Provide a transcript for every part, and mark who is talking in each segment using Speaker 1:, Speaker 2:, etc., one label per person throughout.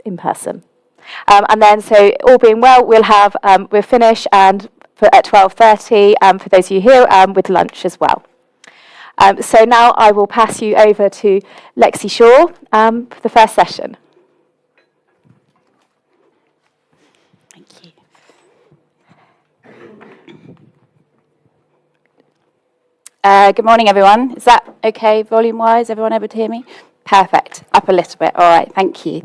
Speaker 1: in person. And then, so all being well, we'll finish and at 12:30 for those of you here with lunch as well. So now I will pass you over to Lexi Shaw for the first session.
Speaker 2: Thank you. Good morning, everyone. Is that okay, volume-wise? Everyone able to hear me? Perfect. Up a little bit. All right. Thank you.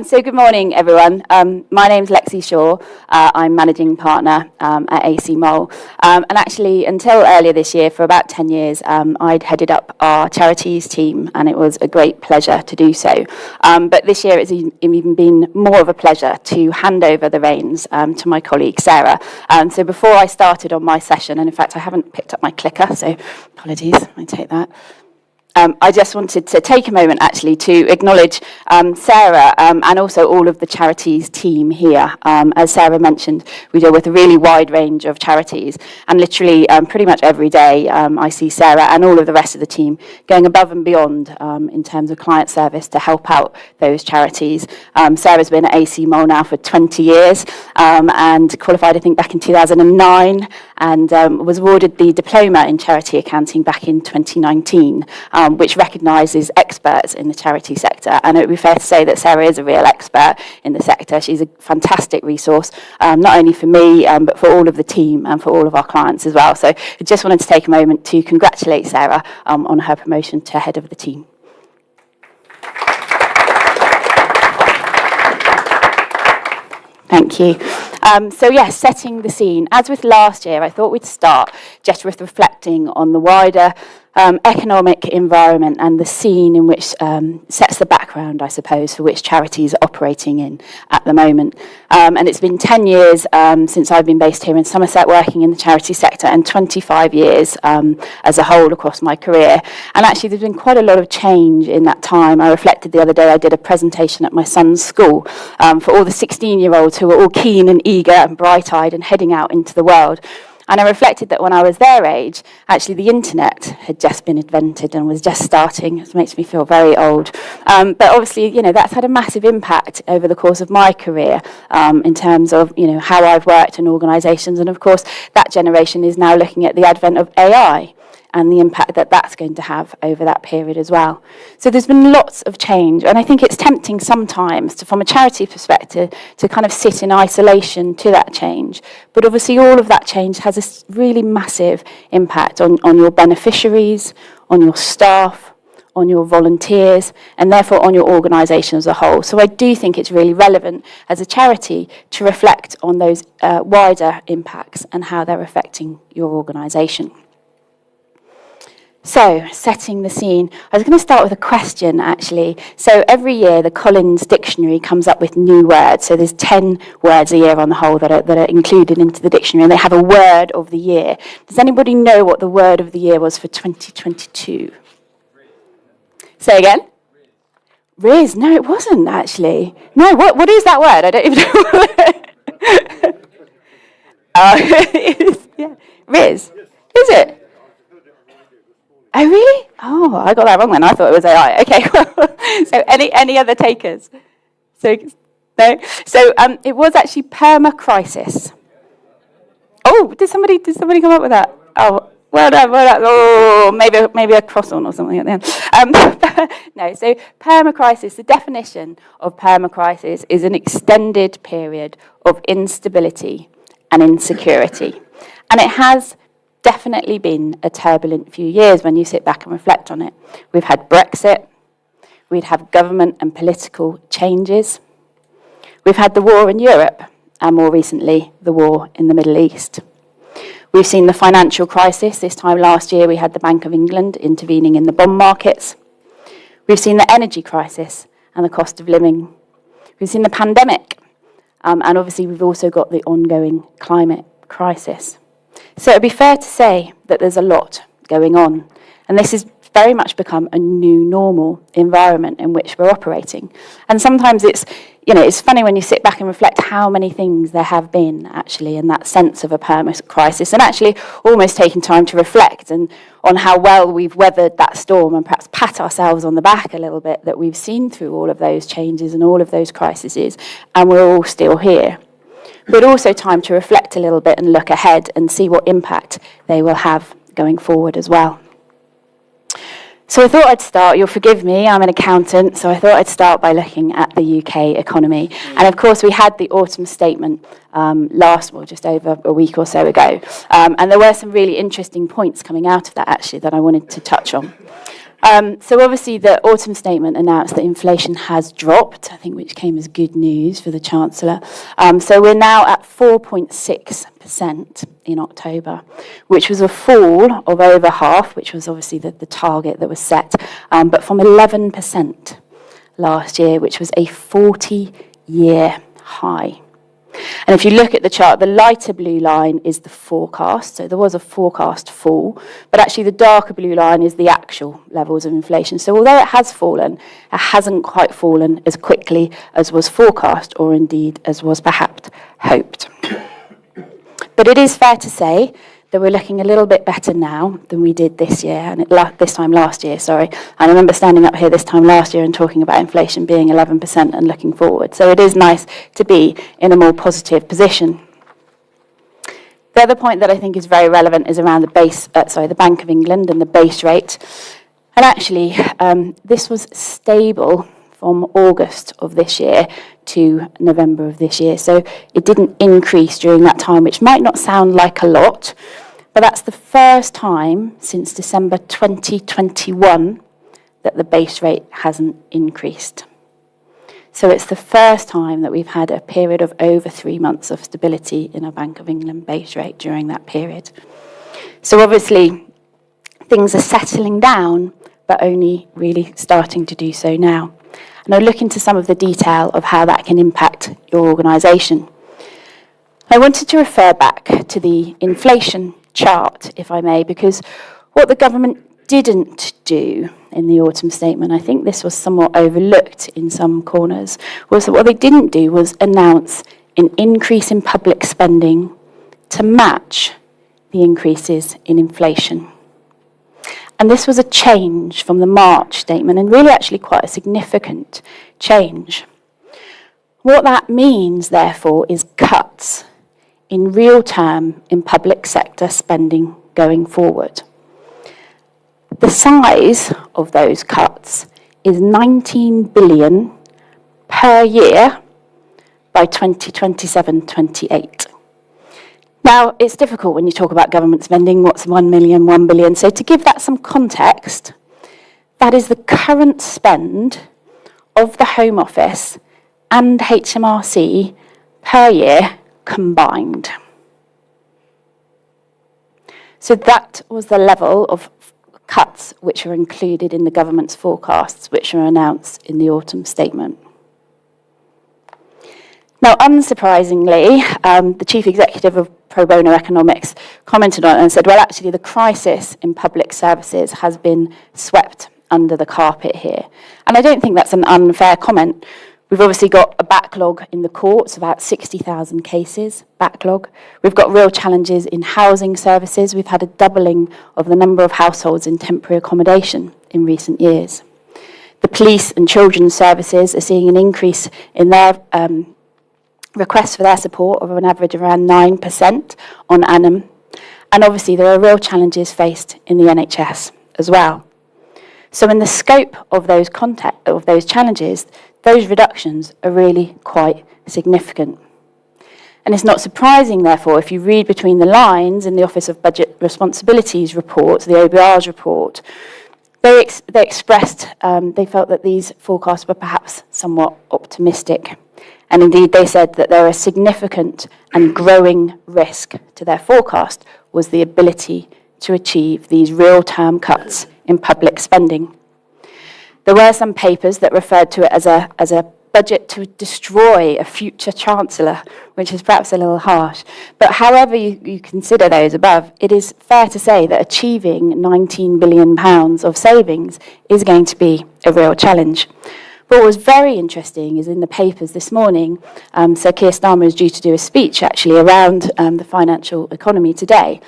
Speaker 2: So good morning, everyone. My name's Lexi Shaw. I'm managing partner at AC Mole. And actually, until earlier this year, for about 10 years, I'd headed up our charities team, and it was a great pleasure to do so. But this year, it's even been more of a pleasure to hand over the reins to my colleague, Sarah. So before I started on my session, and in fact, I haven't picked up my clicker, so apologies, I take that. I just wanted to take a moment, actually, to acknowledge Sarah and also all of the charities team here. As Sarah mentioned, we deal with a really wide range of charities, and literally pretty much every day I see Sarah and all of the rest of the team going above and beyond in terms of client service to help out those charities. Sarah's been at AC Mole now for 20 years and qualified, I think, back in 2009 and was awarded the Diploma in Charity Accounting back in 2019. Which recognises experts in the charity sector. And it would be fair to say that Sarah is a real expert in the sector. She's a fantastic resource, not only for me, but for all of the team and for all of our clients as well. So I just wanted to take a moment to congratulate Sarah on her promotion to head of the team. Thank you. So yes, setting the scene. As with last year, I thought we'd start just with reflecting on the wider economic environment and the scene in which sets the background, I suppose, for which charities are operating in at the moment. And it's been 10 years since I've been based here in Somerset working in the charity sector and 25 years as a whole across my career. And actually there's been quite a lot of change in that time. I reflected the other day, I did a presentation at my son's school for all the 16-year-olds who were all keen and eager and bright-eyed and heading out into the world. And I reflected that when I was their age, actually the internet had just been invented and was just starting. It makes me feel very old. But obviously, that's had a massive impact over the course of my career in terms of, how I've worked in organisations. And of course, that generation is now looking at the advent of AI and the impact that that's going to have over that period as well. So there's been lots of change, and I think it's tempting sometimes, from a charity perspective, to kind of sit in isolation to that change. But obviously all of that change has a really massive impact on your beneficiaries, on your staff, on your volunteers, and therefore on your organisation as a whole. So I do think it's really relevant as a charity to reflect on those wider impacts and how they're affecting your organisation. So, setting the scene. I was going to start with a question, actually. So every year, the Collins Dictionary comes up with new words. So there's 10 words a year on the whole that are included into the dictionary, and they have a word of the year. Does anybody know what the word of the year was for 2022? Say again? Riz. No, it wasn't, actually. No, what is that word? I don't even know. Yeah. Riz. Is it? Oh, really? Oh, I got that wrong then. I thought it was AI. Okay, so any other takers? So, no? So it was actually permacrisis. Oh, did somebody come up with that? Oh, well done. Oh, maybe a cross-on or something at the end. No, so permacrisis, the definition of permacrisis is an extended period of instability and insecurity. And it has definitely been a turbulent few years when you sit back and reflect on it. We've had Brexit, we'd have government and political changes, we've had the war in Europe, and more recently, the war in the Middle East. We've seen the financial crisis. This time last year, we had the Bank of England intervening in the bond markets. We've seen the energy crisis and the cost of living. We've seen the pandemic, and obviously we've also got the ongoing climate crisis. So it would be fair to say that there's a lot going on. And this is very much become a new normal environment in which we're operating. And sometimes it's funny when you sit back and reflect how many things there have been actually in that sense of a permanent crisis, and actually almost taking time to reflect and on how well we've weathered that storm and perhaps pat ourselves on the back a little bit that we've seen through all of those changes and all of those crises, and we're all still here. But also time to reflect a little bit and look ahead and see what impact they will have going forward as well. So I thought I'd start, you'll forgive me, I'm an accountant, so I thought I'd start by looking at the UK economy. And of course we had the autumn statement just over a week or so ago. And there were some really interesting points coming out of that actually that I wanted to touch on. So obviously the autumn statement announced that inflation has dropped, I think, which came as good news for the Chancellor. So we're now at 4.6% in October, which was a fall of over half, which was obviously the target that was set, but from 11% last year, which was a 40-year high. And if you look at the chart, the lighter blue line is the forecast. So there was a forecast fall, but actually the darker blue line is the actual levels of inflation. So although it has fallen, it hasn't quite fallen as quickly as was forecast, or indeed as was perhaps hoped. But it is fair to say that we're looking a little bit better now than we did this year, and this time last year, sorry. I remember standing up here this time last year and talking about inflation being 11% and looking forward. So it is nice to be in a more positive position. The other point that I think is very relevant is around the Bank of England and the base rate. And actually, this was stable from August of this year to November of this year. So it didn't increase during that time, which might not sound like a lot, but that's the first time since December 2021 that the base rate hasn't increased. So it's the first time that we've had a period of over 3 months of stability in a Bank of England base rate during that period. So obviously things are settling down, but only really starting to do so now. And I'll look into some of the detail of how that can impact your organisation. I wanted to refer back to the inflation chart, if I may, because what the government didn't do in the autumn statement, I think this was somewhat overlooked in some corners, was that what they didn't do was announce an increase in public spending to match the increases in inflation. And this was a change from the March statement, and really actually quite a significant change. What that means, therefore, is cuts in real term in public sector spending going forward. The size of those cuts is 19 billion per year by 2027-28. Now, it's difficult when you talk about government spending, what's 1 million, 1 billion. So to give that some context, that is the current spend of the Home Office and HMRC per year combined. So that was the level of cuts which are included in the government's forecasts, which are announced in the autumn statement. Now, unsurprisingly, the chief executive of Pro Bono Economics commented on it and said, well, actually, the crisis in public services has been swept under the carpet here. And I don't think that's an unfair comment. We've obviously got a backlog in the courts, about 60,000 cases backlog. We've got real challenges in housing services. We've had a doubling of the number of households in temporary accommodation in recent years. The police and children's services are seeing an increase in their requests for their support of an average of around 9% on annum. And obviously there are real challenges faced in the NHS as well. So in the scope of those challenges, those reductions are really quite significant. And it's not surprising, therefore, if you read between the lines in the Office of Budget Responsibilities report, the OBR's report, they expressed, they felt that these forecasts were perhaps somewhat optimistic. And indeed, they said that there are significant and growing risk to their forecast was the ability to achieve these real-term cuts in public spending. There were some papers that referred to it as a budget to destroy a future chancellor, which is perhaps a little harsh. But however you consider those above, it is fair to say that achieving £19 billion of savings is going to be a real challenge. But what was very interesting is in the papers this morning, Sir Keir Starmer is due to do a speech actually around the financial economy today.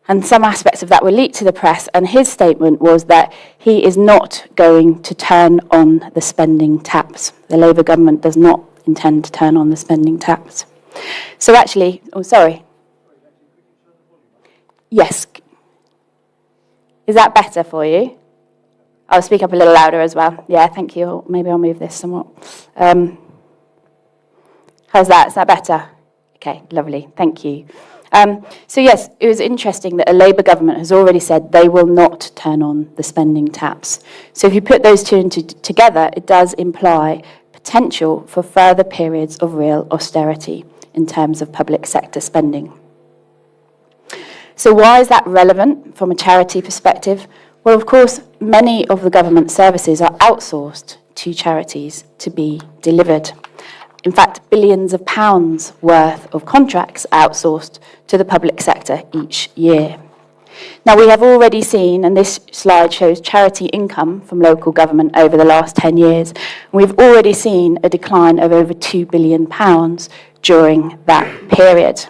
Speaker 2: And some aspects of that were leaked to the press, and his statement was that he is not going to turn on the spending taps. The Labour government does not intend to turn on the spending taps. So actually, yes. Is that better for you? I'll speak up a little louder as well. Yeah, thank you. Maybe I'll move this somewhat. How's that? Is that better? Okay, lovely. Thank you. So yes, it was interesting that a Labour government has already said they will not turn on the spending taps. So if you put those two together, it does imply potential for further periods of real austerity in terms of public sector spending. So why is that relevant from a charity perspective? Well, of course, many of the government services are outsourced to charities to be delivered. In fact, billions of pounds worth of contracts are outsourced to the public sector each year. Now, we have already seen, and this slide shows charity income from local government over the last 10 years, and we've already seen a decline of over £2 billion during that period.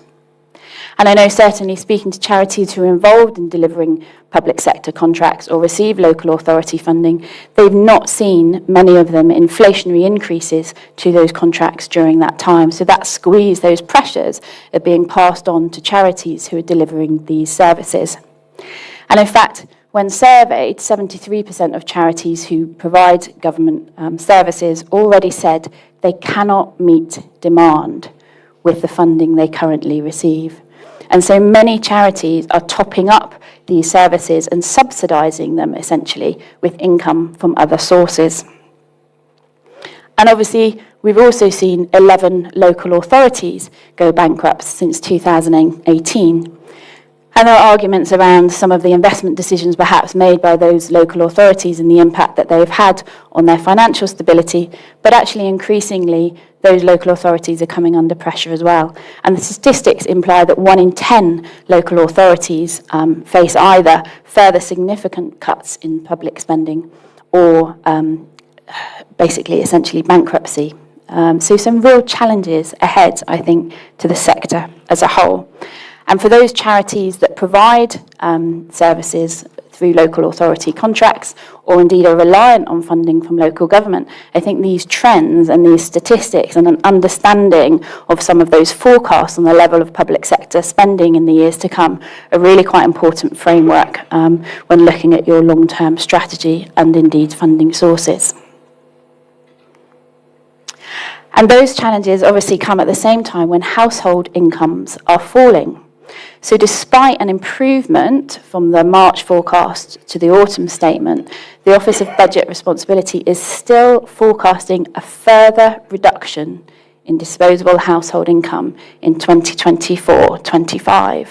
Speaker 2: And I know certainly speaking to charities who are involved in delivering public sector contracts or receive local authority funding, they've not seen, many of them, inflationary increases to those contracts during that time. So that squeeze, those pressures are being passed on to charities who are delivering these services. And in fact, when surveyed, 73% of charities who provide government services already said they cannot meet demand with the funding they currently receive. And so many charities are topping up these services and subsidising them, essentially, with income from other sources. And obviously, we've also seen 11 local authorities go bankrupt since 2018. And there are arguments around some of the investment decisions perhaps made by those local authorities and the impact that they've had on their financial stability, but actually increasingly those local authorities are coming under pressure as well. And the statistics imply that 1 in 10 local authorities face either further significant cuts in public spending or basically essentially bankruptcy. So some real challenges ahead, I think, to the sector as a whole. And for those charities that provide services through local authority contracts or indeed are reliant on funding from local government, I think these trends and these statistics and an understanding of some of those forecasts on the level of public sector spending in the years to come are really quite important framework when looking at your long-term strategy and indeed funding sources. And those challenges obviously come at the same time when household incomes are falling. So despite an improvement from the March forecast to the autumn statement, the Office of Budget Responsibility is still forecasting a further reduction in disposable household income in 2024-25.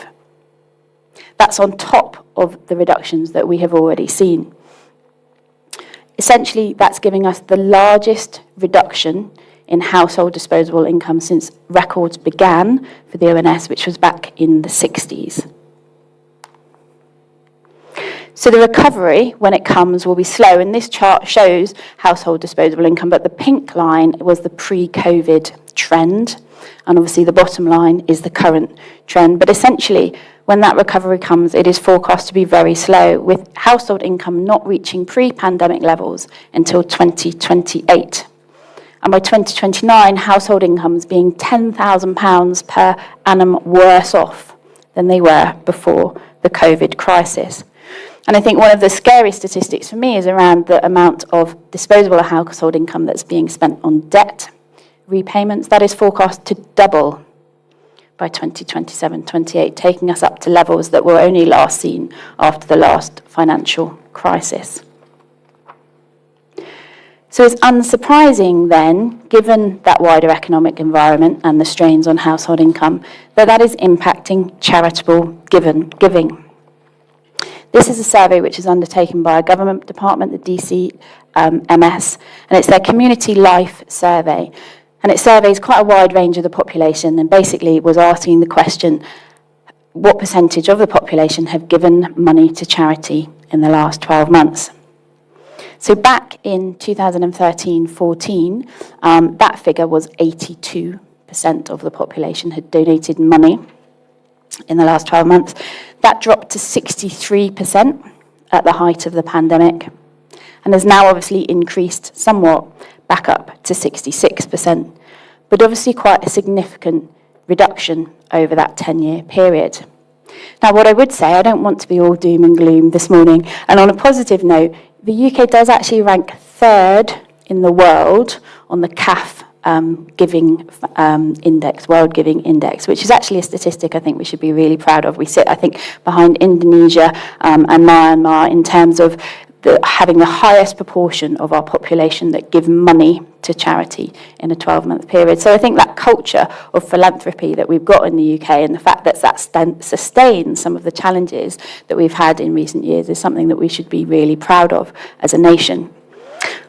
Speaker 2: That's on top of the reductions that we have already seen. Essentially, that's giving us the largest reduction in household disposable income since records began for the ONS, which was back in the 60s. So the recovery, when it comes, will be slow. And this chart shows household disposable income, but the pink line was the pre-COVID trend. And obviously the bottom line is the current trend. But essentially, when that recovery comes, it is forecast to be very slow, with household income not reaching pre-pandemic levels until 2028. And by 2029, household incomes being £10,000 per annum worse off than they were before the COVID crisis. And I think one of the scary statistics for me is around the amount of disposable household income that's being spent on debt repayments. That is forecast to double by 2027-28, taking us up to levels that were only last seen after the last financial crisis. So it's unsurprising then, given that wider economic environment and the strains on household income, that is impacting charitable giving. This is a survey which is undertaken by a government department, the DCMS, and it's their community life survey. And it surveys quite a wide range of the population, and basically was asking the question, what percentage of the population have given money to charity in the last 12 months? So back in 2013-14, that figure was 82% of the population had donated money in the last 12 months. That dropped to 63% at the height of the pandemic, and has now obviously increased somewhat back up to 66%, but obviously quite a significant reduction over that 10-year period. Now, what I would say, I don't want to be all doom and gloom this morning, and on a positive note, the UK does actually rank third in the world on the CAF giving index, World Giving Index, which is actually a statistic I think we should be really proud of. We sit, I think, behind Indonesia and Myanmar in terms of having the highest proportion of our population that give money to charity in a 12-month period. So I think that culture of philanthropy that we've got in the UK, and the fact that sustains some of the challenges that we've had in recent years, is something that we should be really proud of as a nation.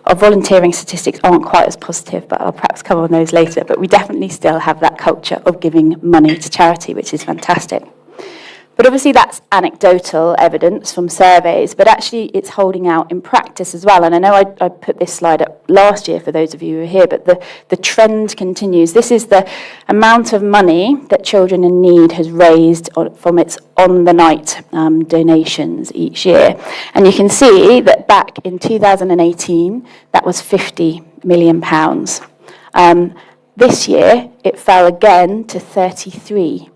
Speaker 2: Our volunteering statistics aren't quite as positive, but I'll perhaps come on those later. But we definitely still have that culture of giving money to charity, which is fantastic. But obviously that's anecdotal evidence from surveys, but actually it's holding out in practice as well. And I know I put this slide up last year for those of you who are here, but the trend continues. This is the amount of money that Children in Need has raised from its on-the-night donations each year. And you can see that back in 2018, that was £50 million. This year, it fell again to £33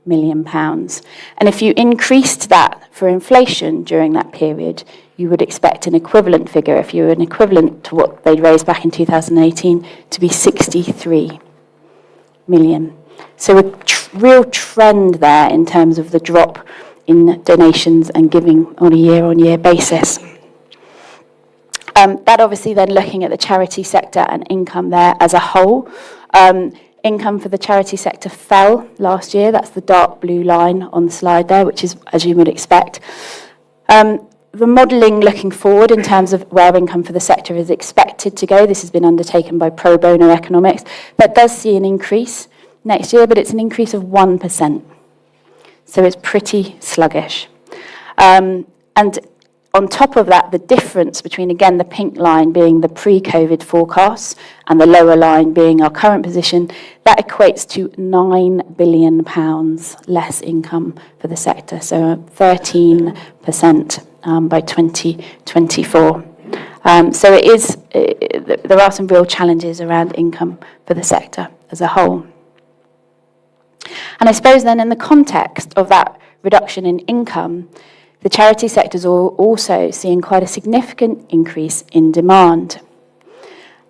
Speaker 2: million. And if you increased that for inflation during that period, you would expect an equivalent figure, if you were an equivalent to what they'd raised back in 2018, to be 63 million. So a real trend there in terms of the drop in donations and giving on a year-on-year basis. That obviously then looking at the charity sector and income there as a whole. Income for the charity sector fell last year. That's the dark blue line on the slide there, which is as you would expect. The modelling looking forward in terms of where income for the sector is expected to go, this has been undertaken by Pro Bono Economics, that does see an increase next year, but it's an increase of 1%. So it's pretty sluggish. And on top of that, the difference between, again, the pink line being the pre-COVID forecasts and the lower line being our current position, that equates to £9 billion less income for the sector, so 13% by 2024. So there are some real challenges around income for the sector as a whole. And I suppose then in the context of that reduction in income, the charity sector is also seeing quite a significant increase in demand.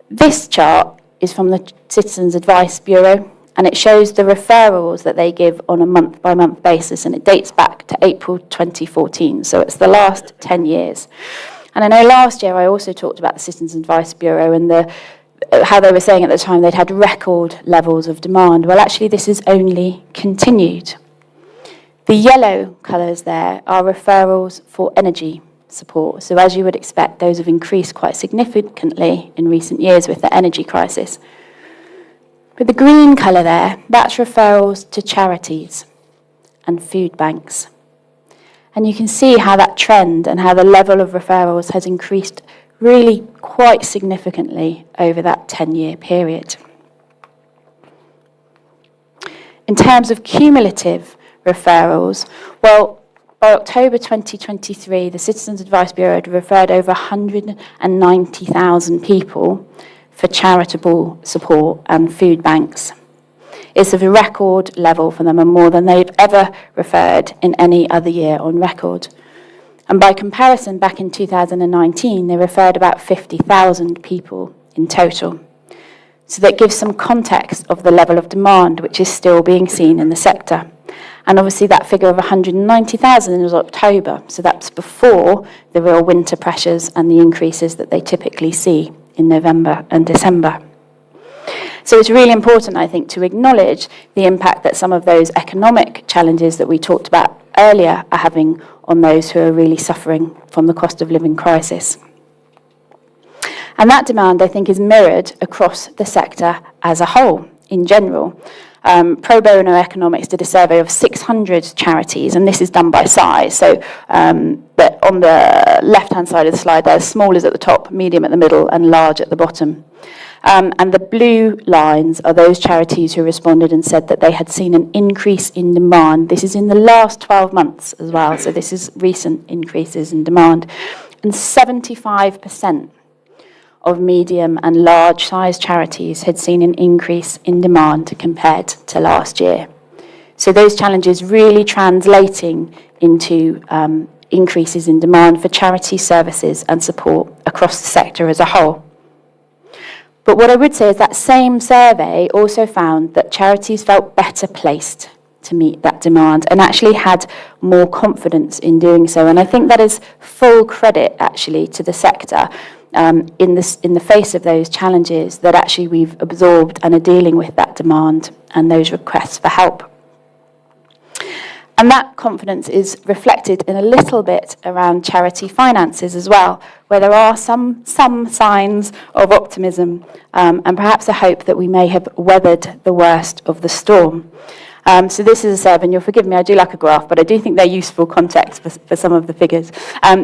Speaker 2: This chart is from the Citizens Advice Bureau, and it shows the referrals that they give on a month-by-month basis, and it dates back to April 2014, so it's the last 10 years. And I know last year I also talked about the Citizens Advice Bureau and how they were saying at the time they'd had record levels of demand. Well, actually, this has only continued. The yellow colours there are referrals for energy support. So as you would expect, those have increased quite significantly in recent years with the energy crisis. But the green colour there, that's referrals to charities and food banks. And you can see how that trend and how the level of referrals has increased really quite significantly over that 10-year period. In terms of cumulative referrals, well, by October 2023, the Citizens Advice Bureau had referred over 190,000 people for charitable support and food banks. It's a record level for them and more than they've ever referred in any other year on record. And by comparison, back in 2019, they referred about 50,000 people in total. So that gives some context of the level of demand which is still being seen in the sector. And obviously that figure of 190,000 was October, so that's before the real winter pressures and the increases that they typically see in November and December. So it's really important, I think, to acknowledge the impact that some of those economic challenges that we talked about earlier are having on those who are really suffering from the cost of living crisis. And that demand, I think, is mirrored across the sector as a whole, in general. Pro Bono Economics did a survey of 600 charities, and this is done by size. So but on the left-hand side of the slide, there's small is at the top, medium at the middle, and large at the bottom. And the blue lines are those charities who responded and said that they had seen an increase in demand. This is in the last 12 months as well, so this is recent increases in demand. And 75% of medium and large-sized charities had seen an increase in demand compared to last year. So those challenges really translating into increases in demand for charity services and support across the sector as a whole. But what I would say is that same survey also found that charities felt better placed to meet that demand and actually had more confidence in doing so. And I think that is full credit, actually, to the sector in the face of those challenges that actually we've absorbed and are dealing with that demand and those requests for help. And that confidence is reflected in a little bit around charity finances as well, where there are some signs of optimism and perhaps a hope that we may have weathered the worst of the storm. So this is a survey, and you'll forgive me, I do like a graph, but I do think they're useful context for some of the figures.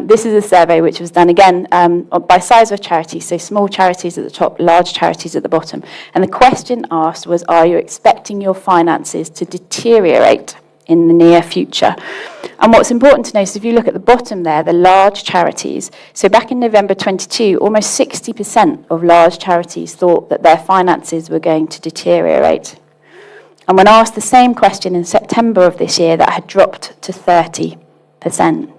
Speaker 2: This is a survey which was done, again, by size of charity, so small charities at the top, large charities at the bottom. And the question asked was, are you expecting your finances to deteriorate in the near future? And what's important to note is if you look at the bottom there, the large charities, so back in November 22, almost 60% of large charities thought that their finances were going to deteriorate. And when asked the same question in September of this year, that had dropped to 30%.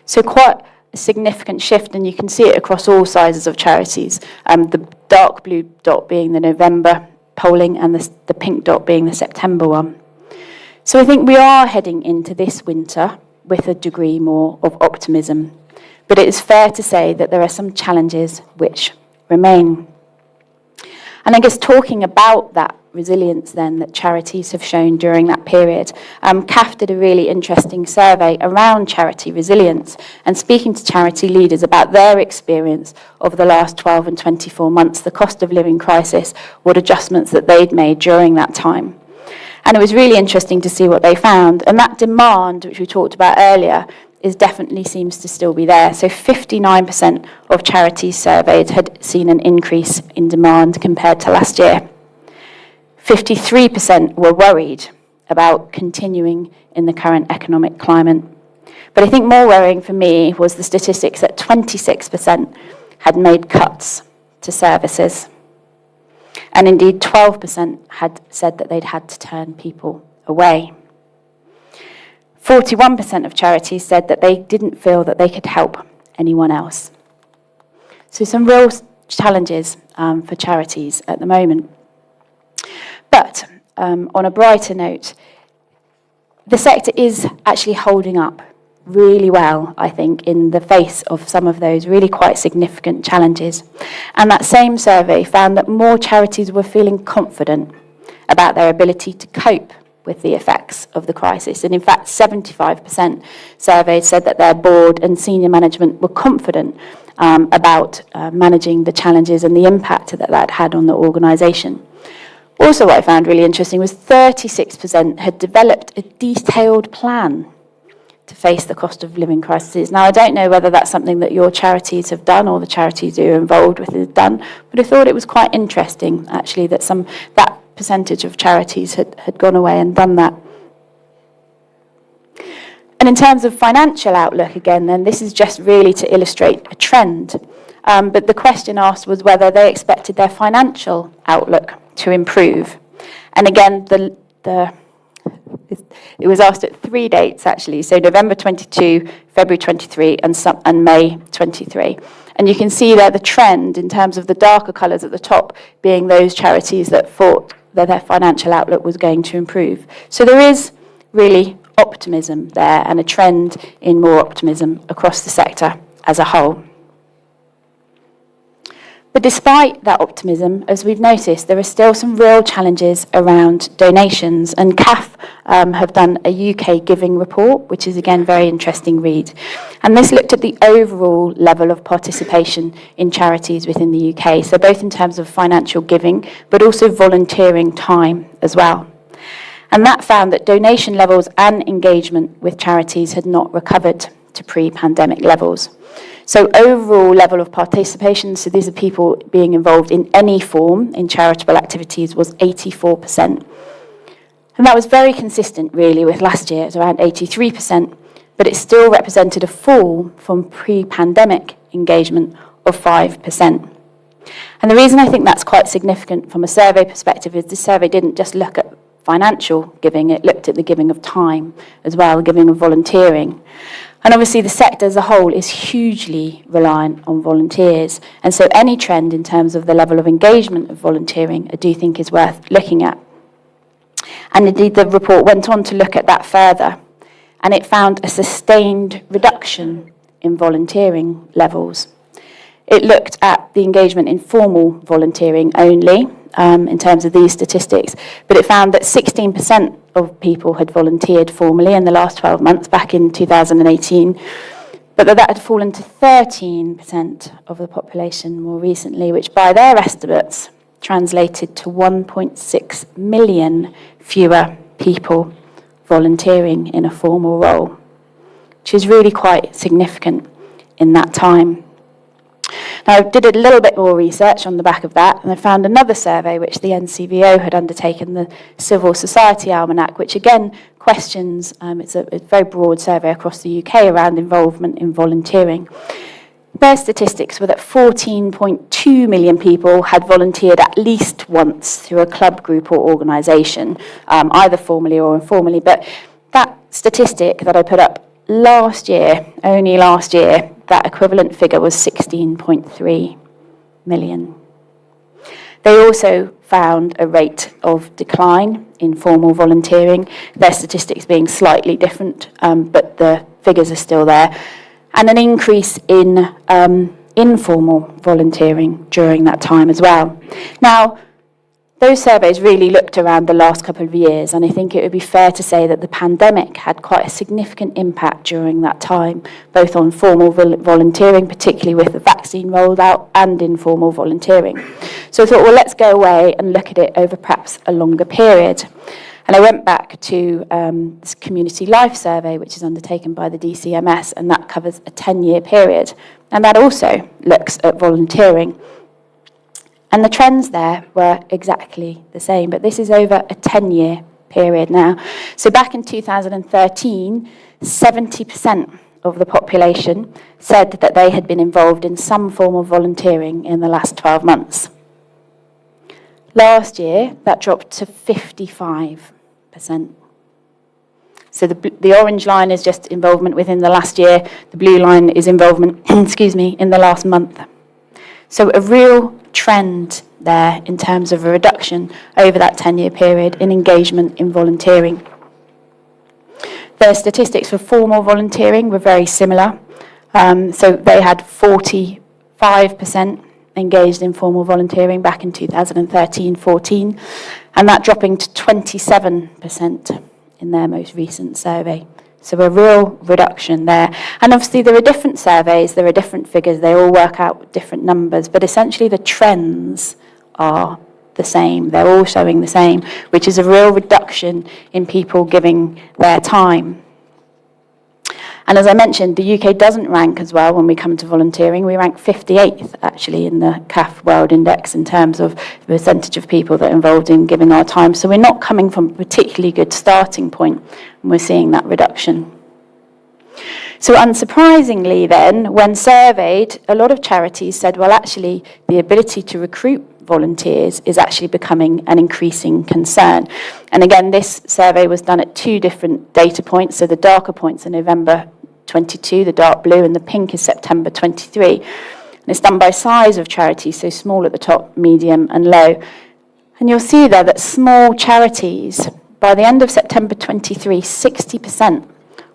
Speaker 2: So quite a significant shift, and you can see it across all sizes of charities. The dark blue dot being the November polling and the pink dot being the September one. So I think we are heading into this winter with a degree more of optimism. But it is fair to say that there are some challenges which remain. And I guess talking about that resilience then that charities have shown during that period, CAF did a really interesting survey around charity resilience and speaking to charity leaders about their experience of the last 12 and 24 months, the cost of living crisis, what adjustments that they'd made during that time. And it was really interesting to see what they found. And that demand, which we talked about earlier, definitely seems to still be there. So 59% of charities surveyed had seen an increase in demand compared to last year. 53% were worried about continuing in the current economic climate. But I think more worrying for me was the statistics that 26% had made cuts to services. And indeed, 12% had said that they'd had to turn people away. 41% of charities said that they didn't feel that they could help anyone else. So some real challenges for charities at the moment. But on a brighter note, the sector is actually holding up really well, I think, in the face of some of those really quite significant challenges. And that same survey found that more charities were feeling confident about their ability to cope with the effects of the crisis. And in fact, 75% surveyed said that their board and senior management were confident about managing the challenges and the impact that that had on the organisation. Also, what I found really interesting was 36% had developed a detailed plan to face the cost of living crisis. Now, I don't know whether that's something that your charities have done or the charities you're involved with have done, but I thought it was quite interesting, actually, that that percentage of charities had gone away and done that. And in terms of financial outlook, again, then this is just really to illustrate a trend. But the question asked was whether they expected their financial outlook to improve. And again, it was asked at 3 dates, actually, so November 22, February 23, and May 23. And you can see there the trend in terms of the darker colours at the top being those charities that thought that their financial outlook was going to improve. So there is really optimism there and a trend in more optimism across the sector as a whole. But despite that optimism, as we've noticed, there are still some real challenges around donations. And CAF have done a UK giving report, which is, again, very interesting read. And this looked at the overall level of participation in charities within the UK, so both in terms of financial giving, but also volunteering time as well. And that found that donation levels and engagement with charities had not recovered to pre-pandemic levels. So overall level of participation, so these are people being involved in any form in charitable activities, was 84%. And that was very consistent really with last year, it was around 83%, but it still represented a fall from pre-pandemic engagement of 5%. And the reason I think that's quite significant from a survey perspective is this survey didn't just look at financial giving, it looked at the giving of time as well, the giving of volunteering. And obviously the sector as a whole is hugely reliant on volunteers. And so any trend in terms of the level of engagement of volunteering, I do think is worth looking at. And indeed the report went on to look at that further. And it found a sustained reduction in volunteering levels. It looked at the engagement in formal volunteering only, in terms of these statistics, but it found that 16% of people had volunteered formally in the last 12 months, back in 2018, but that had fallen to 13% of the population more recently, which by their estimates translated to 1.6 million fewer people volunteering in a formal role, which is really quite significant in that time. Now, I did a little bit more research on the back of that, and I found another survey which the NCVO had undertaken, the Civil Society Almanac, which again questions, it's a very broad survey across the UK around involvement in volunteering. Their statistics were that 14.2 million people had volunteered at least once through a club, group or organisation, either formally or informally, but that statistic that I put up last year, only last year, that equivalent figure was 16.3 million. They also found a rate of decline in formal volunteering, their statistics being slightly different, but the figures are still there, and an increase in informal volunteering during that time as well. Now, those surveys really looked around the last couple of years, and I think it would be fair to say that the pandemic had quite a significant impact during that time, both on formal volunteering, particularly with the vaccine rolled out, and informal volunteering. So I thought, well, let's go away and look at it over perhaps a longer period. And I went back to this Community Life survey, which is undertaken by the DCMS, and that covers a 10-year period. And that also looks at volunteering. And the trends there were exactly the same, but this is over a 10-year period now. So back in 2013, 70% of the population said that they had been involved in some form of volunteering in the last 12 months. Last year, that dropped to 55%. So the orange line is just involvement within the last year. The blue line is involvement, in the last month. So a real trend there in terms of a reduction over that 10-year period in engagement in volunteering. The statistics for formal volunteering were very similar. So they had 45% engaged in formal volunteering back in 2013-14, and that dropping to 27% in their most recent survey. So a real reduction there. And obviously there are different surveys, there are different figures, they all work out different numbers, but essentially the trends are the same. They're all showing the same, which is a real reduction in people giving their time. And as I mentioned, the UK doesn't rank as well when we come to volunteering. We rank 58th, actually, in the CAF World Index in terms of the percentage of people that are involved in giving our time. So we're not coming from a particularly good starting point, and we're seeing that reduction. So unsurprisingly then, when surveyed, a lot of charities said, well, actually, the ability to recruit volunteers is actually becoming an increasing concern. And again, this survey was done at two different data points. So the darker points are November 22, the dark blue, and the pink is September 23. And it's done by size of charities, so small at the top, medium and low. And you'll see there that small charities, by the end of September 23, 60%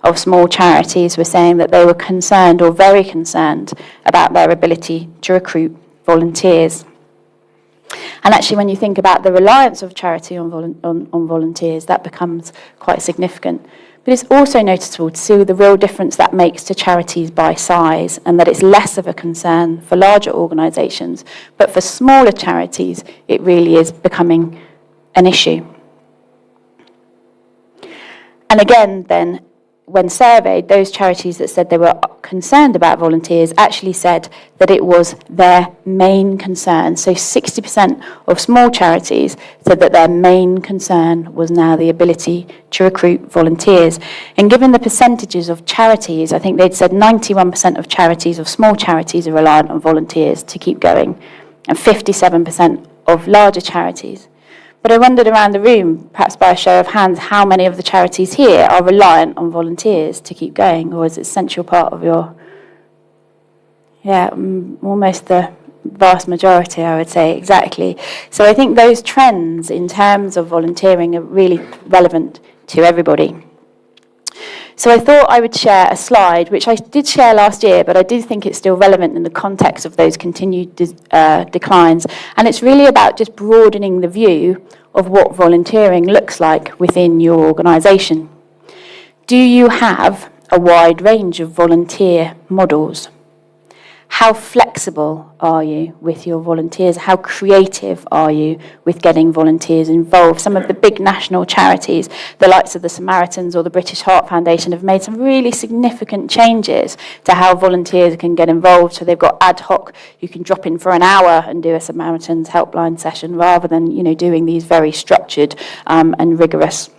Speaker 2: of small charities were saying that they were concerned or very concerned about their ability to recruit volunteers. And actually, when you think about the reliance of charity on volunteers, that becomes quite significant. But it's also noticeable to see the real difference that makes to charities by size, and that it's less of a concern for larger organisations. But for smaller charities, it really is becoming an issue. And again, then, when surveyed, those charities that said they were concerned about volunteers actually said that it was their main concern. So 60% of small charities said that their main concern was now the ability to recruit volunteers. And given the percentages of charities, I think they'd said 91% of charities, of small charities, are reliant on volunteers to keep going, and 57% of larger charities. But I wondered around the room, perhaps by a show of hands, how many of the charities here are reliant on volunteers to keep going, or is it an essential part of your... Yeah, almost the vast majority, I would say, exactly. So I think those trends in terms of volunteering are really relevant to everybody. So I thought I would share a slide, which I did share last year, but I do think it's still relevant in the context of those continued declines. And it's really about just broadening the view of what volunteering looks like within your organisation. Do you have a wide range of volunteer models? How flexible are you with your volunteers? How creative are you with getting volunteers involved? Some of the big national charities, the likes of the Samaritans or the British Heart Foundation, have made some really significant changes to how volunteers can get involved. So they've got ad hoc, you can drop in for an hour and do a Samaritans helpline session, rather than doing these very structured and rigorous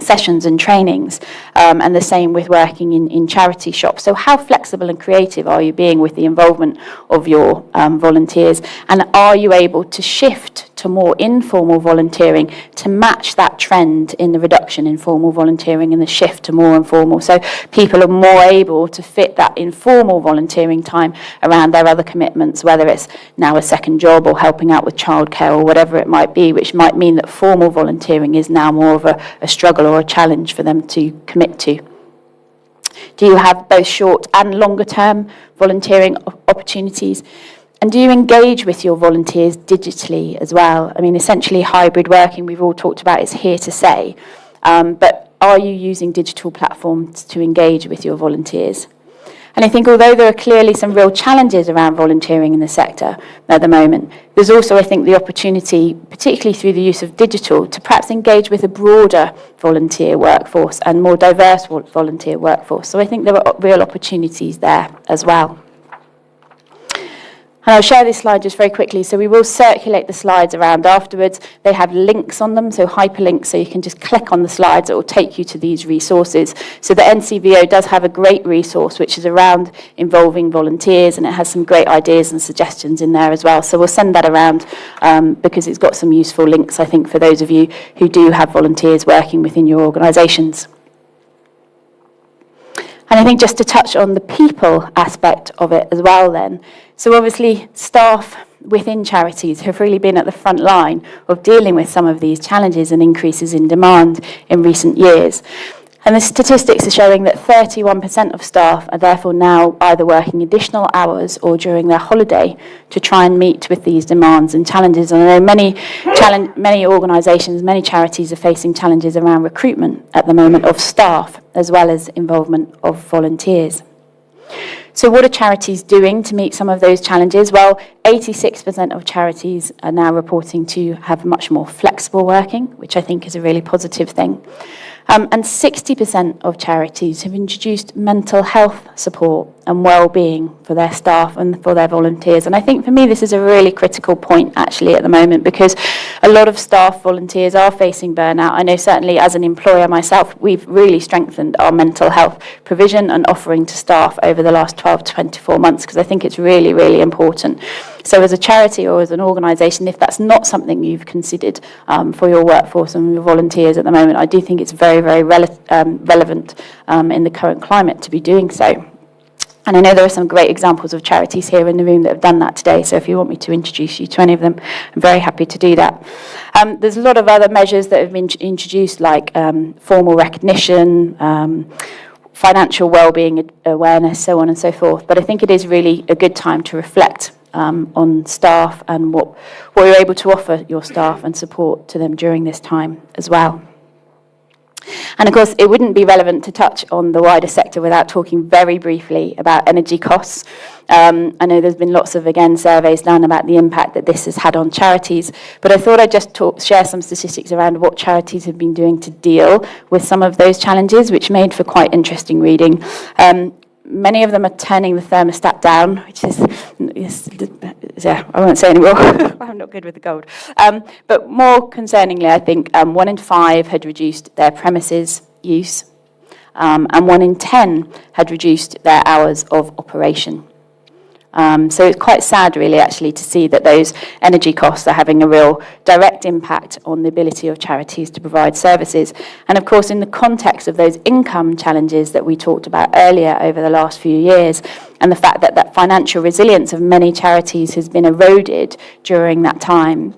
Speaker 2: sessions and trainings, and the same with working in charity shops. So how flexible and creative are you being with the involvement of your volunteers, and are you able to shift to more informal volunteering to match that trend in the reduction in formal volunteering and the shift to more informal, so people are more able to fit that informal volunteering time around their other commitments, whether it's now a second job or helping out with childcare or whatever it might be, which might mean that formal volunteering is now more of a struggle or a challenge for them to commit to. Do you have both short and longer term volunteering opportunities? And do you engage with your volunteers digitally as well? I mean, essentially hybrid working, we've all talked about, is here to stay. But are you using digital platforms to engage with your volunteers? And I think although there are clearly some real challenges around volunteering in the sector at the moment, there's also, I think, the opportunity, particularly through the use of digital, to perhaps engage with a broader volunteer workforce and more diverse volunteer workforce. So I think there are real opportunities there as well. And I'll share this slide just very quickly. So we will circulate the slides around afterwards. They have links on them, so hyperlinks, so you can just click on the slides. It will take you to these resources. So the NCVO does have a great resource, which is around involving volunteers, and it has some great ideas and suggestions in there as well. So we'll send that around because it's got some useful links, I think, for those of you who do have volunteers working within your organisations. And I think just to touch on the people aspect of it as well then. So obviously staff within charities have really been at the front line of dealing with some of these challenges and increases in demand in recent years. And the statistics are showing that 31% of staff are therefore now either working additional hours or during their holiday to try and meet with these demands and challenges. And I know many organisations, many charities are facing challenges around recruitment at the moment of staff, as well as involvement of volunteers. So what are charities doing to meet some of those challenges? Well, 86% of charities are now reporting to have much more flexible working, which I think is a really positive thing. And 60% of charities have introduced mental health support and well-being for their staff and for their volunteers. And I think for me this is a really critical point actually at the moment, because a lot of staff volunteers are facing burnout. I know certainly as an employer myself, we've really strengthened our mental health provision and offering to staff over the last 12 to 24 months, because I think it's really, really important. So as a charity or as an organisation, if that's not something you've considered for your workforce and your volunteers at the moment, I do think it's very, very relevant in the current climate to be doing so. And I know there are some great examples of charities here in the room that have done that today, so if you want me to introduce you to any of them, I'm very happy to do that. There's a lot of other measures that have been introduced, like formal recognition, financial well-being awareness, so on and so forth. But I think it is really a good time to reflect on staff and what you're able to offer your staff and support to them during this time as well. And of course, it wouldn't be relevant to touch on the wider sector without talking very briefly about energy costs. I know there's been lots of, again, surveys done about the impact that this has had on charities, but I thought I'd just share some statistics around what charities have been doing to deal with some of those challenges, which made for quite interesting reading. Many of them are turning the thermostat down, which is yeah, I won't say anymore. I'm not good with the gold. But more concerningly, I think 1 in 5 had reduced their premises use, and 1 in 10 had reduced their hours of operation. So it's quite sad, really, actually, to see that those energy costs are having a real direct impact on the ability of charities to provide services. And of course, in the context of those income challenges that we talked about earlier over the last few years, and the fact that that financial resilience of many charities has been eroded during that time,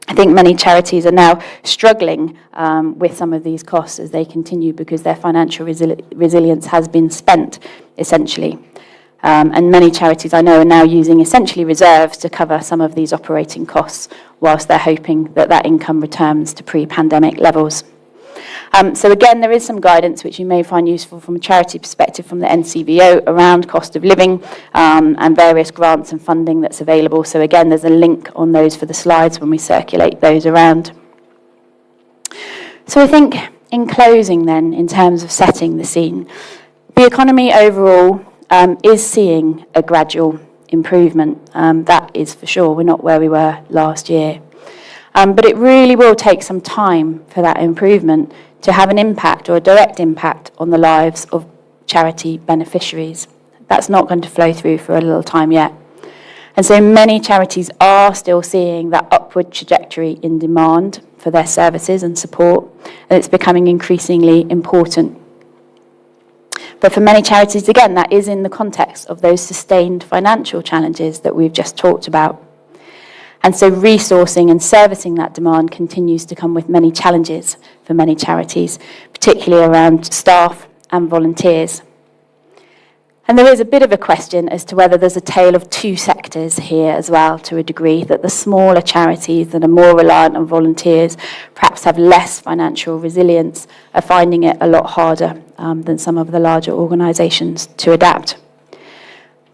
Speaker 2: I think many charities are now struggling with some of these costs as they continue because their financial resilience has been spent, essentially. And many charities I know are now using essentially reserves to cover some of these operating costs whilst they're hoping that that income returns to pre-pandemic levels. So again, there is some guidance which you may find useful from a charity perspective from the NCVO around cost of living and various grants and funding that's available. So again, there's a link on those for the slides when we circulate those around. So I think in closing then, in terms of setting the scene, the economy overall is seeing a gradual improvement. That is for sure. We're not where we were last year. But it really will take some time for that improvement to have an impact or a direct impact on the lives of charity beneficiaries. That's not going to flow through for a little time yet. And so many charities are still seeing that upward trajectory in demand for their services and support, and it's becoming increasingly important. But for many charities, again, that is in the context of those sustained financial challenges that we've just talked about. And so resourcing and servicing that demand continues to come with many challenges for many charities, particularly around staff and volunteers. And there is a bit of a question as to whether there's a tale of two sectors here as well, to a degree, that the smaller charities that are more reliant on volunteers, perhaps have less financial resilience, are finding it a lot harder than some of the larger organisations to adapt.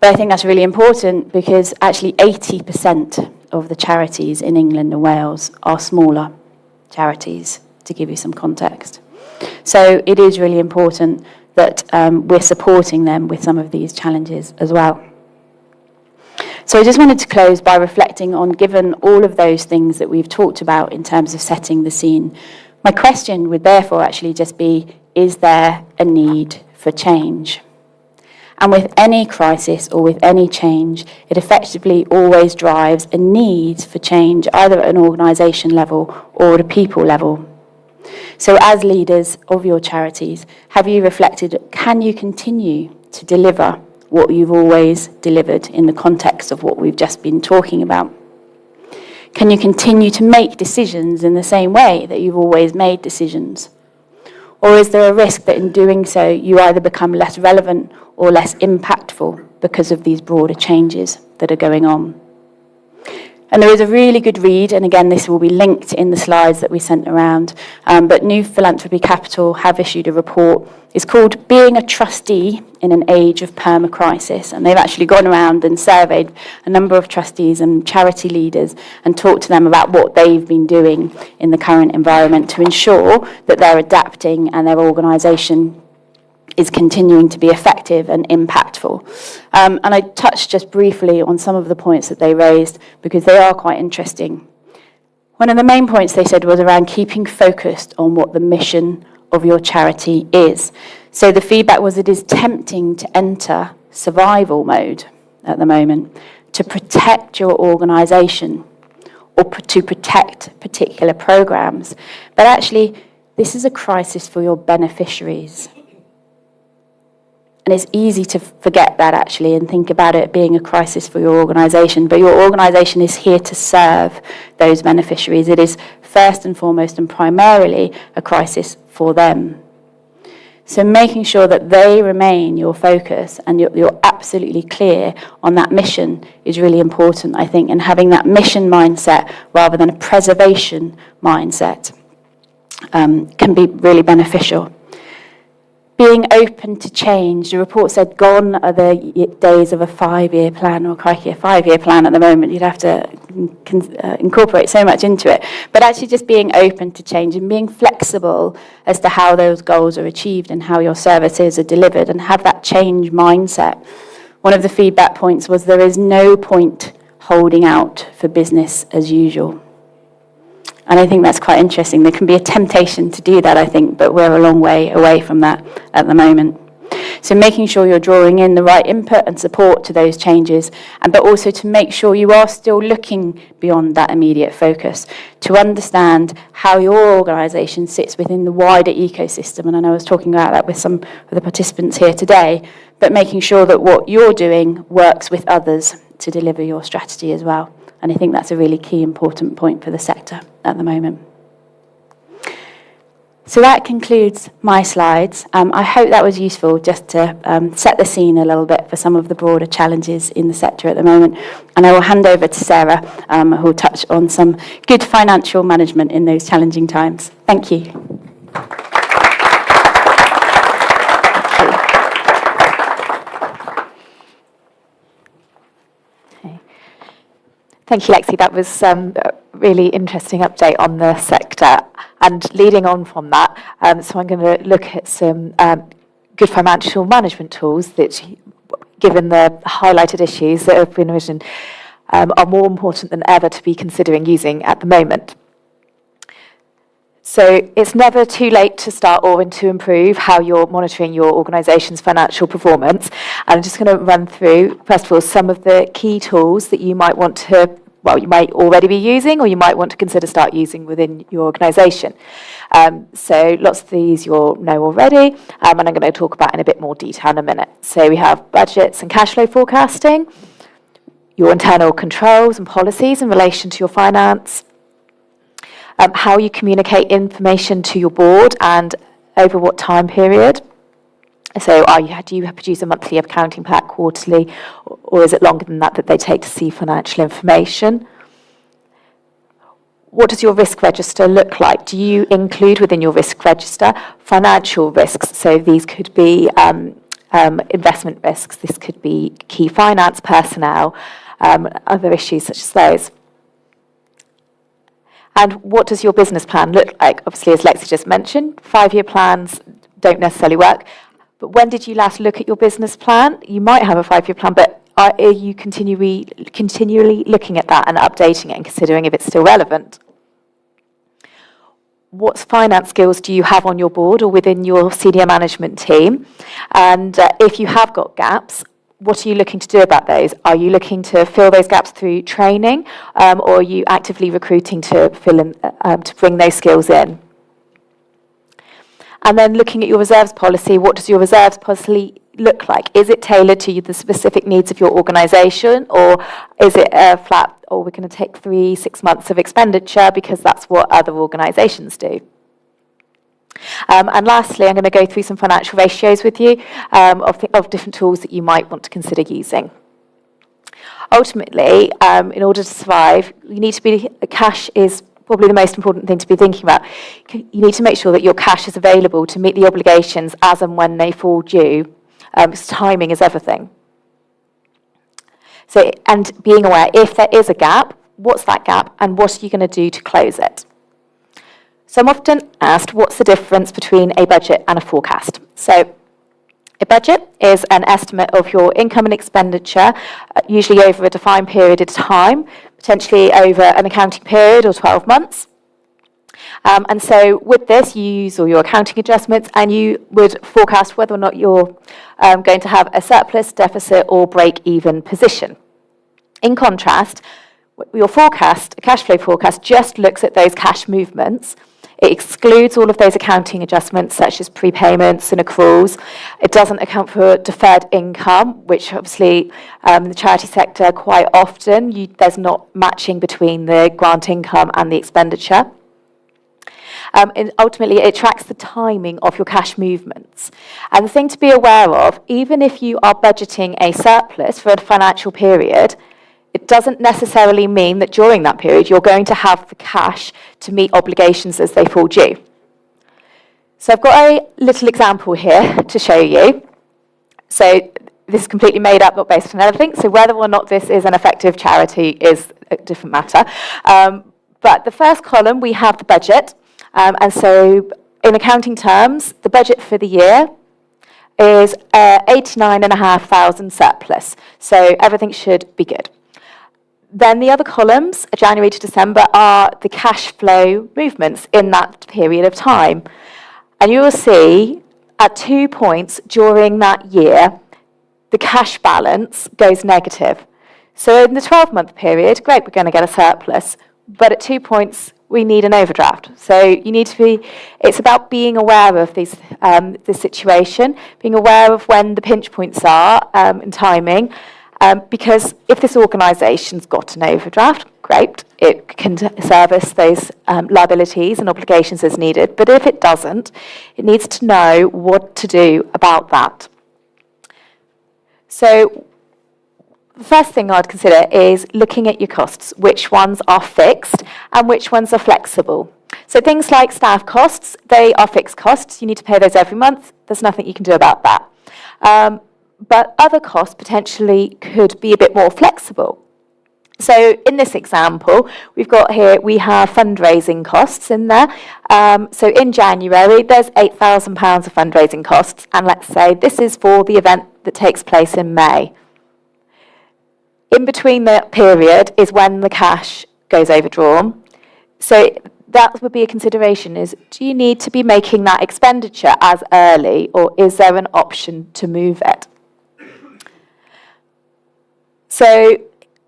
Speaker 2: But I think that's really important because actually 80% of the charities in England and Wales are smaller charities, to give you some context. So it is really important that we're supporting them with some of these challenges as well. So I just wanted to close by reflecting on, given all of those things that we've talked about in terms of setting the scene, my question would therefore actually just be, is there a need for change? And with any crisis or with any change, it effectively always drives a need for change, either at an organisation level or at a people level. So as leaders of your charities, have you reflected, can you continue to deliver what you've always delivered in the context of what we've just been talking about? Can you continue to make decisions in the same way that you've always made decisions? Or is there a risk that in doing so, you either become less relevant or less impactful because of these broader changes that are going on? And there is a really good read, and again, this will be linked in the slides that we sent around, but New Philanthropy Capital have issued a report. It's called Being a Trustee in an Age of Permacrisis, and they've actually gone around and surveyed a number of trustees and charity leaders and talked to them about what they've been doing in the current environment to ensure that they're adapting and their organisation is continuing to be effective and impactful. And I touched just briefly on some of the points that they raised because they are quite interesting. One of the main points they said was around keeping focused on what the mission of your charity is. So the feedback was it is tempting to enter survival mode at the moment to protect your organisation or to protect particular programmes. But actually, this is a crisis for your beneficiaries. And it's easy to forget that, actually, and think about it being a crisis for your organisation. But your organisation is here to serve those beneficiaries. It is first and foremost and primarily a crisis for them. So making sure that they remain your focus and you're absolutely clear on that mission is really important, I think, and having that mission mindset rather than a preservation mindset can be really beneficial. Being open to change. The report said gone are the days of a 5-year plan, or crikey, a 5-year plan at the moment. You'd have to incorporate so much into it. But actually just being open to change and being flexible as to how those goals are achieved and how your services are delivered, and have that change mindset. One of the feedback points was there is no point holding out for business as usual. And I think that's quite interesting. There can be a temptation to do that, I think, but we're a long way away from that at the moment. So making sure you're drawing in the right input and support to those changes, but also to make sure you are still looking beyond that immediate focus, to understand how your organisation sits within the wider ecosystem. And I know I was talking about that with some of the participants here today, but making sure that what you're doing works with others to deliver your strategy as well. And I think that's a really key, important point for the sector at the moment. So that concludes my slides. I hope that was useful just to set the scene a little bit for some of the broader challenges in the sector at the moment. And I will hand over to Sarah, who will touch on some good financial management in those challenging times. Thank you.
Speaker 1: Thank you, Lexi. That was a really interesting update on the sector. And leading on from that, so I'm going to look at some good financial management tools that, given the highlighted issues that have been mentioned, are more important than ever to be considering using at the moment. So it's never too late to start or to improve how you're monitoring your organisation's financial performance. And I'm just going to run through, first of all, some of the key tools that you might want to, well, you might already be using or you might want to consider start using within your organisation. So lots of these you'll know already, and I'm going to talk about in a bit more detail in a minute. So we have budgets and cash flow forecasting, your internal controls and policies in relation to your finance, how you communicate information to your board and over what time period. So do you produce a monthly accounting pack, quarterly, or is it longer than that they take to see financial information? What does your risk register look like? Do you include within your risk register financial risks? So these could be investment risks, this could be key finance personnel, other issues such as those. And what does your business plan look like? Obviously, as Lexi just mentioned, 5-year plans don't necessarily work. But when did you last look at your business plan? You might have a 5-year plan, but are you continually looking at that and updating it and considering if it's still relevant? What finance skills do you have on your board or within your senior management team? And if you have got gaps, what are you looking to do about those? Are you looking to fill those gaps through training, or are you actively recruiting to fill in, to bring those skills in? And then looking at your reserves policy, what does your reserves policy look like? Is it tailored to the specific needs of your organisation, or is it a flat, we're going to take 3-6 months of expenditure because that's what other organisations do? And lastly, I'm going to go through some financial ratios with you of different tools that you might want to consider using. Ultimately, in order to survive, you need to be, cash is probably the most important thing to be thinking about. You need to make sure that your cash is available to meet the obligations as and when they fall due, because timing is everything. So, and being aware, if there is a gap, what's that gap and what are you going to do to close it? So I'm often asked, what's the difference between a budget and a forecast? So a budget is an estimate of your income and expenditure, usually over a defined period of time, potentially over an accounting period or 12 months. And so with this, you use all your accounting adjustments and you would forecast whether or not you're going to have a surplus, deficit or break-even position. In contrast, your forecast, a cash flow forecast, just looks at those cash movements. It excludes all of those accounting adjustments such as prepayments and accruals. It doesn't account for deferred income, which obviously in the charity sector quite often there's not matching between the grant income and the expenditure. And ultimately, it tracks the timing of your cash movements. And the thing to be aware of, even if you are budgeting a surplus for a financial period, it doesn't necessarily mean that during that period you're going to have the cash to meet obligations as they fall due. So I've got a little example here to show you. So this is completely made up, not based on anything. So whether or not this is an effective charity is a different matter. But the first column, we have the budget. And so in accounting terms, the budget for the year is 89,500 surplus. So everything should be good. Then the other columns, January to December, are the cash flow movements in that period of time. And you will see at 2 points during that year, the cash balance goes negative. So in the 12-month period, great, we're going to get a surplus. But at 2 points, we need an overdraft. So you need to be, it's about being aware of this situation, being aware of when the pinch points are and timing. Because if this organisation's got an overdraft, great, it can service those liabilities and obligations as needed. But if it doesn't, it needs to know what to do about that. So the first thing I'd consider is looking at your costs, which ones are fixed and which ones are flexible. So things like staff costs, they are fixed costs. You need to pay those every month. There's nothing you can do about that. But other costs potentially could be a bit more flexible. So in this example, we have fundraising costs in there. So in January, there's £8,000 of fundraising costs. And let's say this is for the event that takes place in May. In between that period is when the cash goes overdrawn. So that would be a consideration is, do you need to be making that expenditure as early, or is there an option to move it? So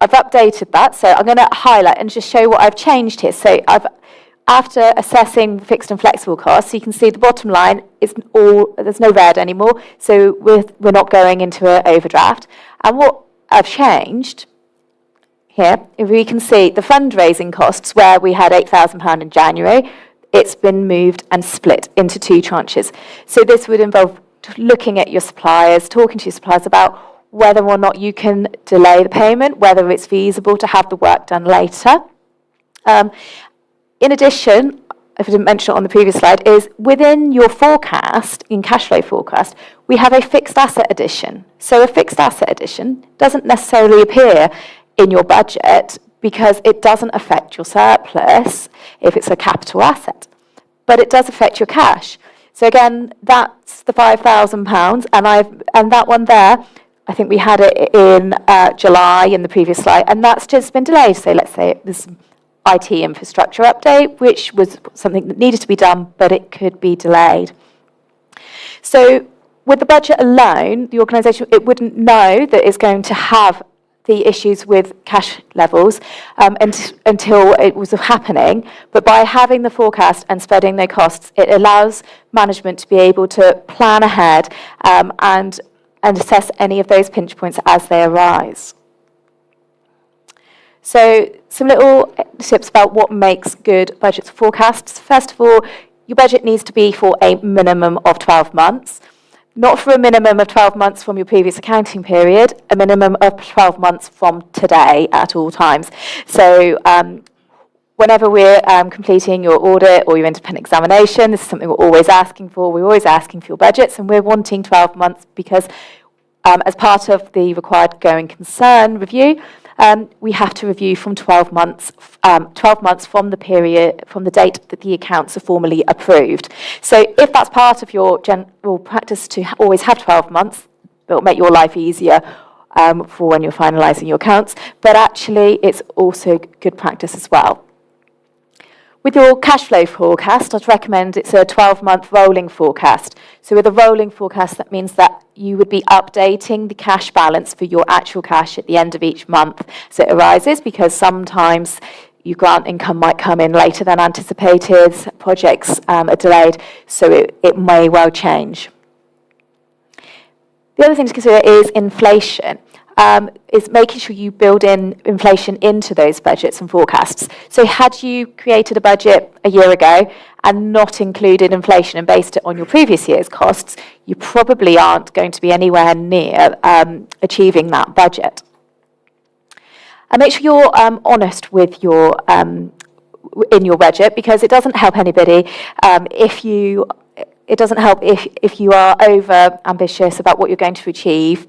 Speaker 1: I've updated that. So I'm going to highlight and just show what I've changed here. So after assessing fixed and flexible costs, you can see the bottom line is there's no red anymore. So we're not going into an overdraft. And what I've changed here, if we can see the fundraising costs where we had £8,000 in January, it's been moved and split into 2 tranches. So this would involve looking at your suppliers, talking to your suppliers about whether or not you can delay the payment, whether it's feasible to have the work done later. In addition, if I didn't mention it on the previous slide, is within your forecast, in cash flow forecast, we have a fixed asset addition. So a fixed asset addition doesn't necessarily appear in your budget because it doesn't affect your surplus if it's a capital asset, but it does affect your cash. So again, that's the £5,000, and that one there, I think we had it in July in the previous slide, and that's just been delayed. So let's say it was IT infrastructure update, which was something that needed to be done, but it could be delayed. So with the budget alone, the organisation, it wouldn't know that it's going to have the issues with cash levels until it was happening. But by having the forecast and spreading their costs, it allows management to be able to plan ahead and assess any of those pinch points as they arise. So some little tips about what makes good budget forecasts. First of all, your budget needs to be for a minimum of 12 months. Not for a minimum of 12 months from your previous accounting period, a minimum of 12 months from today at all times. So whenever we're completing your audit or your independent examination, this is something we're always asking for. We're always asking for your budgets, and we're wanting 12 months because as part of the required going concern review, we have to review from 12 months from the period, from the date that the accounts are formally approved. So if that's part of your general practice to always have 12 months, it will make your life easier for when you're finalising your accounts, but actually it's also good practice as well. With your cash flow forecast, I'd recommend it's a 12-month rolling forecast. So with a rolling forecast, that means that you would be updating the cash balance for your actual cash at the end of each month. So it arises because sometimes your grant income might come in later than anticipated, projects are delayed, so it may well change. The other thing to consider is inflation. is making sure you build in inflation into those budgets and forecasts. So had you created a budget a year ago and not included inflation and based it on your previous year's costs, you probably aren't going to be anywhere near achieving that budget. And make sure you're honest with your in your budget, because it doesn't help anybody it doesn't help if you are over ambitious about what you're going to achieve.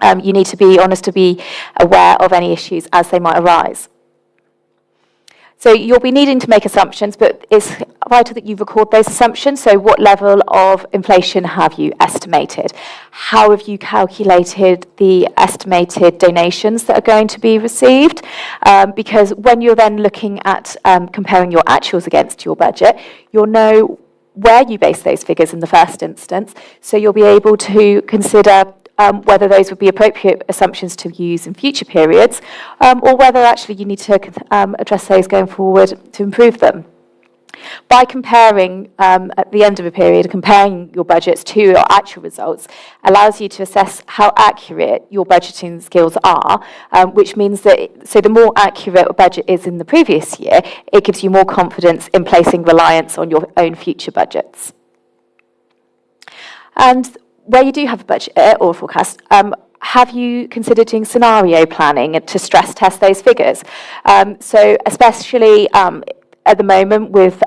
Speaker 1: You need to be honest to be aware of any issues as they might arise. So you'll be needing to make assumptions, but it's vital that you record those assumptions. So what level of inflation have you estimated? How have you calculated the estimated donations that are going to be received? Because when you're then looking at comparing your actuals against your budget, you'll know where you base those figures in the first instance. So you'll be able to consider whether those would be appropriate assumptions to use in future periods, or whether actually you need to address those going forward to improve them. By comparing, at the end of a period, comparing your budgets to your actual results allows you to assess how accurate your budgeting skills are, which means that, so the more accurate a budget is in the previous year, it gives you more confidence in placing reliance on your own future budgets. And where you do have a budget or a forecast, have you considered doing scenario planning to stress test those figures? So especially at the moment with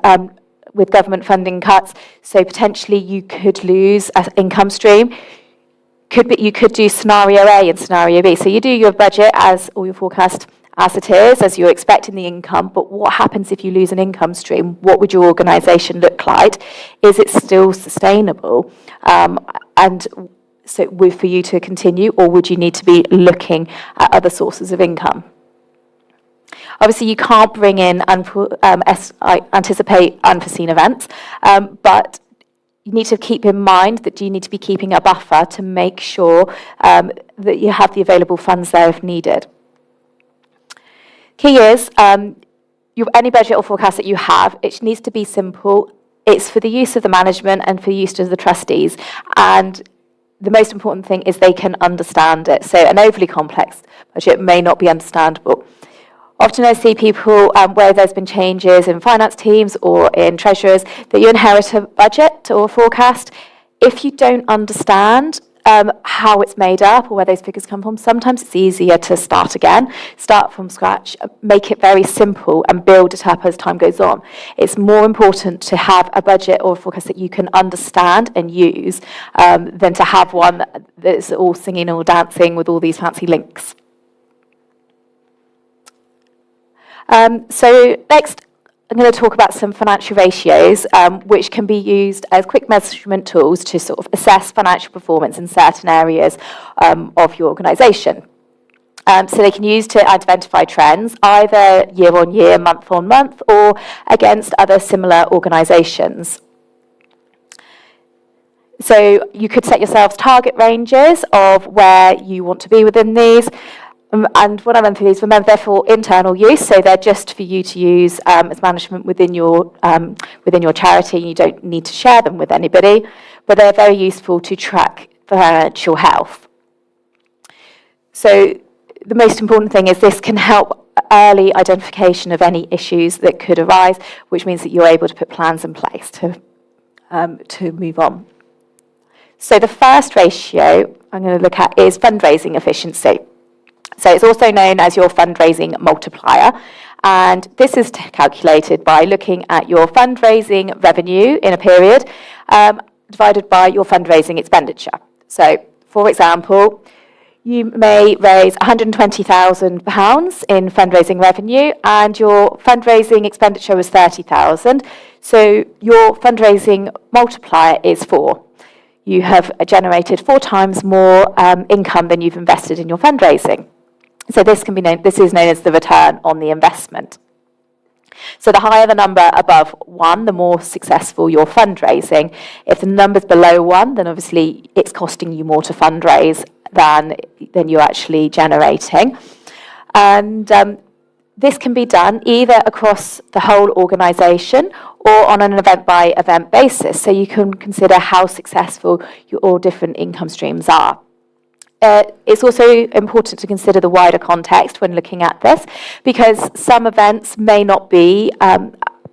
Speaker 1: government funding cuts, so potentially you could lose an income stream. You could do scenario A and scenario B. So you do your budget or your forecast as it is, as you're expecting the income, but what happens if you lose an income stream? What would your organisation look like? Is it still sustainable? And so for you to continue, or would you need to be looking at other sources of income? Obviously, you can't bring in anticipate unforeseen events, but you need to keep in mind that you need to be keeping a buffer to make sure that you have the available funds there if needed. Key is, any budget or forecast that you have, it needs to be simple. It's for the use of the management and for the use of the trustees. And the most important thing is they can understand it. So an overly complex budget may not be understandable. Often I see people where there's been changes in finance teams or in treasurers, that you inherit a budget or a forecast. If you don't understand how it's made up or where those figures come from, sometimes it's easier to start again, start from scratch, make it very simple and build it up as time goes on. It's more important to have a budget or a forecast that you can understand and use than to have one that's all singing or dancing with all these fancy links. So next, I'm going to talk about some financial ratios, which can be used as quick measurement tools to sort of assess financial performance in certain areas of your organisation. So they can use to identify trends, either year on year, month on month, or against other similar organisations. So you could set yourselves target ranges of where you want to be within these. And when I run through these, remember they're for internal use, so they're just for you to use as management within your charity. You don't need to share them with anybody, but they're very useful to track financial health. So the most important thing is this can help early identification of any issues that could arise, which means that you're able to put plans in place to move on. So the first ratio I'm going to look at is fundraising efficiency. So it's also known as your fundraising multiplier, and this is calculated by looking at your fundraising revenue in a period divided by your fundraising expenditure. So, for example, you may raise £120,000 in fundraising revenue and your fundraising expenditure was £30,000, so your fundraising multiplier is 4. You have generated 4 times more income than you've invested in your fundraising. So this is known as the return on the investment. So the higher the number above 1, the more successful your fundraising. If the number's below 1, then obviously it's costing you more to fundraise than you're actually generating. And this can be done either across the whole organisation or on an event-by-event basis. So you can consider how successful your all different income streams are. it's also important to consider the wider context when looking at this, because some events may not be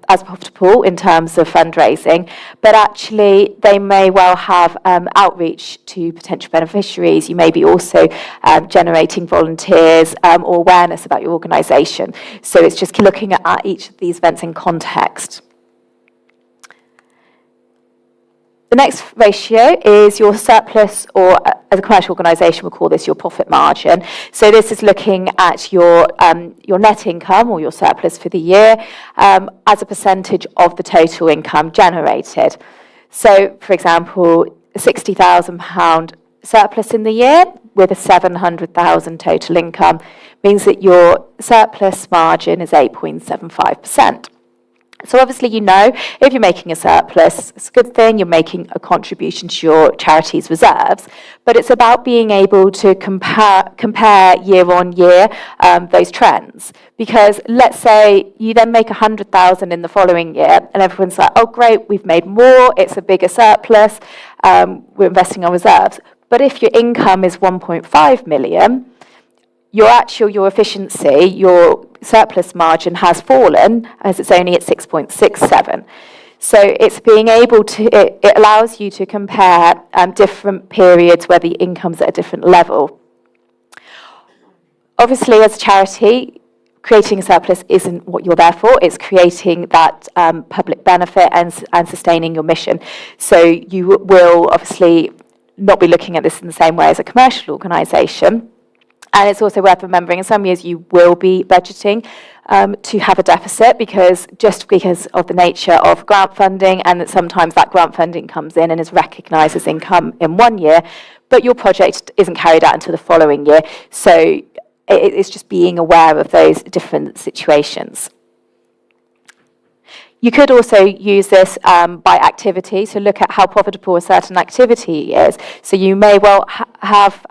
Speaker 1: as profitable in terms of fundraising, but actually they may well have outreach to potential beneficiaries. You may be also generating volunteers or awareness about your organisation. So it's just looking at each of these events in context. The next ratio is your surplus, or as a commercial organisation, we'll call this your profit margin. So this is looking at your net income or your surplus for the year as a percentage of the total income generated. So, for example, £60,000 surplus in the year with a 700,000 total income means that your surplus margin is 8.75%. So obviously, you know, if you're making a surplus, it's a good thing, you're making a contribution to your charity's reserves, but it's about being able to compare year on year those trends. Because let's say you then make 100,000 in the following year, and everyone's like, oh great, we've made more, it's a bigger surplus, we're investing our reserves. But if your income is 1.5 million, your efficiency, your surplus margin has fallen, as it's only at 6.67. So it's being able to, it allows you to compare different periods where the income's at a different level. Obviously, as a charity, creating a surplus isn't what you're there for. It's creating that public benefit and sustaining your mission. So you will obviously not be looking at this in the same way as a commercial organisation. And it's also worth remembering, in some years you will be budgeting to have a deficit because of the nature of grant funding, and that sometimes that grant funding comes in and is recognised as income in one year, but your project isn't carried out until the following year. So it's just being aware of those different situations. You could also use this by activity, so look at how profitable a certain activity is. So you may well have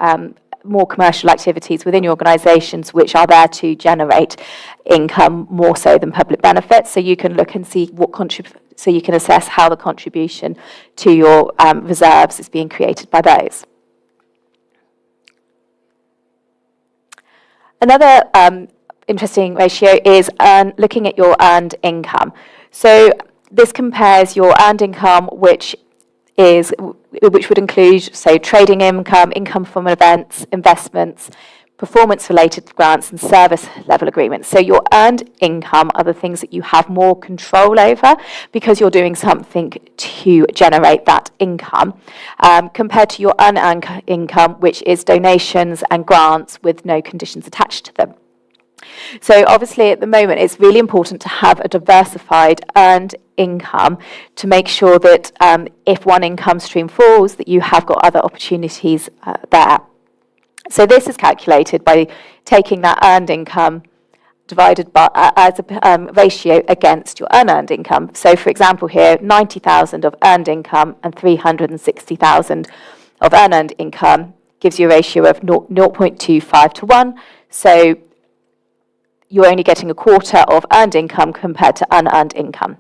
Speaker 1: more commercial activities within your organisations which are there to generate income more so than public benefits. So you can look and see so you can assess how the contribution to your reserves is being created by those. Another interesting ratio is looking at your earned income. So this compares your earned income, which would include, say, trading income, income from events, investments, performance-related grants, and service-level agreements. So your earned income are the things that you have more control over because you're doing something to generate that income, compared to your unearned income, which is donations and grants with no conditions attached to them. So obviously at the moment it's really important to have a diversified earned income to make sure that if one income stream falls, that you have got other opportunities there. So this is calculated by taking that earned income divided by as a ratio against your unearned income. So for example here, 90,000 of earned income and 360,000 of unearned income gives you a ratio of 0.25 to 1. So you're only getting a quarter of earned income compared to unearned income.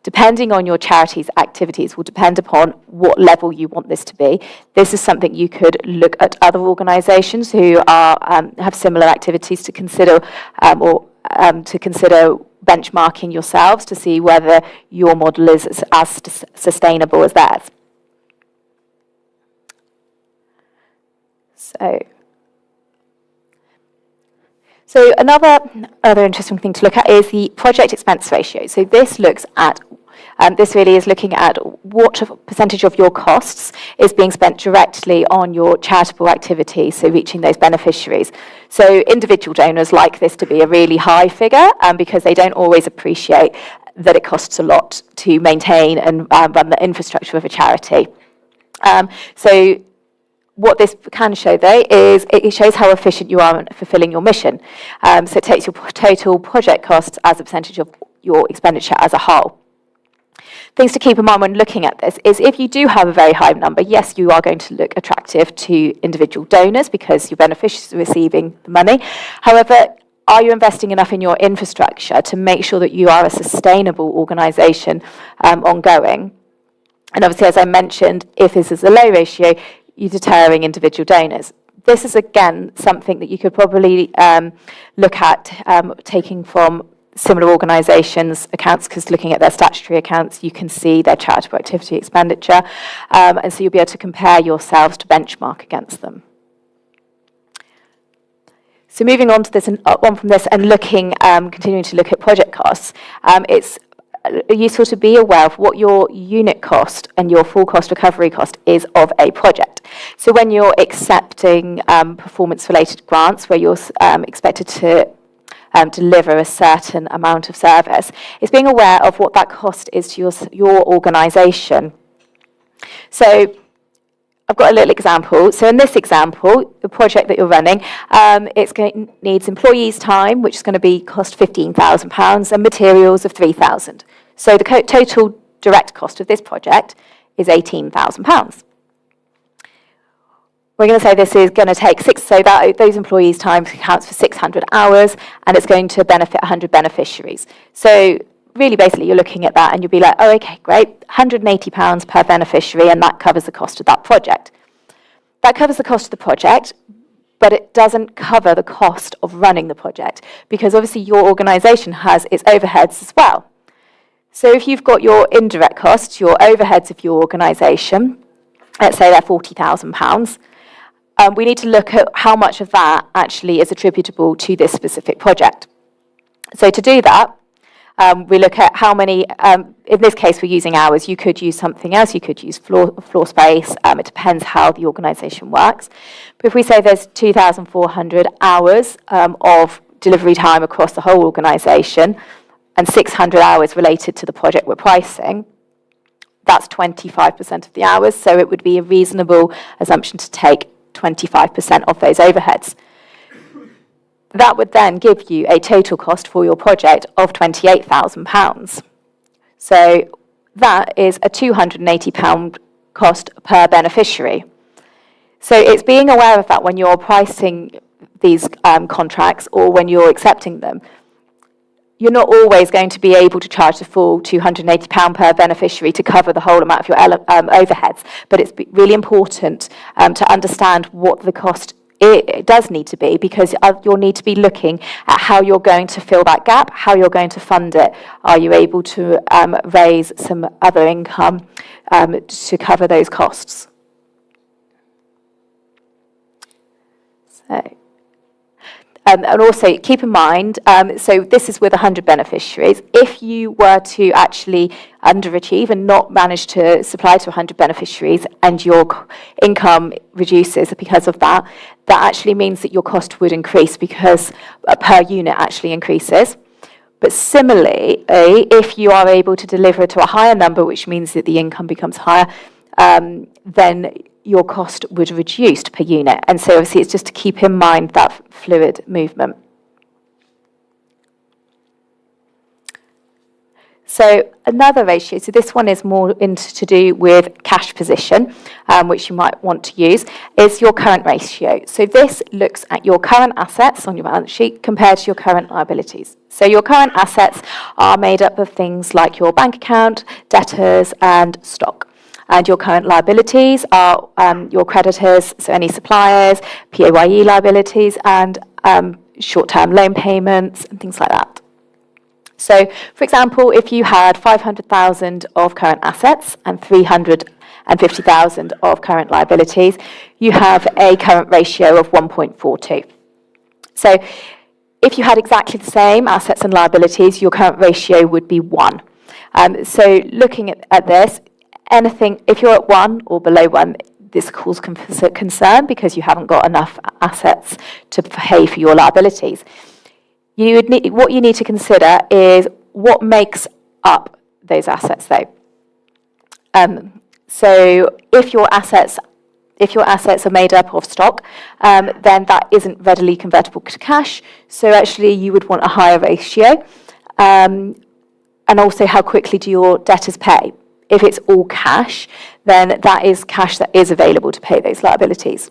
Speaker 1: Depending on your charity's activities will depend upon what level you want this to be. This is something you could look at other organisations who have similar activities to consider, to consider benchmarking yourselves to see whether your model is as sustainable as theirs. So another interesting thing to look at is the project expense ratio. So this looks at, this really is looking at what percentage of your costs is being spent directly on your charitable activity, so reaching those beneficiaries. So individual donors like this to be a really high figure because they don't always appreciate that it costs a lot to maintain and run the infrastructure of a charity. So what this can show, though, is it shows how efficient you are in fulfilling your mission. So it takes your total project costs as a percentage of your expenditure as a whole. Things to keep in mind when looking at this is if you do have a very high number, yes, you are going to look attractive to individual donors because your beneficiaries are receiving the money. However, are you investing enough in your infrastructure to make sure that you are a sustainable organisation ongoing? And obviously, as I mentioned, if this is a low ratio, you're deterring individual donors. this is, again, something that you could probably look at taking from similar organisations' accounts, because looking at their statutory accounts, you can see their charitable activity expenditure, and so you'll be able to compare yourselves to benchmark against them. So moving on to this and on from this, and looking, continuing to look at project costs, it's useful to be aware of what your unit cost and your full cost recovery cost is of a project. So when you're accepting performance-related grants, where you're expected to deliver a certain amount of service, it's being aware of what that cost is to your organisation. So I've got a little example. So in this example, the project that you're running, needs employees' time, which is going to cost £15,000, and materials of £3,000. So the total direct cost of this project is £18,000. We're going to say this is going to take those employees' time counts for 600 hours, and it's going to benefit 100 beneficiaries. So really, basically, you're looking at that and you'll be like, oh, okay, great, £180 per beneficiary, and that covers the cost of that project. That covers the cost of the project, but it doesn't cover the cost of running the project, because obviously your organisation has its overheads as well. So if you've got your indirect costs, your overheads of your organisation, let's say they're £40,000, we need to look at how much of that actually is attributable to this specific project. So to do that, we look at how many, in this case we're using hours, you could use something else, you could use floor space, it depends how the organisation works. But if we say there's 2,400 hours of delivery time across the whole organisation, and 600 hours related to the project we're pricing, that's 25% of the hours, so it would be a reasonable assumption to take 25% of those overheads. That would then give you a total cost for your project of £28,000. So that is a £280 cost per beneficiary. So it's being aware of that when you're pricing these contracts, or when you're accepting them. You're not always going to be able to charge the full £280 per beneficiary to cover the whole amount of your overheads, but it's really important to understand what the cost it does need to be, because you'll need to be looking at how you're going to fill that gap, how you're going to fund it. Are you able to raise some other income to cover those costs? So. And also keep in mind, so this is with 100 beneficiaries. If you were to actually underachieve and not manage to supply to 100 beneficiaries, and your income reduces because of that, that actually means that your cost would increase, because per unit actually increases. But similarly, if you are able to deliver to a higher number, which means that the income becomes higher, then your cost would reduce per unit. And so obviously it's just to keep in mind that fluid movement. So another ratio, so this one is more to do with cash position, which you might want to use, is your current ratio. So this looks at your current assets on your balance sheet compared to your current liabilities. So your current assets are made up of things like your bank account, debtors, and stock. And your current liabilities are your creditors, so any suppliers, PAYE liabilities, and short-term loan payments and things like that. So, for example, if you had 500,000 of current assets and 350,000 of current liabilities, you have a current ratio of 1.42. So, if you had exactly the same assets and liabilities, your current ratio would be 1. So, looking at this, anything, if you're at 1 or below 1, this causes concern because you haven't got enough assets to pay for your liabilities. What you need to consider is what makes up those assets, though. So if your assets are made up of stock, then that isn't readily convertible to cash. So actually, you would want a higher ratio, and also how quickly do your debtors pay. If it's all cash, then that is cash that is available to pay those liabilities.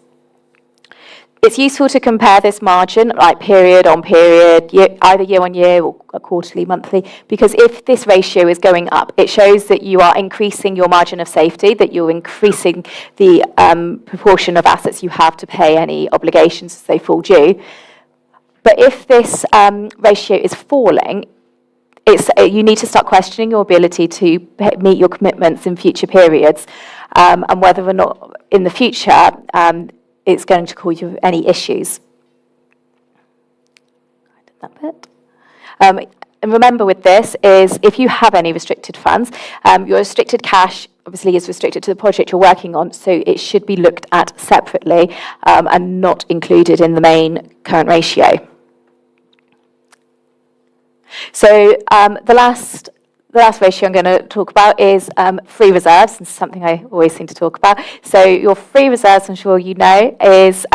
Speaker 1: It's useful to compare this margin, like period on period, either year on year or quarterly, monthly, because if this ratio is going up, it shows that you are increasing your margin of safety, that you're increasing the proportion of assets you have to pay any obligations as they fall due. But if this ratio is falling, you need to start questioning your ability to meet your commitments in future periods, and whether or not in the future it's going to cause you any issues. I did that bit. And remember with this is if you have any restricted funds, your restricted cash obviously is restricted to the project you're working on, so it should be looked at separately and not included in the main current ratio. So the last ratio I'm going to talk about is free reserves. This is something I always seem to talk about. So your free reserves, I'm sure you know, is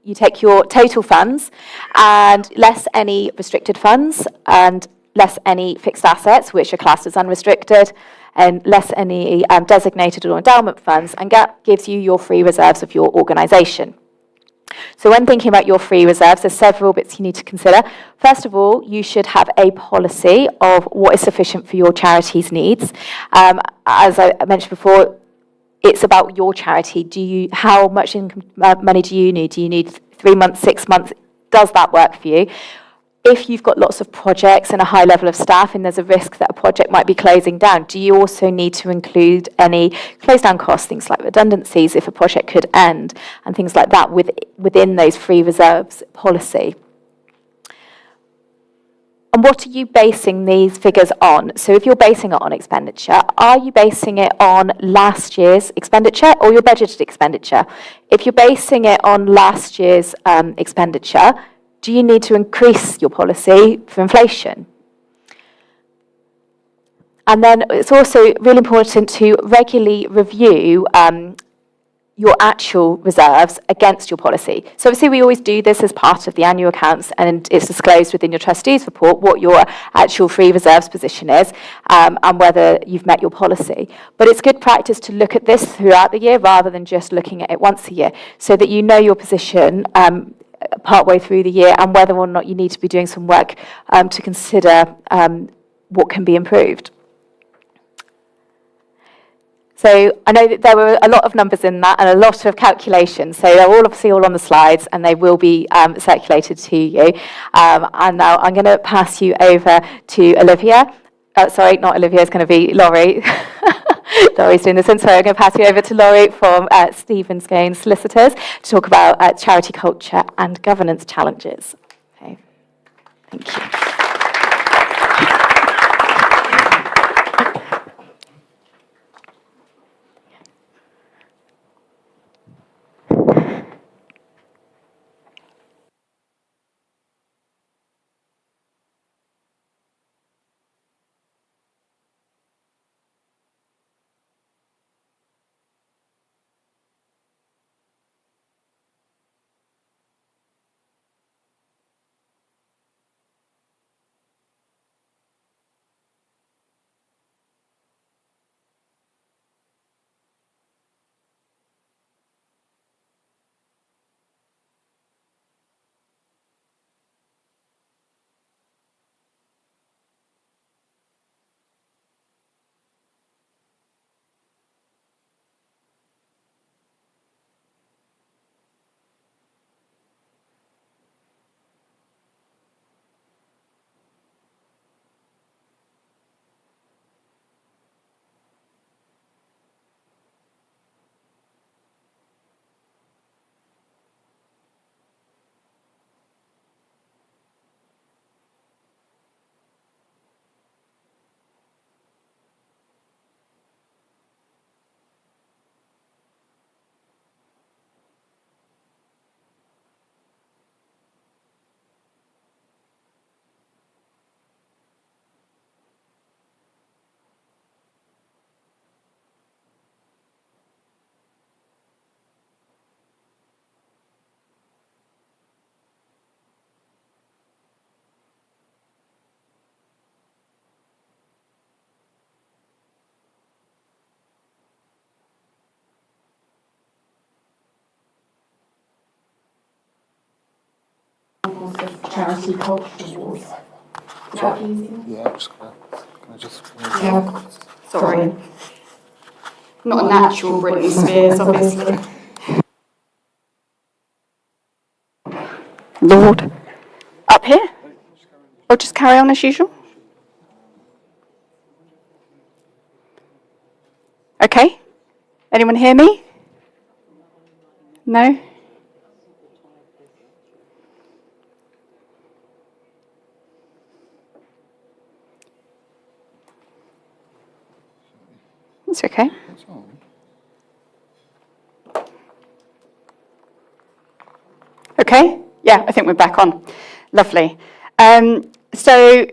Speaker 1: you take your total funds and less any restricted funds and less any fixed assets, which are classed as unrestricted, and less any designated or endowment funds, and that gives you your free reserves of your organisation. So when thinking about your free reserves, there's several bits you need to consider. First of all, you should have a policy of what is sufficient for your charity's needs. As I mentioned before, it's about your charity. How much money do you need? Do you need 3 months, 6 months? Does that work for you? If you've got lots of projects and a high level of staff and there's a risk that a project might be closing down, do you also need to include any close down costs, things like redundancies if a project could end, and things like that within those free reserves policy? And what are you basing these figures on? So if you're basing it on expenditure, are you basing it on last year's expenditure or your budgeted expenditure? If you're basing it on last year's expenditure, do you need to increase your policy for inflation? And then it's also really important to regularly review your actual reserves against your policy. So obviously we always do this as part of the annual accounts, and it's disclosed within your trustees report what your actual free reserves position is and whether you've met your policy. But it's good practice to look at this throughout the year rather than just looking at it once a year, so that you know your position partway through the year and whether or not you need to be doing some work to consider what can be improved. So I know that there were a lot of numbers in that and a lot of calculations. So they're all obviously all on the slides and they will be circulated to you. And now I'm going to pass you over to Olivia. Sorry, not Olivia, it's going to be Laurie. Laurie's doing this one. So I'm going to pass you over to Laurie from Stephen Skene Solicitors to talk about charity culture and governance challenges. Okay. Thank you.
Speaker 2: examples of charity culture wars.
Speaker 3: Yeah, I'm just gonna, can I just?
Speaker 2: Yeah. Sorry. Not a natural Britney Spears, obviously. Lord. Up here? Or just carry on as usual? Okay. Anyone hear me? No? It's okay.
Speaker 3: That's all.
Speaker 2: Okay? Yeah, I think we're back on. Lovely. So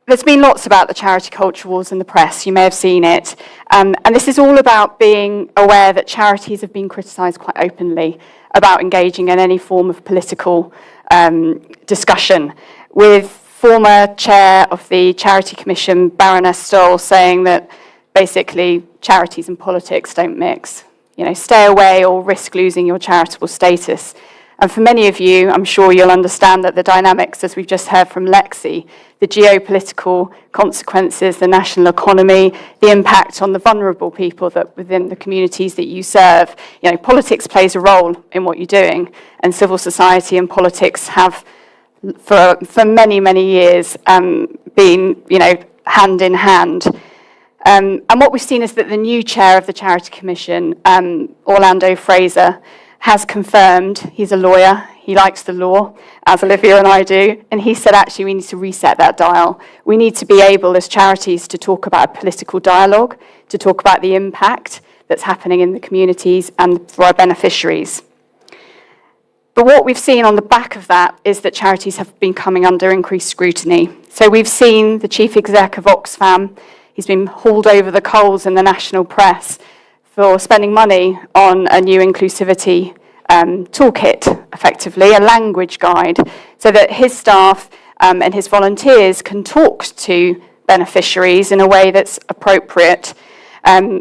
Speaker 2: there's been lots about the charity culture wars in the press. You may have seen it. And this is all about being aware that charities have been criticised quite openly about engaging in any form of political discussion, with former chair of the Charity Commission, Baroness Stoll, saying that basically charities and politics don't mix. You know, stay away or risk losing your charitable status. And for many of you, I'm sure you'll understand that the dynamics, as we've just heard from Lexi, the geopolitical consequences, the national economy, the impact on the vulnerable people that within the communities that you serve. You know, politics plays a role in what you're doing, and civil society and politics have, for many, many years, been, you know, hand in hand. And what we've seen is that the new chair of the Charity Commission, Orlando Fraser, has confirmed, he's a lawyer, he likes the law, as Olivia and I do, and he said actually we need to reset that dial. We need to be able as charities to talk about a political dialogue, to talk about the impact that's happening in the communities and for our beneficiaries. But what we've seen on the back of that is that charities have been coming under increased scrutiny. So we've seen the chief exec of Oxfam, he's been hauled over the coals in the national press for spending money on a new inclusivity toolkit, effectively, a language guide, so that his staff and his volunteers can talk to beneficiaries in a way that's appropriate.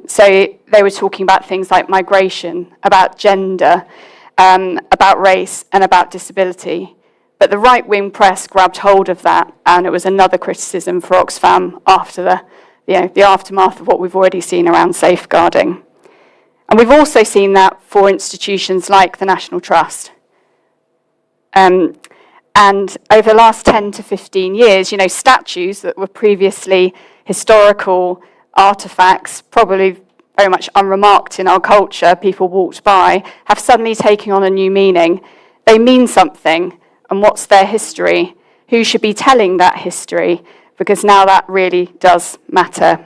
Speaker 2: So they were talking about things like migration, about gender, about race, and about disability. But the right-wing press grabbed hold of that, and it was another criticism for Oxfam after the aftermath of what we've already seen around safeguarding. And we've also seen that for institutions like the National Trust. And over the last 10 to 15 years, you know, statues that were previously historical artifacts, probably very much unremarked in our culture, people walked by, have suddenly taken on a new meaning. They mean something, and what's their history? Who should be telling that history? Because now that really does matter.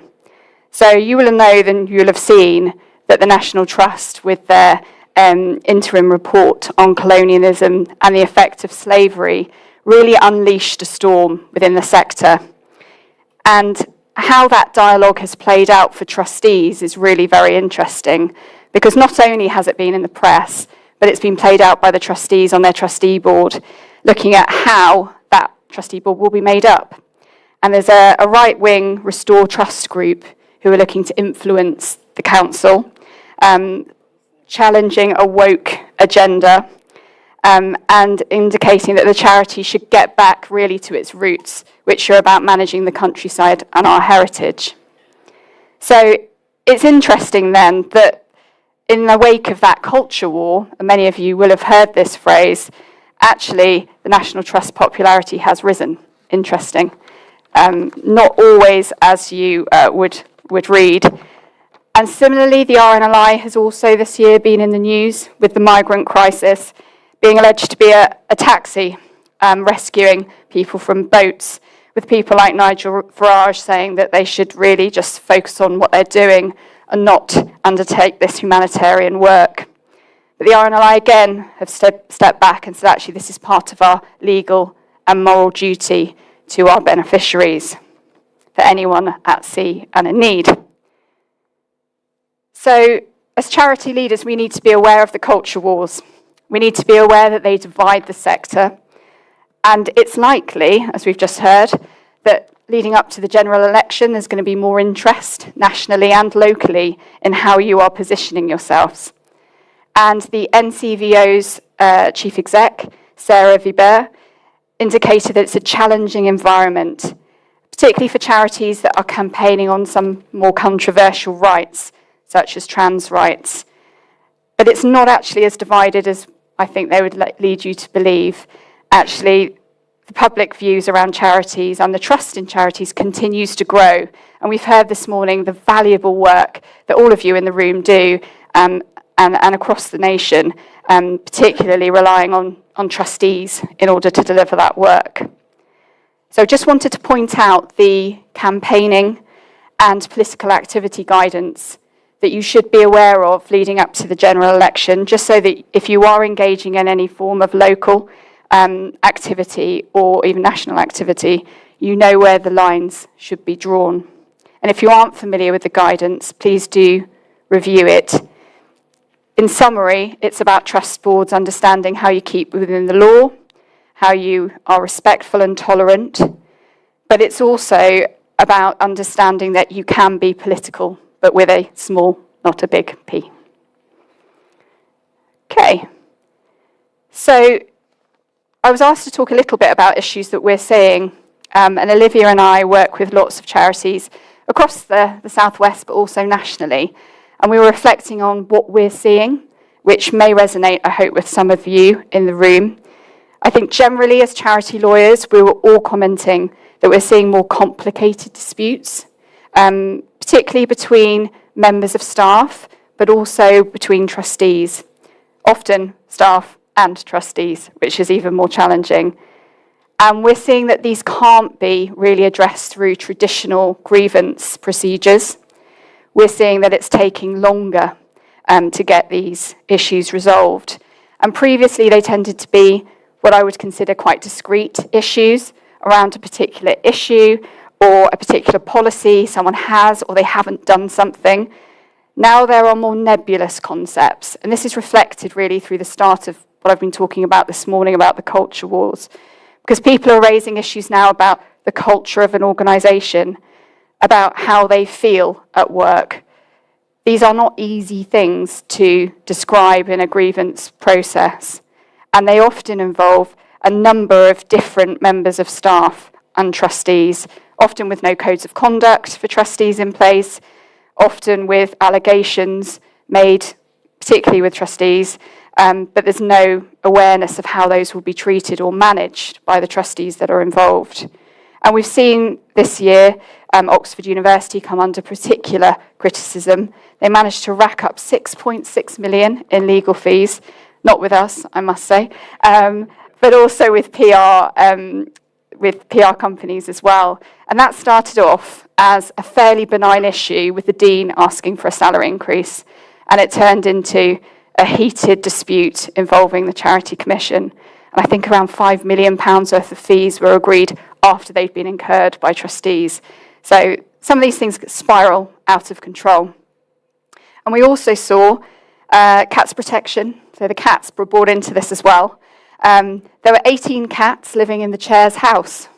Speaker 2: So you will know, then you'll have seen that the National Trust, with their interim report on colonialism and the effect of slavery, really unleashed a storm within the sector. And how that dialogue has played out for trustees is really very interesting, because not only has it been in the press, but it's been played out by the trustees on their trustee board, looking at how that trustee board will be made up. And there's a right-wing Restore Trust group who are looking to influence the council, challenging a woke agenda, and indicating that the charity should get back really to its roots, which are about managing the countryside and our heritage. So it's interesting then that in the wake of that culture war, and many of you will have heard this phrase, actually the National Trust popularity has risen. Interesting. Not always as you would read. And similarly, the RNLI has also this year been in the news with the migrant crisis, being alleged to be a taxi rescuing people from boats, with people like Nigel Farage saying that they should really just focus on what they're doing and not undertake this humanitarian work. But the RNLI again have stepped back and said, actually, this is part of our legal and moral duty to our beneficiaries, for anyone at sea and in need. So, as charity leaders, we need to be aware of the culture wars. We need to be aware that they divide the sector. And it's likely, as we've just heard, that leading up to the general election, there's going to be more interest nationally and locally in how you are positioning yourselves. And the NCVO's chief exec, Sarah Vibert, indicated that it's a challenging environment, particularly for charities that are campaigning on some more controversial rights, such as trans rights. But it's not actually as divided as I think they would lead you to believe. Actually, the public views around charities and the trust in charities continues to grow. And we've heard this morning the valuable work that all of you in the room do and across the nation, particularly relying on trustees in order to deliver that work. So just wanted to point out the campaigning and political activity guidance that you should be aware of leading up to the general election, just so that if you are engaging in any form of local activity or even national activity, you know where the lines should be drawn. And if you aren't familiar with the guidance, please do review it. In summary, it's about trust boards understanding how you keep within the law, how you are respectful and tolerant, but it's also about understanding that you can be political, but with a small, not a big P. Okay, so I was asked to talk a little bit about issues that we're seeing, and Olivia and I work with lots of charities across the Southwest, but also nationally, and we were reflecting on what we're seeing, which may resonate, I hope, with some of you in the room. I think generally as charity lawyers, we were all commenting that we're seeing more complicated disputes, particularly between members of staff, but also between trustees, often staff and trustees, which is even more challenging. And we're seeing that these can't be really addressed through traditional grievance procedures. We're seeing that it's taking longer to get these issues resolved. And previously they tended to be what I would consider quite discrete issues around a particular issue or a particular policy someone has or they haven't done something. Now there are more nebulous concepts, and this is reflected really through the start of what I've been talking about this morning about the culture wars, because people are raising issues now about the culture of an organisation, about how they feel at work. These are not easy things to describe in a grievance process, and they often involve a number of different members of staff and trustees, often with no codes of conduct for trustees in place, often with allegations made, particularly with trustees, but there's no awareness of how those will be treated or managed by the trustees that are involved. And we've seen this year Oxford University come under particular criticism. They managed to rack up 6.6 million in legal fees, not with us, I must say, but also with PR companies as well. And that started off as a fairly benign issue with the dean asking for a salary increase, and it turned into a heated dispute involving the Charity Commission. And I think around £5 million worth of fees were agreed after they'd been incurred by trustees. So some of these things spiral out of control. And we also saw cats protection. So the cats were brought into this as well. There were 18 cats living in the chair's house.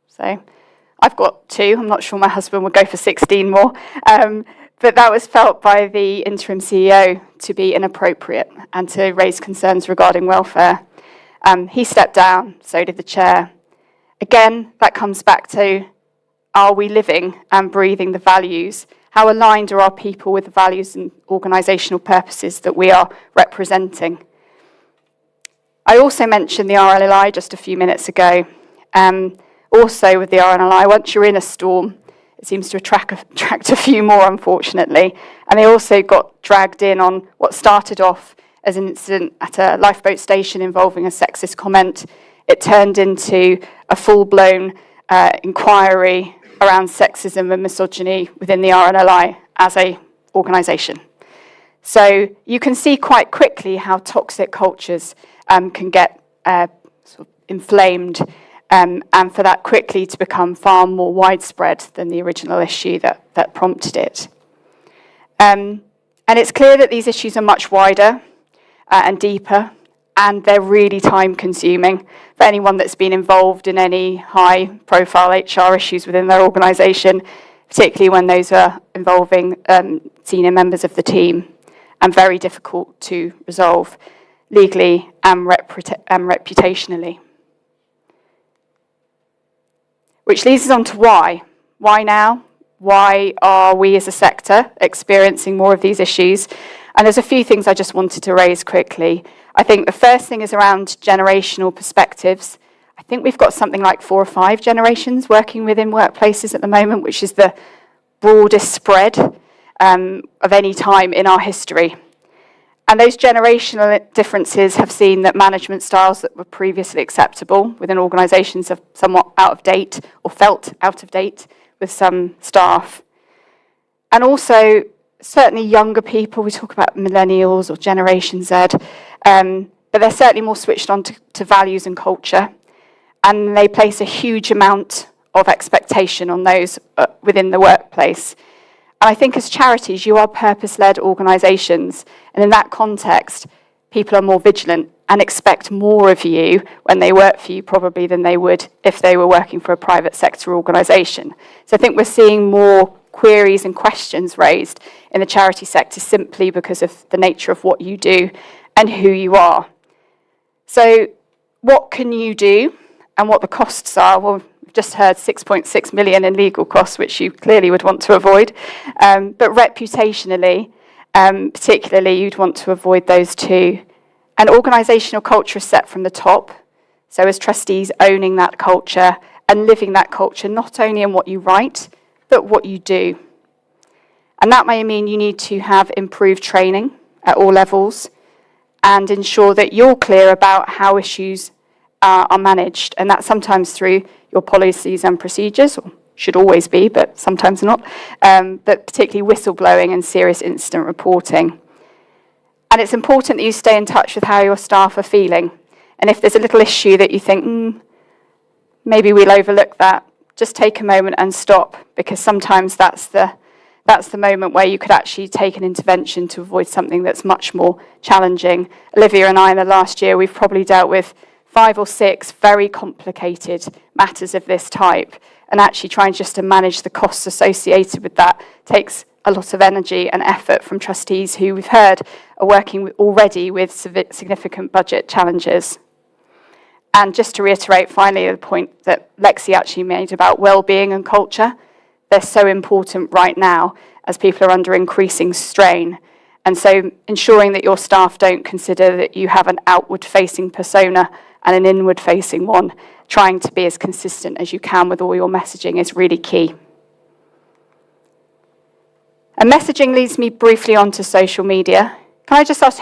Speaker 2: So I've got 2. I'm not sure my husband would go for 16 more. But that was felt by the interim CEO to be inappropriate and to raise concerns regarding welfare. He stepped down, so did the chair. Again, that comes back to, are we living and breathing the values? How aligned are our people with the values and organisational purposes that we are representing? I also mentioned the RNLI just a few minutes ago. Also with the RNLI, once you're in a storm, it seems to attract a few more, unfortunately. And they also got dragged in on what started off as an incident at a lifeboat station involving a sexist comment. It turned into a full-blown inquiry around sexism and misogyny within the RNLI as an organisation. So you can see quite quickly how toxic cultures can get sort of inflamed, and for that quickly to become far more widespread than the original issue that prompted it. And it's clear that these issues are much wider and deeper, and they're really time-consuming for anyone that's been involved in any high-profile HR issues within their organisation, particularly when those are involving senior members of the team, and very difficult to resolve legally and reputationally. Which leads us on to why. Why now? Why are we as a sector experiencing more of these issues? And there's a few things I just wanted to raise quickly. I think the first thing is around generational perspectives. I think we've got something like 4 or 5 generations working within workplaces at the moment, which is the broadest spread of any time in our history. And those generational differences have seen that management styles that were previously acceptable within organisations are somewhat out of date or felt out of date with some staff. And also, certainly younger people, we talk about millennials or Generation Z, but they're certainly more switched on to values and culture. And they place a huge amount of expectation on those within the workplace. And I think as charities, you are purpose-led organisations. And in that context, people are more vigilant and expect more of you when they work for you probably than they would if they were working for a private sector organisation. So I think we're seeing more queries and questions raised in the charity sector simply because of the nature of what you do and who you are. So what can you do and what the costs are? Well, we've just heard 6.6 million in legal costs, which you clearly would want to avoid. But reputationally, particularly, you'd want to avoid those too. And organisational culture is set from the top. So as trustees, owning that culture and living that culture, not only in what you write, but what you do. And that may mean you need to have improved training at all levels and ensure that you're clear about how issues are managed. And that's sometimes through your policies and procedures, or should always be, but sometimes not, but particularly whistleblowing and serious incident reporting. And it's important that you stay in touch with how your staff are feeling. And if there's a little issue that you think, maybe we'll overlook that, just take a moment and stop, because sometimes that's the moment where you could actually take an intervention to avoid something that's much more challenging. Olivia and I, in the last year, we've probably dealt with 5 or 6 very complicated matters of this type, and actually trying just to manage the costs associated with that takes a lot of energy and effort from trustees who we've heard are working already with significant budget challenges. And just to reiterate finally the point that Lexi actually made about well-being and culture, they're so important right now as people are under increasing strain. And so ensuring that your staff don't consider that you have an outward-facing persona and an inward-facing one, trying to be as consistent as you can with all your messaging is really key. And messaging leads me briefly onto social media. Can I just ask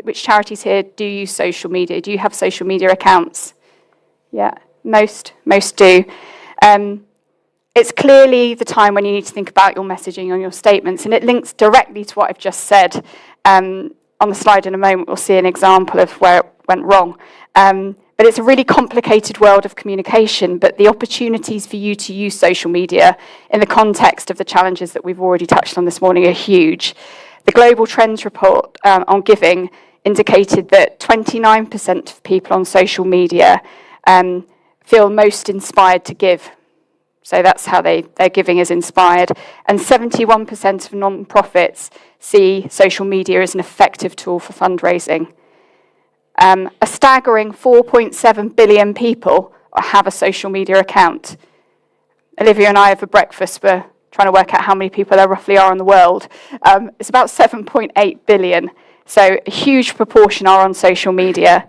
Speaker 2: which charities here do use social media? Do you have social media accounts? Yeah, most do. It's clearly the time when you need to think about your messaging on your statements, and it links directly to what I've just said. On the slide in a moment, we'll see an example of where it went wrong. But it's a really complicated world of communication, but the opportunities for you to use social media in the context of the challenges that we've already touched on this morning are huge. The Global Trends report on giving indicated that 29% of people on social media feel most inspired to give. So that's how their giving is inspired. And 71% of non-profits see social media as an effective tool for fundraising. A staggering 4.7 billion people have a social media account. Olivia and I, over breakfast, were trying to work out how many people there roughly are in the world. It's about 7.8 billion. So a huge proportion are on social media.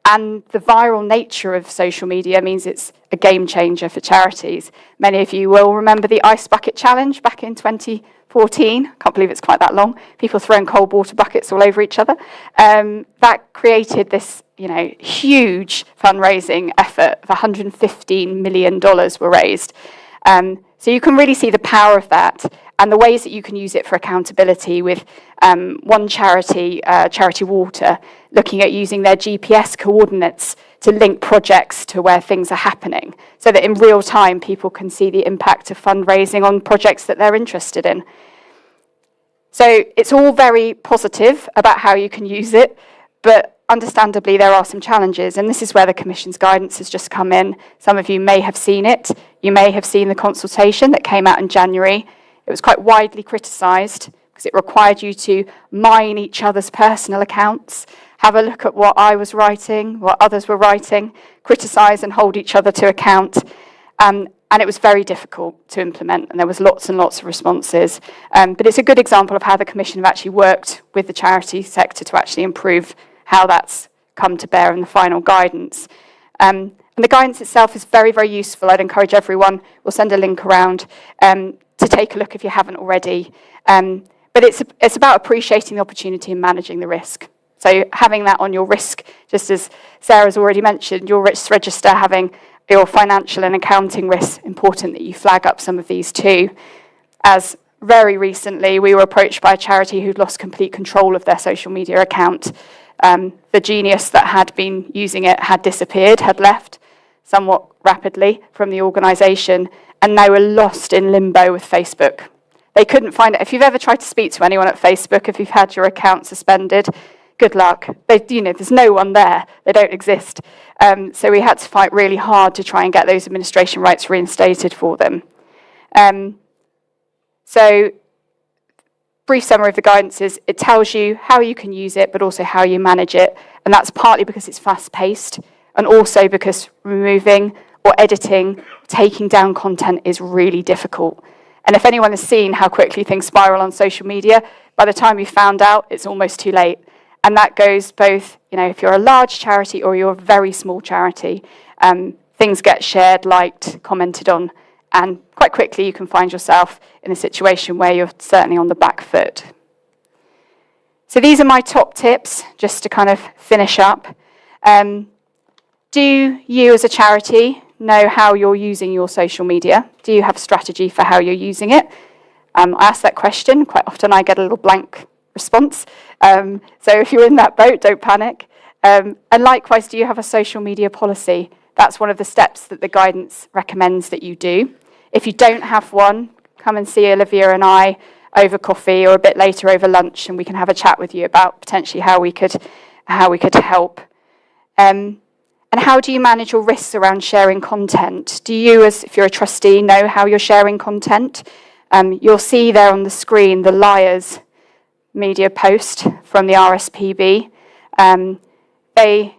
Speaker 2: And the viral nature of social media means it's a game changer for charities. Many of you will remember the Ice Bucket Challenge back in 2014. Can't believe it's quite that long. People throwing cold water buckets all over each other. That created this, huge fundraising effort of $115 million were raised. So you can really see the power of that and the ways that you can use it for accountability with one charity, Charity Water, looking at using their GPS coordinates to link projects to where things are happening so that in real time people can see the impact of fundraising on projects that they're interested in. So it's all very positive about how you can use it, but understandably there are some challenges, and this is where the Commission's guidance has just come in. Some of you may have seen it. You may have seen the consultation that came out in January. It was quite widely criticised because it required you to mine each other's personal accounts, have a look at what I was writing, what others were writing, criticise and hold each other to account. And And it was very difficult to implement, and there was lots and lots of responses. But it's a good example of how the Commission have actually worked with the charity sector to actually improve how that's come to bear in the final guidance. And the guidance itself is very, very useful. I'd encourage everyone, we'll send a link around to take a look if you haven't already. But it's about appreciating the opportunity and managing the risk. So having that on your risk, just as Sarah's already mentioned, your risk register, having your financial and accounting risks, important that you flag up some of these too. As very recently, we were approached by a charity who'd lost complete control of their social media account. The genius that had been using it had disappeared, had left somewhat rapidly from the organisation, and they were lost in limbo with Facebook. They couldn't find it. If you've ever tried to speak to anyone at Facebook, if you've had your account suspended, good luck. There's no one there. They don't exist. So we had to fight really hard to try and get those administration rights reinstated for them. So brief summary of the guidance is it tells you how you can use it, but also how you manage it. And that's partly because it's fast-paced, and also because removing or editing, taking down content is really difficult. And if anyone has seen how quickly things spiral on social media, by the time you found out, it's almost too late. And that goes both, if you're a large charity or you're a very small charity, things get shared, liked, commented on, and quite quickly you can find yourself in a situation where you're certainly on the back foot. So these are my top tips, just to kind of finish up. Do you as a charity know how you're using your social media? Do you have a strategy for how you're using it? I ask that question. Quite often I get a little blank response. So if you're in that boat, don't panic. And likewise, do you have a social media policy? That's one of the steps that the guidance recommends that you do. If you don't have one, come and see Olivia and I over coffee or a bit later over lunch, and we can have a chat with you about potentially how we could help. And how do you manage your risks around sharing content? Do you, if you're a trustee, know how you're sharing content? You'll see there on the screen the Liars media post from the RSPB. They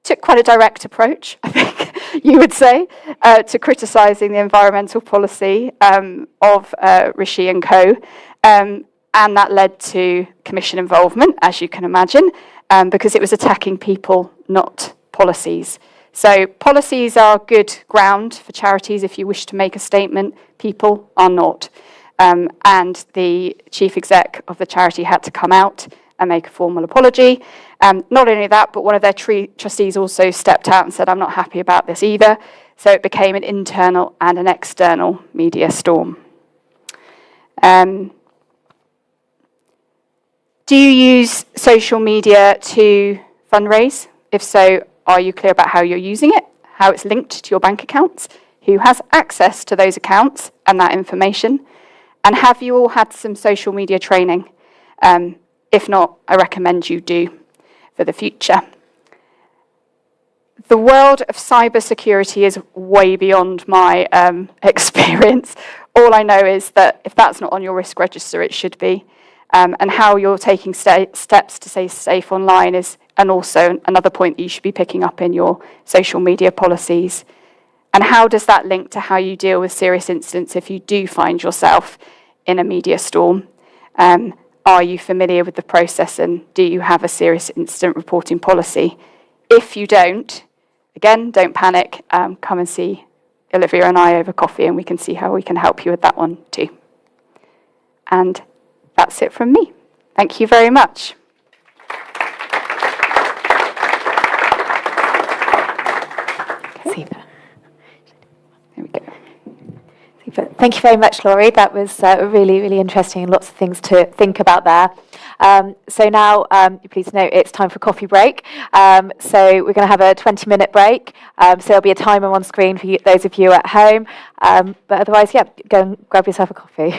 Speaker 2: took quite a direct approach, I think you would say, to criticising the environmental policy of Rishi and co. And that led to Commission involvement, as you can imagine, because it was attacking people, not policies. So policies are good ground for charities if you wish to make a statement. People are not. And the chief exec of the charity had to come out and make a formal apology. Not only that, but one of their trustees also stepped out and said, I'm not happy about this either. So it became an internal and an external media storm. Do you use social media to fundraise? If so, are you clear about how you're using it, how it's linked to your bank accounts, who has access to those accounts and that information? And have you all had some social media training? If not, I recommend you do for the future. The world of cybersecurity is way beyond my experience. All I know is that if that's not on your risk register, it should be. And how you're taking steps to stay safe online is, and also another point that you should be picking up in your social media policies. And how does that link to how you deal with serious incidents if you do find yourself in a media storm? Are you familiar with the process, and do you have a serious incident reporting policy? If you don't, again, don't panic. Come and see Olivia and I over coffee, and we can see how we can help you with that one too. And that's it from me. Thank you very much.
Speaker 1: Super. There we go. Super. Thank you very much, Laurie. That was really, really interesting and lots of things to think about there. So now, please note, it's time for coffee break. So we're going to have a 20-minute break. So there'll be a timer on screen for you, those of you at home. But otherwise, yeah, go and grab yourself a coffee.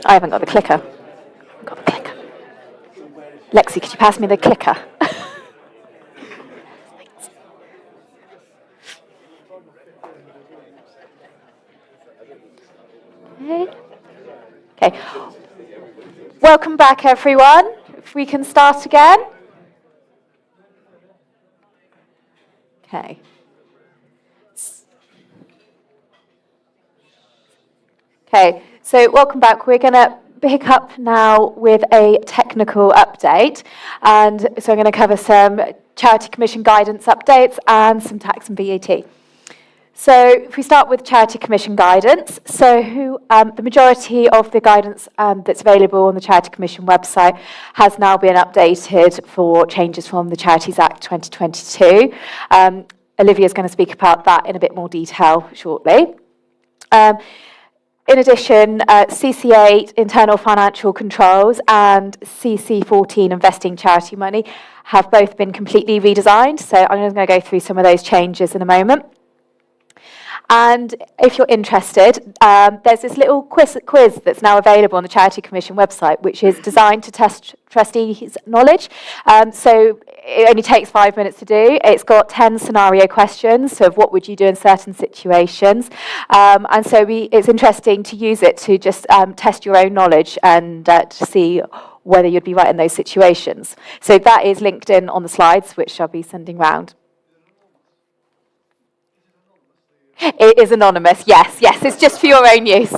Speaker 1: I haven't got the clicker. I've got the clicker. Lexi, could you pass me the clicker? Thanks. Okay. Welcome back, everyone. If we can start again. Okay. Okay, so welcome back. We're going to pick up now with a technical update. And so I'm going to cover some Charity Commission guidance updates and some tax and VAT. So if we start with Charity Commission guidance, so the majority of the guidance that's available on the Charity Commission website has now been updated for changes from the Charities Act 2022. Olivia is going to speak about that in a bit more detail shortly. In addition, CC8 internal financial controls and CC14 investing charity money have both been completely redesigned. So I'm just going to go through some of those changes in a moment. And if you're interested, there's this little quiz that's now available on the Charity Commission website, which is designed to test trustees' knowledge. So it only takes 5 minutes to do. It's got 10 scenario questions, so of what would you do in certain situations. And so it's interesting to use it to just test your own knowledge and to see whether you'd be right in those situations. So that is linked in on the slides, which I'll be sending round. It is anonymous, yes, it's just for your own use. So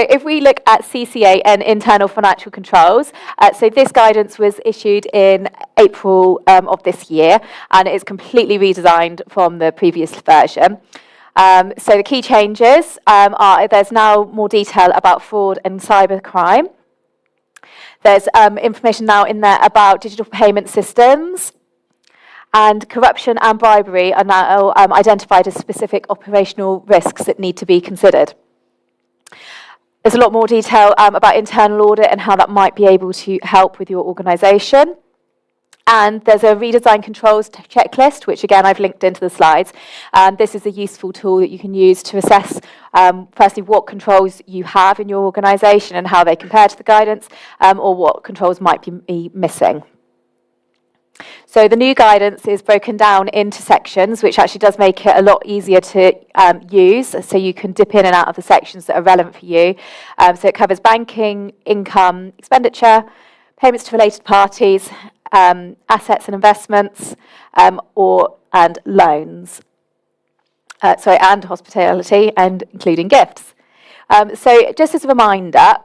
Speaker 1: if we look at CC8 and internal financial controls, so this guidance was issued in April of this year, and it is completely redesigned from the previous version. So the key changes are there's now more detail about fraud and cybercrime. There's information now in there about digital payment systems, and corruption and bribery are now identified as specific operational risks that need to be considered. There's a lot more detail about internal audit and how that might be able to help with your organisation. And there's a redesigned controls checklist, which again I've linked into the slides. This is a useful tool that you can use to assess, firstly, what controls you have in your organisation and how they compare to the guidance, or what controls might be missing. So the new guidance is broken down into sections, which actually does make it a lot easier to use, so you can dip in and out of the sections that are relevant for you. So it covers banking, income, expenditure, payments to related parties, assets and investments, and loans. And hospitality, and including gifts. So just as a reminder,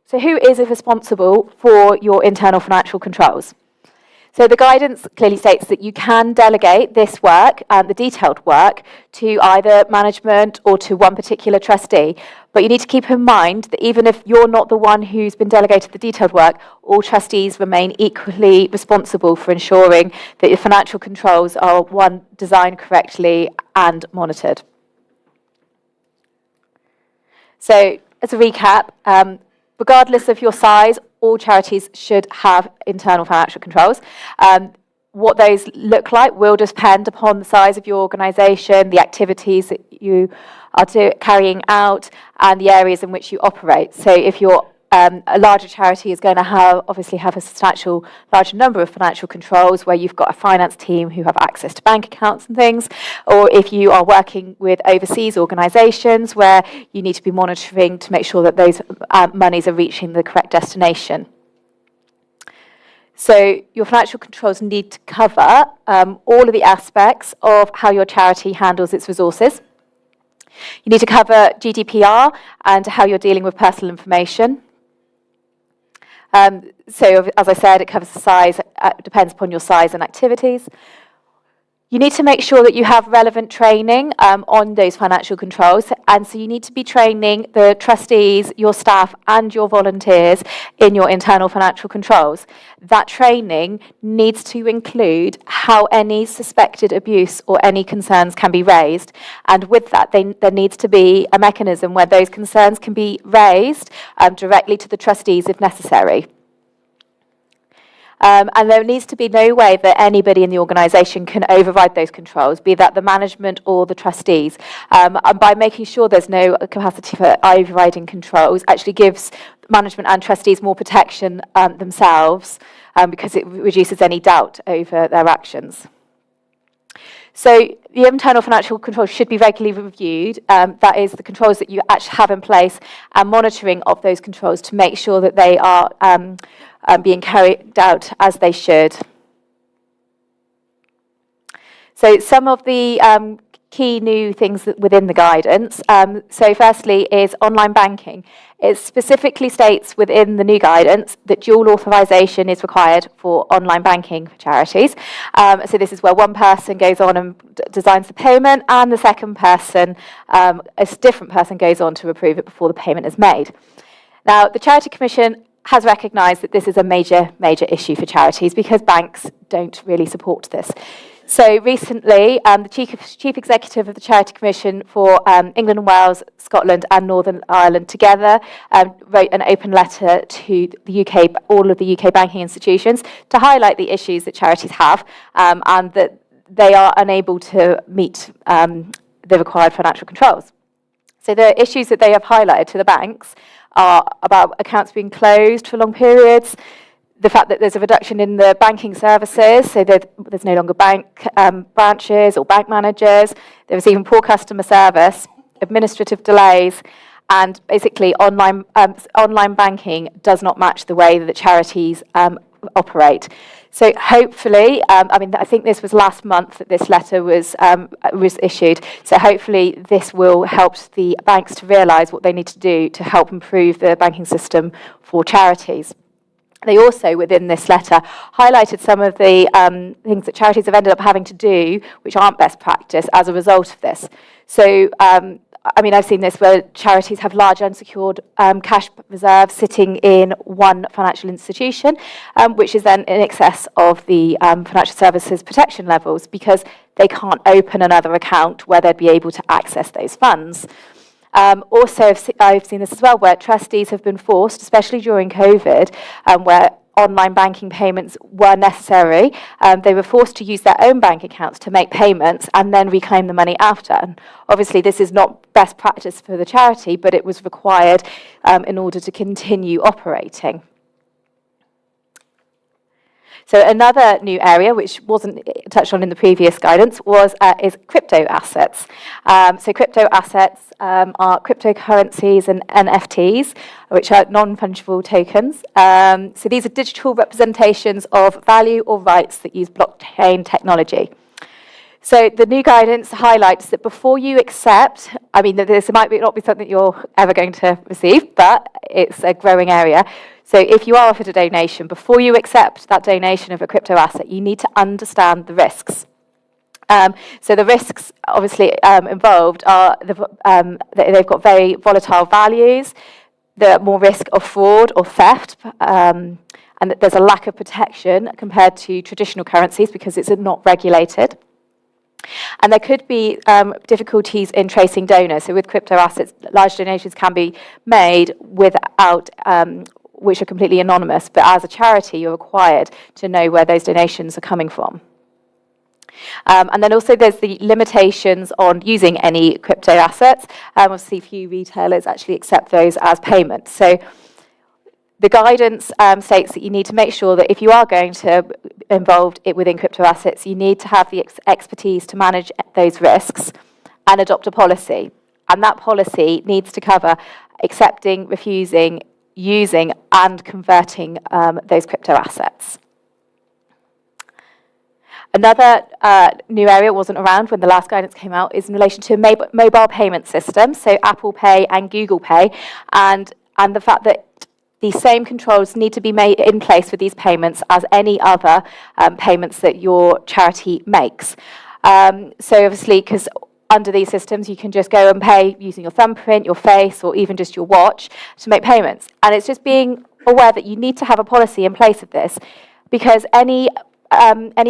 Speaker 1: so who is responsible for your internal financial controls? So the guidance clearly states that you can delegate this work, the detailed work, to either management or to one particular trustee. But you need to keep in mind that even if you're not the one who's been delegated the detailed work, all trustees remain equally responsible for ensuring that your financial controls are, one, designed correctly and monitored. So as a recap, regardless of your size, all charities should have internal financial controls. What those look like will depend upon the size of your organisation, the activities that you are carrying out, and the areas in which you operate. So if you're a larger charity is going to obviously have a substantial larger number of financial controls where you've got a finance team who have access to bank accounts and things, or if you are working with overseas organisations where you need to be monitoring to make sure that those monies are reaching the correct destination. So your financial controls need to cover all of the aspects of how your charity handles its resources. You need to cover GDPR and how you're dealing with personal information. So as I said, it covers the size, depends upon your size and activities. You need to make sure that you have relevant training on those financial controls, and so you need to be training the trustees, your staff and your volunteers in your internal financial controls. That training needs to include how any suspected abuse or any concerns can be raised, and with that there needs to be a mechanism where those concerns can be raised directly to the trustees if necessary. And there needs to be no way that anybody in the organisation can override those controls, be that the management or the trustees. And by making sure there's no capacity for overriding controls, actually gives management and trustees more protection themselves, because it reduces any doubt over their actions. So the internal financial controls should be regularly reviewed. That is the controls that you actually have in place, and monitoring of those controls to make sure that they are being carried out as they should. So some of the key new things within the guidance. So firstly is online banking. It specifically states within the new guidance that dual authorisation is required for online banking for charities. So this is where one person goes on and designs the payment, and the second person, a different person, goes on to approve it before the payment is made. Now, the Charity Commission has recognised that this is a major issue for charities because banks don't really support this. So recently, the Chief Executive of the Charity Commission for England and Wales, Scotland and Northern Ireland together wrote an open letter to the UK, all of the UK banking institutions, to highlight the issues that charities have, and that they are unable to meet the required financial controls. So the issues that they have highlighted to the banks are about accounts being closed for long periods, the fact that there's a reduction in the banking services, so that there's no longer bank branches or bank managers. There's even poor customer service, administrative delays, and basically online banking does not match the way that charities operate. So hopefully, I think this was last month that this letter was issued. So hopefully this will help the banks to realise what they need to do to help improve the banking system for charities. They also, within this letter, highlighted some of the things that charities have ended up having to do, which aren't best practice, as a result of this. So, I've seen this where charities have large unsecured cash reserves sitting in one financial institution, which is then in excess of the financial services protection levels, because they can't open another account where they'd be able to access those funds. Also, I've seen this as well, where trustees have been forced, especially during COVID, where online banking payments were necessary. They were forced to use their own bank accounts to make payments and then reclaim the money after. And obviously, this is not best practice for the charity, but it was required in order to continue operating. So another new area, which wasn't touched on in the previous guidance, is crypto assets. So crypto assets are cryptocurrencies and NFTs, which are non-fungible tokens. So these are digital representations of value or rights that use blockchain technology. So the new guidance highlights that before you accept, this might not be something you're ever going to receive, but it's a growing area. So if you are offered a donation, before you accept that donation of a crypto asset, you need to understand the risks. So the risks obviously involved are they've got very volatile values, the more risk of fraud or theft, and that there's a lack of protection compared to traditional currencies because it's not regulated. And there could be difficulties in tracing donors. So with crypto assets, large donations can be made without, which are completely anonymous, but as a charity, you're required to know where those donations are coming from. And then also there's the limitations on using any crypto assets. Obviously, few retailers actually accept those as payments. So the guidance states that you need to make sure that if you are going to involved within crypto assets, you need to have the expertise to manage those risks and adopt a policy. And that policy needs to cover accepting, refusing, using and converting those crypto assets. Another new area wasn't around when the last guidance came out is in relation to mobile payment systems, so Apple Pay and Google Pay, and the fact that the same controls need to be made in place for these payments as any other payments that your charity makes. So obviously, because under these systems, you can just go and pay using your thumbprint, your face, or even just your watch to make payments. And it's just being aware that you need to have a policy in place of this, because any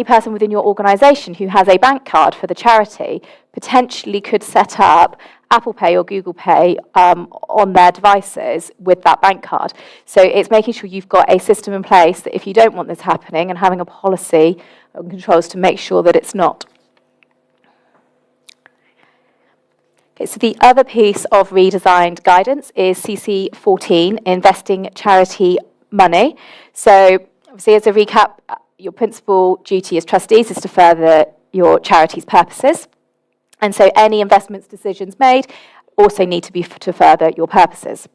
Speaker 1: person within your organisation who has a bank card for the charity potentially could set up Apple Pay or Google Pay on their devices with that bank card. So it's making sure you've got a system in place that if you don't want this happening, and having a policy and controls to make sure that it's not. Okay, so the other piece of redesigned guidance is CC14, investing charity money. So obviously, as a recap, your principal duty as trustees is to further your charity's purposes. And so any investments decisions made also need to be to further your purposes.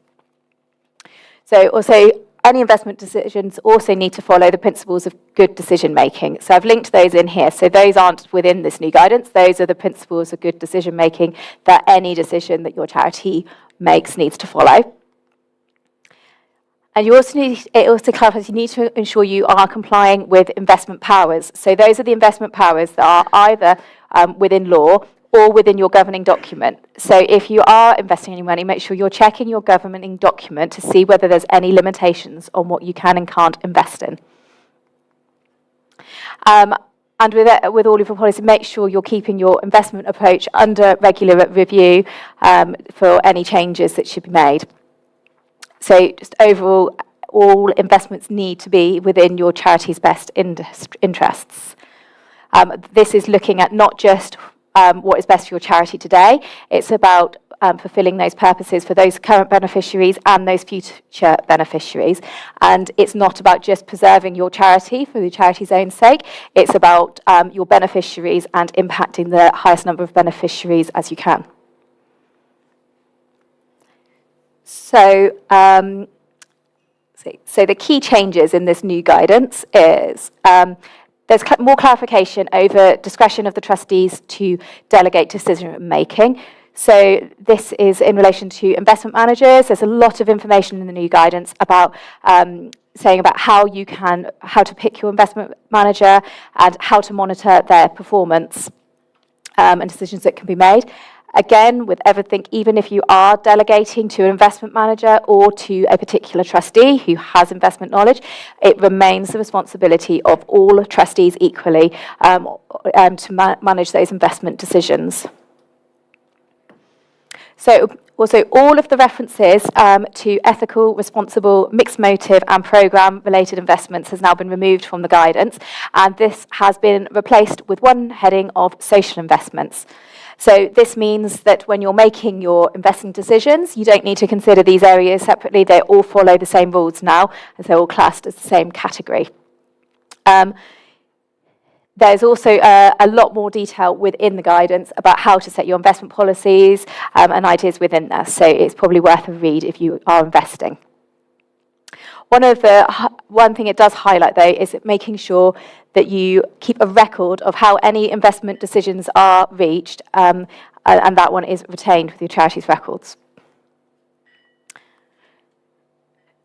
Speaker 1: So also, any investment decisions also need to follow the principles of good decision making. So I've linked those in here. So those aren't within this new guidance. Those are the principles of good decision making that any decision that your charity makes needs to follow. And it also clarifies you need to ensure you are complying with investment powers. So those are the investment powers that are either within law or within your governing document. So if you are investing any money, make sure you're checking your governing document to see whether there's any limitations on what you can and can't invest in. And with all of your policies, make sure you're keeping your investment approach under regular review for any changes that should be made. So just overall, all investments need to be within your charity's best interests. This is looking at not just what is best for your charity today. It's about fulfilling those purposes for those current beneficiaries and those future beneficiaries. And it's not about just preserving your charity for the charity's own sake. It's about your beneficiaries and impacting the highest number of beneficiaries as you can. So, so the key changes in this new guidance is there's more clarification over discretion of the trustees to delegate decision making. So this is in relation to investment managers. There's a lot of information in the new guidance about saying about how to pick your investment manager and how to monitor their performance and decisions that can be made. Again, with everything, even if you are delegating to an investment manager or to a particular trustee who has investment knowledge, it remains the responsibility of all trustees equally to manage those investment decisions. So also all of the references to ethical, responsible, mixed motive and programme related investments has now been removed from the guidance, and this has been replaced with one heading of social investments. So this means that when you're making your investing decisions, you don't need to consider these areas separately. They all follow the same rules now, as they're all classed as the same category. There's also a lot more detail within the guidance about how to set your investment policies and ideas within there. So it's probably worth a read if you are investing. One thing it does highlight, though, is making sure that you keep a record of how any investment decisions are reached, and that one is retained with your charity's records.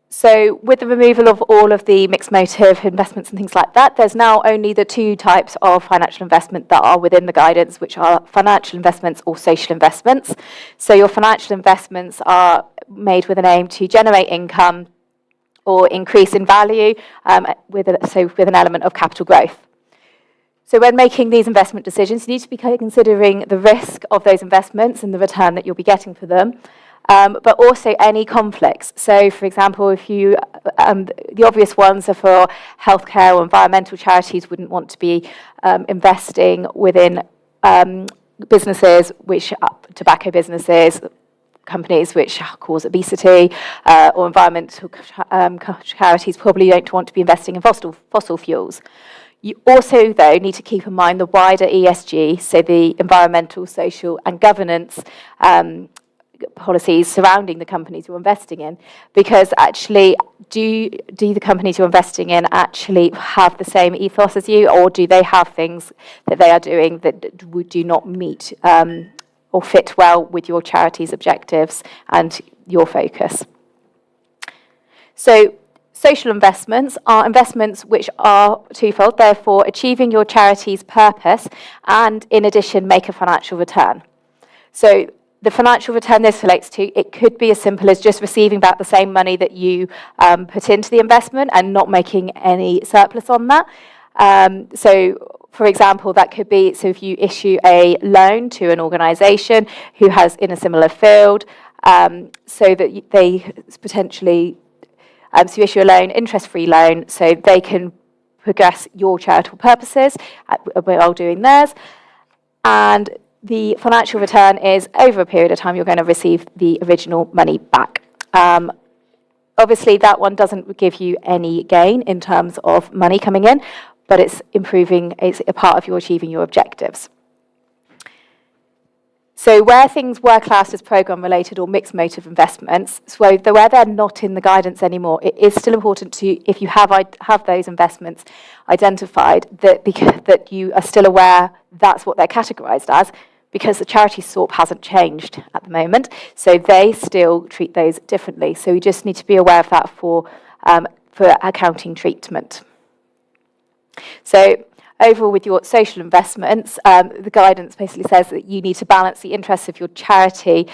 Speaker 1: So with the removal of all of the mixed motive investments and things like that, there's now only the two types of financial investment that are within the guidance, which are financial investments or social investments. So your financial investments are made with an aim to generate income or increase in value with an element of capital growth. So when making these investment decisions, you need to be considering the risk of those investments and the return that you'll be getting for them, but also any conflicts. So, for example, if you, the obvious ones are for healthcare or environmental charities wouldn't want to be investing within businesses which are tobacco businesses, companies which cause obesity, or environmental charities probably don't want to be investing in fossil fuels. You also, though, need to keep in mind the wider ESG, so the environmental, social and governance policies surrounding the companies you're investing in, because actually do the companies you're investing in actually have the same ethos as you, or do they have things that they are doing that do not meet or fit well with your charity's objectives and your focus. So social investments are investments which are twofold, therefore achieving your charity's purpose and in addition make a financial return. So the financial return this relates to, it could be as simple as just receiving back the same money that you put into the investment and not making any surplus on that. So For example, that could be, so if you issue a loan to an organisation who has in a similar field, so that they potentially, so you issue a loan, interest-free loan, so they can progress your charitable purposes while doing theirs. And the financial return is over a period of time, you're going to receive the original money back. Obviously, that one doesn't give you any gain in terms of money coming in, but it's a part of you achieving your objectives. So where things were classed as programme-related or mixed motive investments, so where they're not in the guidance anymore, it is still important to, if you have those investments identified, that you are still aware that's what they're categorised as, because the charity SORP hasn't changed at the moment, so they still treat those differently. So we just need to be aware of that for accounting treatment. So overall, with your social investments, the guidance basically says that you need to balance the interests of your charity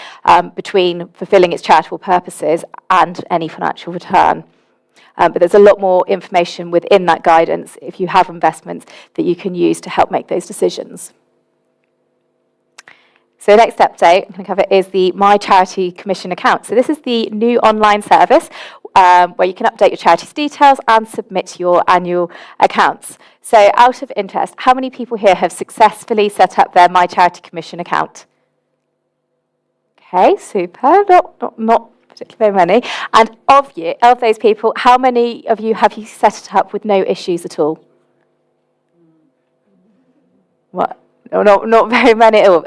Speaker 1: between fulfilling its charitable purposes and any financial return. But there's a lot more information within that guidance if you have investments that you can use to help make those decisions. So the next update I'm going to cover is the My Charity Commission account. So this is the new online service where you can update your charity's details and submit your annual accounts. So out of interest, how many people here have successfully set up their My Charity Commission account? Okay, super, not particularly very many. And of those people, how many of you have you set it up with no issues at all? What? Not very many at all.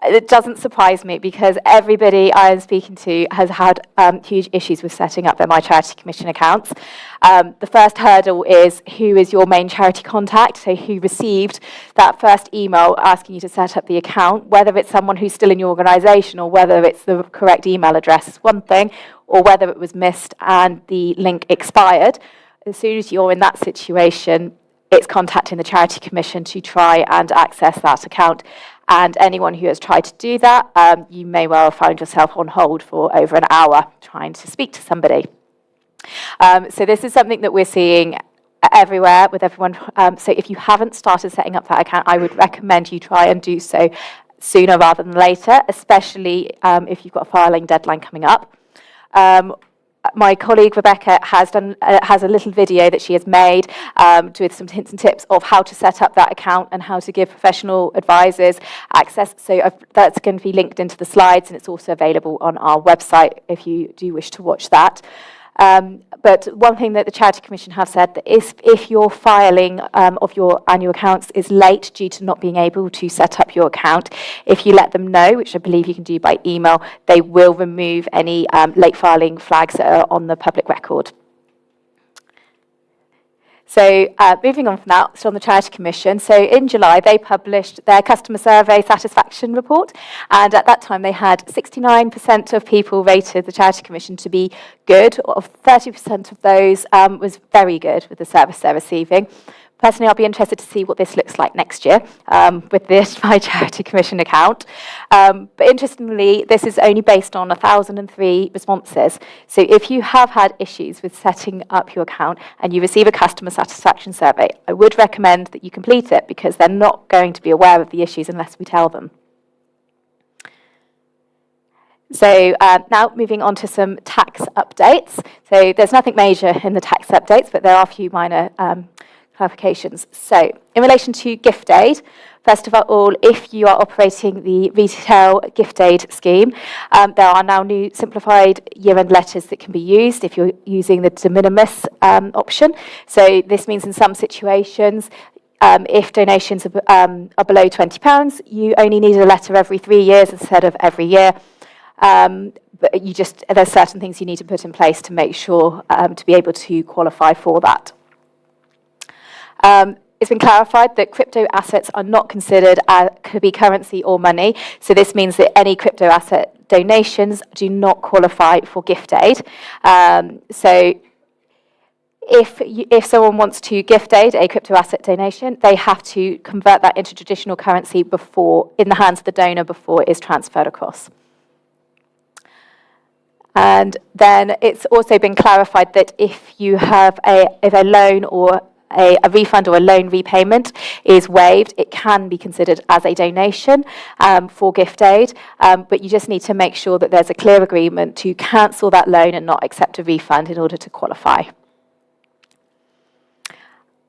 Speaker 1: It doesn't surprise me because everybody I am speaking to has had huge issues with setting up their My Charity Commission accounts. The first hurdle is who is your main charity contact, so who received that first email asking you to set up the account, whether it's someone who's still in your organisation or whether it's the correct email address is one thing, or whether it was missed and the link expired. As soon as you're in that situation, it's contacting the Charity Commission to try and access that account. And anyone who has tried to do that, you may well find yourself on hold for over an hour trying to speak to somebody. So this is something that we're seeing everywhere with everyone. So if you haven't started setting up that account, I would recommend you try and do so sooner rather than later, especially if you've got a filing deadline coming up. My colleague Rebecca has a little video that she has made with some hints and tips of how to set up that account and how to give professional advisors access. So that's going to be linked into the slides, and it's also available on our website if you do wish to watch that. But one thing that the Charity Commission have said that if your filing of your annual accounts is late due to not being able to set up your account, if you let them know, which I believe you can do by email, they will remove any late filing flags that are on the public record. So moving on from that, so on the Charity Commission, so in July they published their customer survey satisfaction report, and at that time they had 69% of people rated the Charity Commission to be good. Of 30% of those was very good with the service they're receiving. Personally, I'll be interested to see what this looks like next year with this My Charity Commission account. But interestingly, this is only based on 1,003 responses. So if you have had issues with setting up your account and you receive a customer satisfaction survey, I would recommend that you complete it because they're not going to be aware of the issues unless we tell them. So now moving on to some tax updates. So there's nothing major in the tax updates, but there are a few minor clarifications. So in relation to gift aid, first of all, if you are operating the retail gift aid scheme, there are now new simplified year-end letters that can be used if you're using the de minimis option. So this means in some situations, if donations are below £20, you only need a letter every 3 years instead of every year. But there's certain things you need to put in place to make sure to be able to qualify for that. It's been clarified that crypto assets are not considered could be currency or money. So this means that any crypto asset donations do not qualify for gift aid. So if someone wants to gift aid a crypto asset donation, they have to convert that into traditional currency in the hands of the donor before it is transferred across. And then it's also been clarified that if you have a loan or a refund or a loan repayment is waived, it can be considered as a donation for gift aid, but you just need to make sure that there's a clear agreement to cancel that loan and not accept a refund in order to qualify.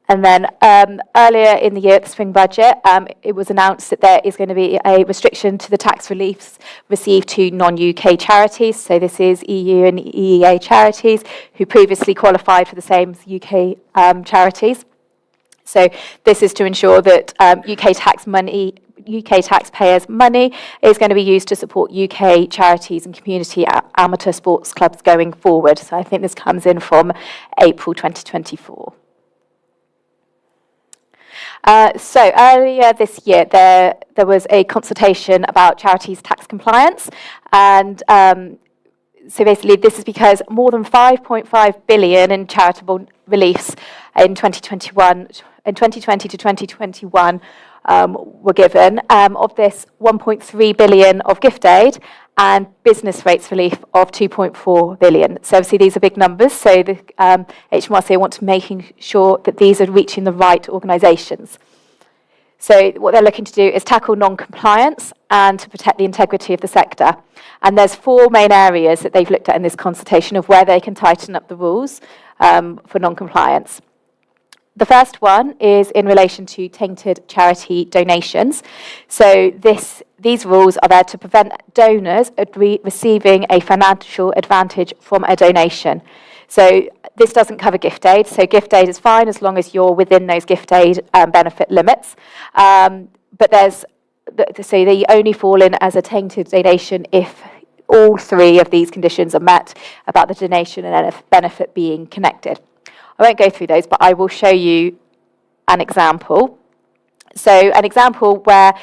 Speaker 1: And then earlier in the year at the spring budget, it was announced that there is going to be a restriction to the tax reliefs received to non-UK charities. So this is EU and EEA charities who previously qualified for the same as UK charities. So this is to ensure that UK taxpayers' money is going to be used to support UK charities and community amateur sports clubs going forward. So I think this comes in from April 2024. So earlier this year, there was a consultation about charities' tax compliance, and so basically this is because more than 5.5 billion in charitable reliefs in 2020 to 2021 were given. Of this, 1.3 billion of gift aid and business rates relief of 2.4 billion. So obviously these are big numbers, so the HMRC want to making sure that these are reaching the right organisations. So what they're looking to do is tackle non-compliance and to protect the integrity of the sector. And there's 4 main areas that they've looked at in this consultation of where they can tighten up the rules for non-compliance. The first one is in relation to tainted charity donations. So these rules are there to prevent donors receiving a financial advantage from a donation. So this doesn't cover gift aid. So gift aid is fine as long as you're within those gift aid benefit limits. But so they only fall in as a tainted donation if all 3 of these conditions are met about the donation and benefit being connected. I won't go through those, but I will show you an example. So an example where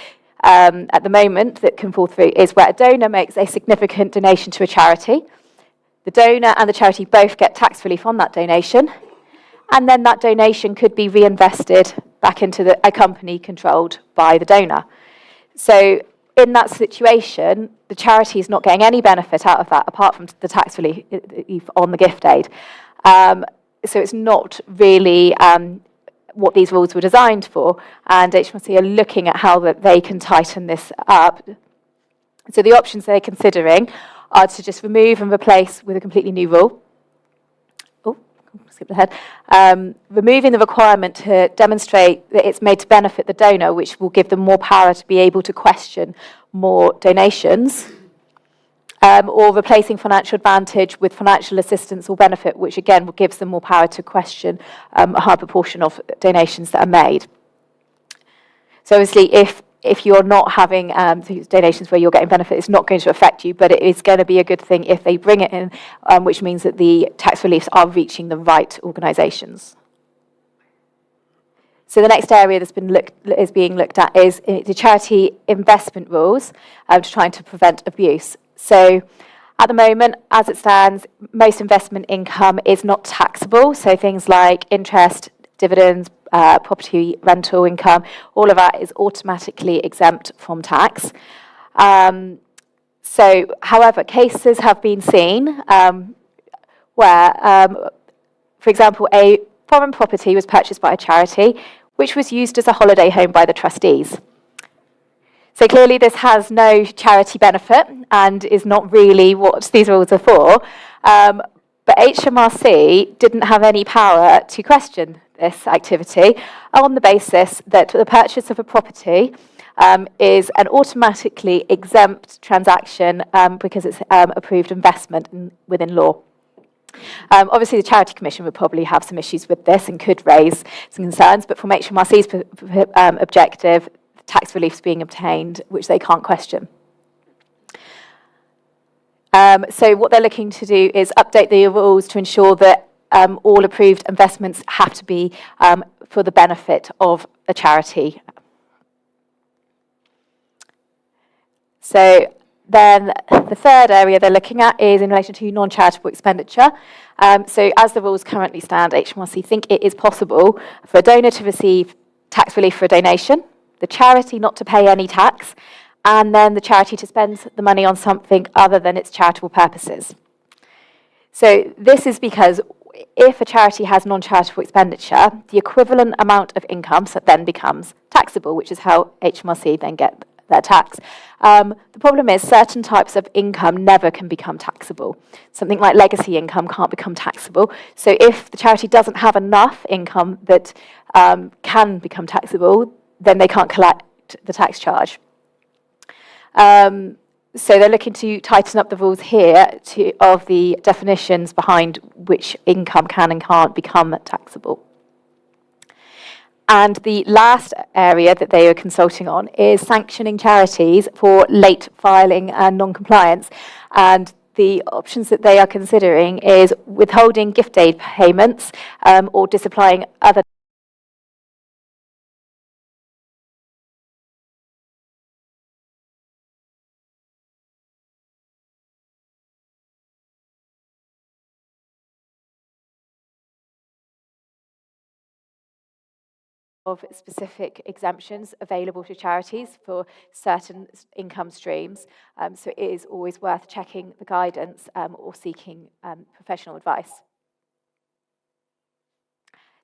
Speaker 1: at the moment that can fall through is where a donor makes a significant donation to a charity. The donor and the charity both get tax relief on that donation, and then that donation could be reinvested back into a company controlled by the donor. So in that situation, the charity is not getting any benefit out of that apart from the tax relief on the gift aid. So it's not really what these rules were designed for, and HMRC are looking at how that they can tighten this up. So the options they're considering are to just remove and replace with a completely new rule. Oh, skip ahead. Removing the requirement to demonstrate that it's made to benefit the donor, which will give them more power to be able to question more donations. Or replacing financial advantage with financial assistance or benefit, which again gives them more power to question a high proportion of donations that are made. So obviously, if you're not having these donations where you're getting benefit, it's not going to affect you, but it is going to be a good thing if they bring it in, which means that the tax reliefs are reaching the right organisations. So the next area that's being looked at is the charity investment rules trying to prevent abuse. So at the moment, as it stands, most investment income is not taxable. So things like interest, dividends, property rental income, all of that is automatically exempt from tax. So, however, cases have been seen where, for example, a foreign property was purchased by a charity, which was used as a holiday home by the trustees. So clearly this has no charity benefit and is not really what these rules are for. But HMRC didn't have any power to question this activity on the basis that the purchase of a property is an automatically exempt transaction because it's approved investment within law. Obviously, the Charity Commission would probably have some issues with this and could raise some concerns, but from HMRC's objective, tax reliefs being obtained, which they can't question. So what they're looking to do is update the rules to ensure that all approved investments have to be for the benefit of a charity. So then the third area they're looking at is in relation to non-charitable expenditure. So as the rules currently stand, HMRC think it is possible for a donor to receive tax relief for a donation, the charity not to pay any tax, and then the charity to spend the money on something other than its charitable purposes. So this is because if a charity has non-charitable expenditure, the equivalent amount of income then becomes taxable, which is how HMRC then get their tax. The problem is certain types of income never can become taxable. Something like legacy income can't become taxable. So if the charity doesn't have enough income that can become taxable, then they can't collect the tax charge. So they're looking to tighten up the rules here of the definitions behind which income can and can't become taxable. And the last area that they are consulting on is sanctioning charities for late filing and non-compliance. And the options that they are considering is withholding gift aid payments or disapplying other of specific exemptions available to charities for certain income streams. So it is always worth checking the guidance or seeking professional advice.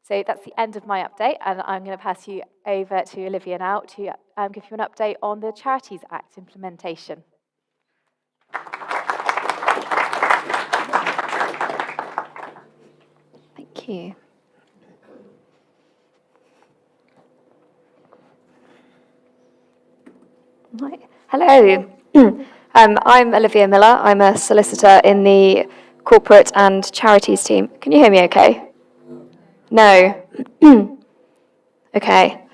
Speaker 1: So that's the end of my update, and I'm going to pass you over to Olivia now to give you an update on the Charities Act implementation.
Speaker 4: Thank you. Right. Hello. I'm Olivia Miller. I'm a solicitor in the corporate and charities team. Can you hear me okay? No. Okay.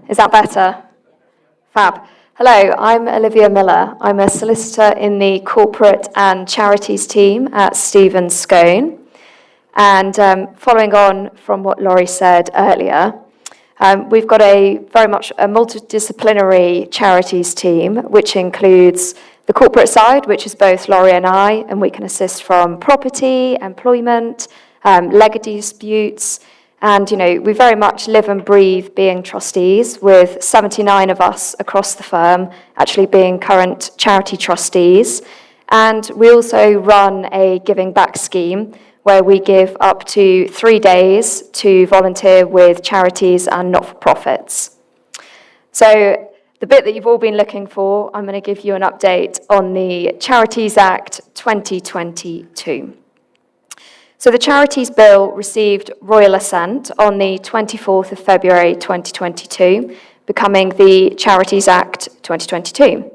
Speaker 4: Is that better? Fab. Hello, I'm Olivia Miller. I'm a solicitor in the corporate and charities team at Stephen Scone. And following on from what Laurie said earlier, we've got very much a multidisciplinary charities team, which includes the corporate side, which is both Laurie and I, and we can assist from property, employment, legacy disputes, and we very much live and breathe being trustees, with 79 of us across the firm actually being current charity trustees. And we also run a giving back scheme, where we give up to 3 days to volunteer with charities and not-for-profits. So the bit that you've all been looking for, I'm going to give you an update on the Charities Act 2022. So the Charities Bill received royal assent on the 24th of February 2022, becoming the Charities Act 2022.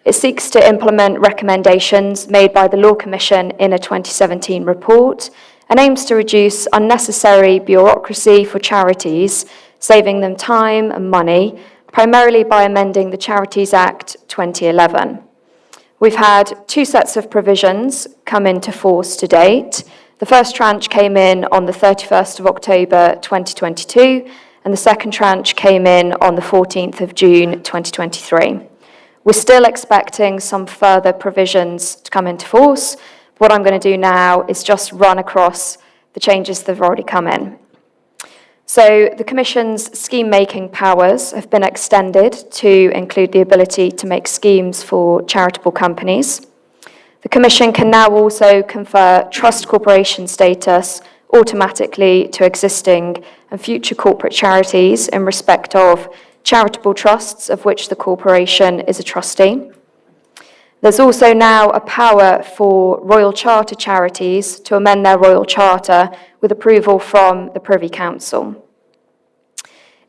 Speaker 4: It seeks to implement recommendations made by the Law Commission in a 2017 report and aims to reduce unnecessary bureaucracy for charities, saving them time and money, primarily by amending the Charities Act 2011. We've had 2 sets of provisions come into force to date. The first tranche came in on the 31st of October 2022, and the second tranche came in on the 14th of June 2023. We're still expecting some further provisions to come into force. What I'm going to do now is just run across the changes that have already come in. So the Commission's scheme-making powers have been extended to include the ability to make schemes for charitable companies. The Commission can now also confer trust corporation status automatically to existing and future corporate charities in respect of charitable trusts of which the corporation is a trustee. There's also now a power for Royal Charter charities to amend their Royal Charter with approval from the Privy Council.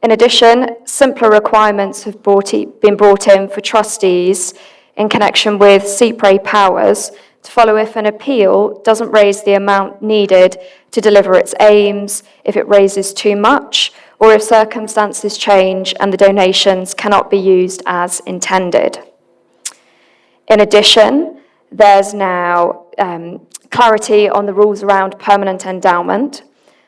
Speaker 4: In addition, simpler requirements have been brought in for trustees in connection with CPRE powers to follow if an appeal doesn't raise the amount needed to deliver its aims, if it raises too much, or if circumstances change and the donations cannot be used as intended. In addition, there's now clarity on the rules around permanent endowment.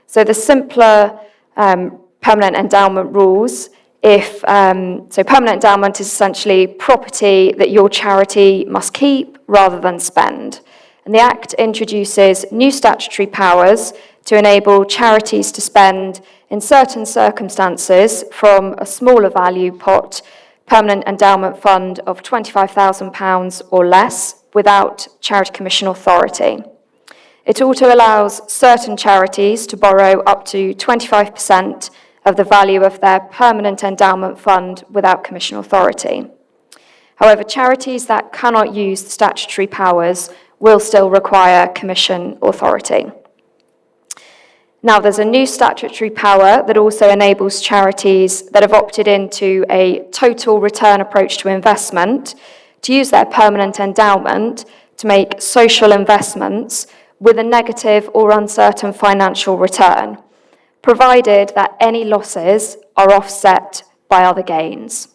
Speaker 4: So the simpler permanent endowment rules, so permanent endowment is essentially property that your charity must keep rather than spend. And the Act introduces new statutory powers to enable charities to spend in certain circumstances from a smaller value pot permanent endowment fund of £25,000 or less without Charity Commission authority. It also allows certain charities to borrow up to 25% of the value of their permanent endowment fund without Commission authority. However, charities that cannot use the statutory powers will still require Commission authority. Now, there's a new statutory power that also enables charities that have opted into a total return approach to investment to use their permanent endowment to make social investments with a negative or uncertain financial return, provided that any losses are offset by other gains.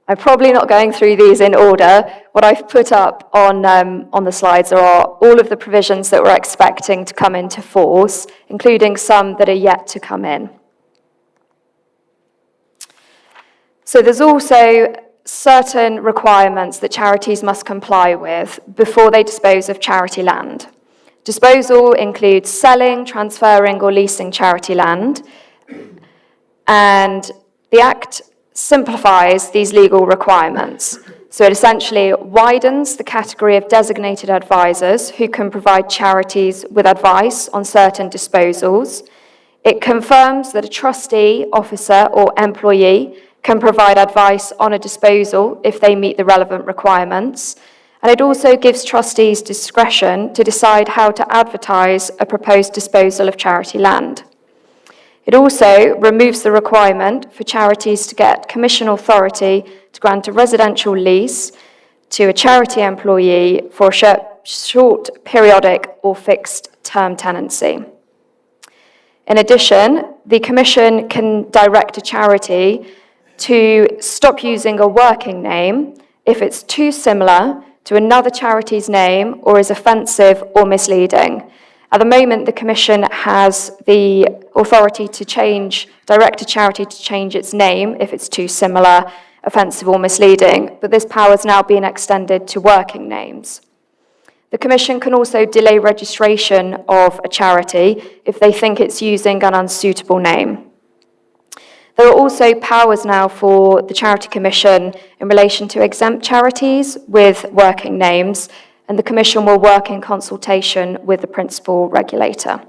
Speaker 4: I'm probably not going through these in order. What I've put up on the slides are all of the provisions that we're expecting to come into force, including some that are yet to come in. So there's also certain requirements that charities must comply with before they dispose of charity land. Disposal includes selling, transferring, or leasing charity land, and the Act simplifies these legal requirements. So it essentially widens the category of designated advisors who can provide charities with advice on certain disposals. It confirms that a trustee, officer, or employee can provide advice on a disposal if they meet the relevant requirements. And it also gives trustees discretion to decide how to advertise a proposed disposal of charity land. It also removes the requirement for charities to get Commission authority to grant a residential lease to a charity employee for a short, periodic, or fixed-term tenancy. In addition, the Commission can direct a charity to stop using a working name if it's too similar to another charity's name or is offensive or misleading. At the moment, the Commission has the authority to direct a charity to change its name if it's too similar, offensive, or misleading, but this power has now been extended to working names. The Commission can also delay registration of a charity if they think it's using an unsuitable name. There are also powers now for the Charity Commission in relation to exempt charities with working names, and the Commission will work in consultation with the principal regulator.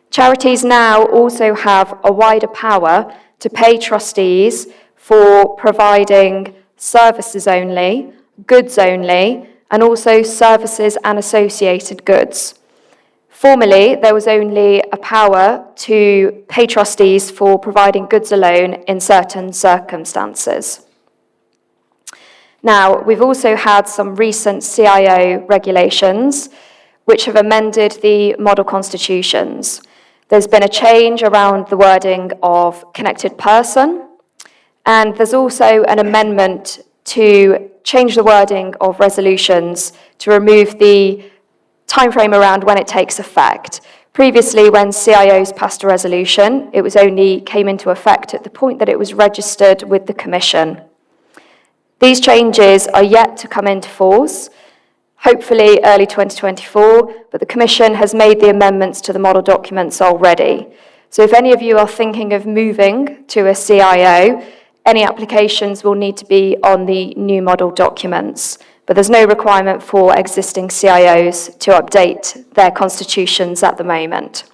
Speaker 4: Charities now also have a wider power to pay trustees for providing services only, goods only, and also services and associated goods. Formerly, there was only a power to pay trustees for providing goods alone in certain circumstances. Now, we've also had some recent CIO regulations which have amended the model constitutions. There's been a change around the wording of connected person, and there's also an amendment to change the wording of resolutions to remove the timeframe around when it takes effect. Previously, when CIOs passed a resolution, it was only came into effect at the point that it was registered with the Commission. These changes are yet to come into force, hopefully early 2024, but the Commission has made the amendments to the model documents already. So if any of you are thinking of moving to a CIO, any applications will need to be on the new model documents, but there's no requirement for existing CIOs to update their constitutions at the moment.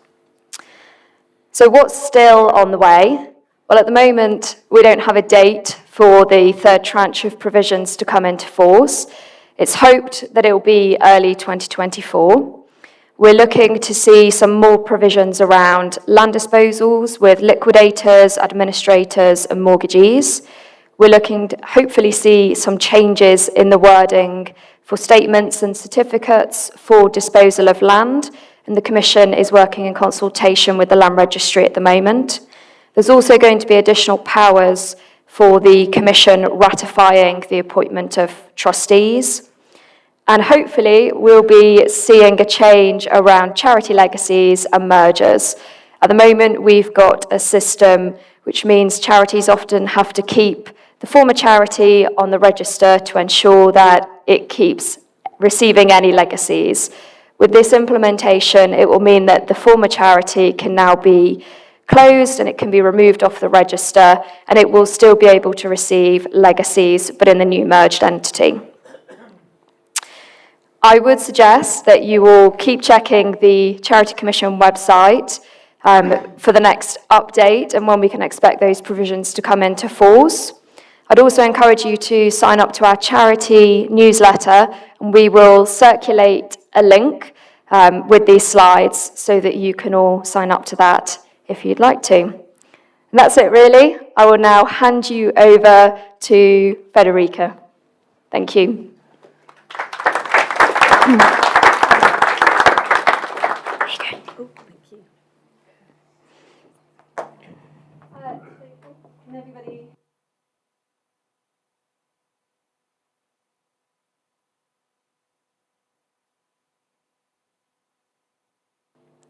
Speaker 4: So what's still on the way? Well, at the moment, we don't have a date for the third tranche of provisions to come into force. It's hoped that it will be early 2024. We're looking to see some more provisions around land disposals with liquidators, administrators, and mortgagees. We're looking to hopefully see some changes in the wording for statements and certificates for disposal of land, and the Commission is working in consultation with the Land Registry at the moment. There's also going to be additional powers for the Commission ratifying the appointment of trustees. And hopefully we'll be seeing a change around charity legacies and mergers. At the moment, we've got a system which means charities often have to keep the former charity on the register to ensure that it keeps receiving any legacies. With this implementation, it will mean that the former charity can now be closed and it can be removed off the register, and it will still be able to receive legacies, but in the new merged entity. I would suggest that you all keep checking the Charity Commission website for the next update and when we can expect those provisions to come into force. I'd also encourage you to sign up to our charity newsletter, and we will circulate a link with these slides so that you can all sign up to that if you'd like to. And that's it, really. I will now hand you over to Federica. Thank you.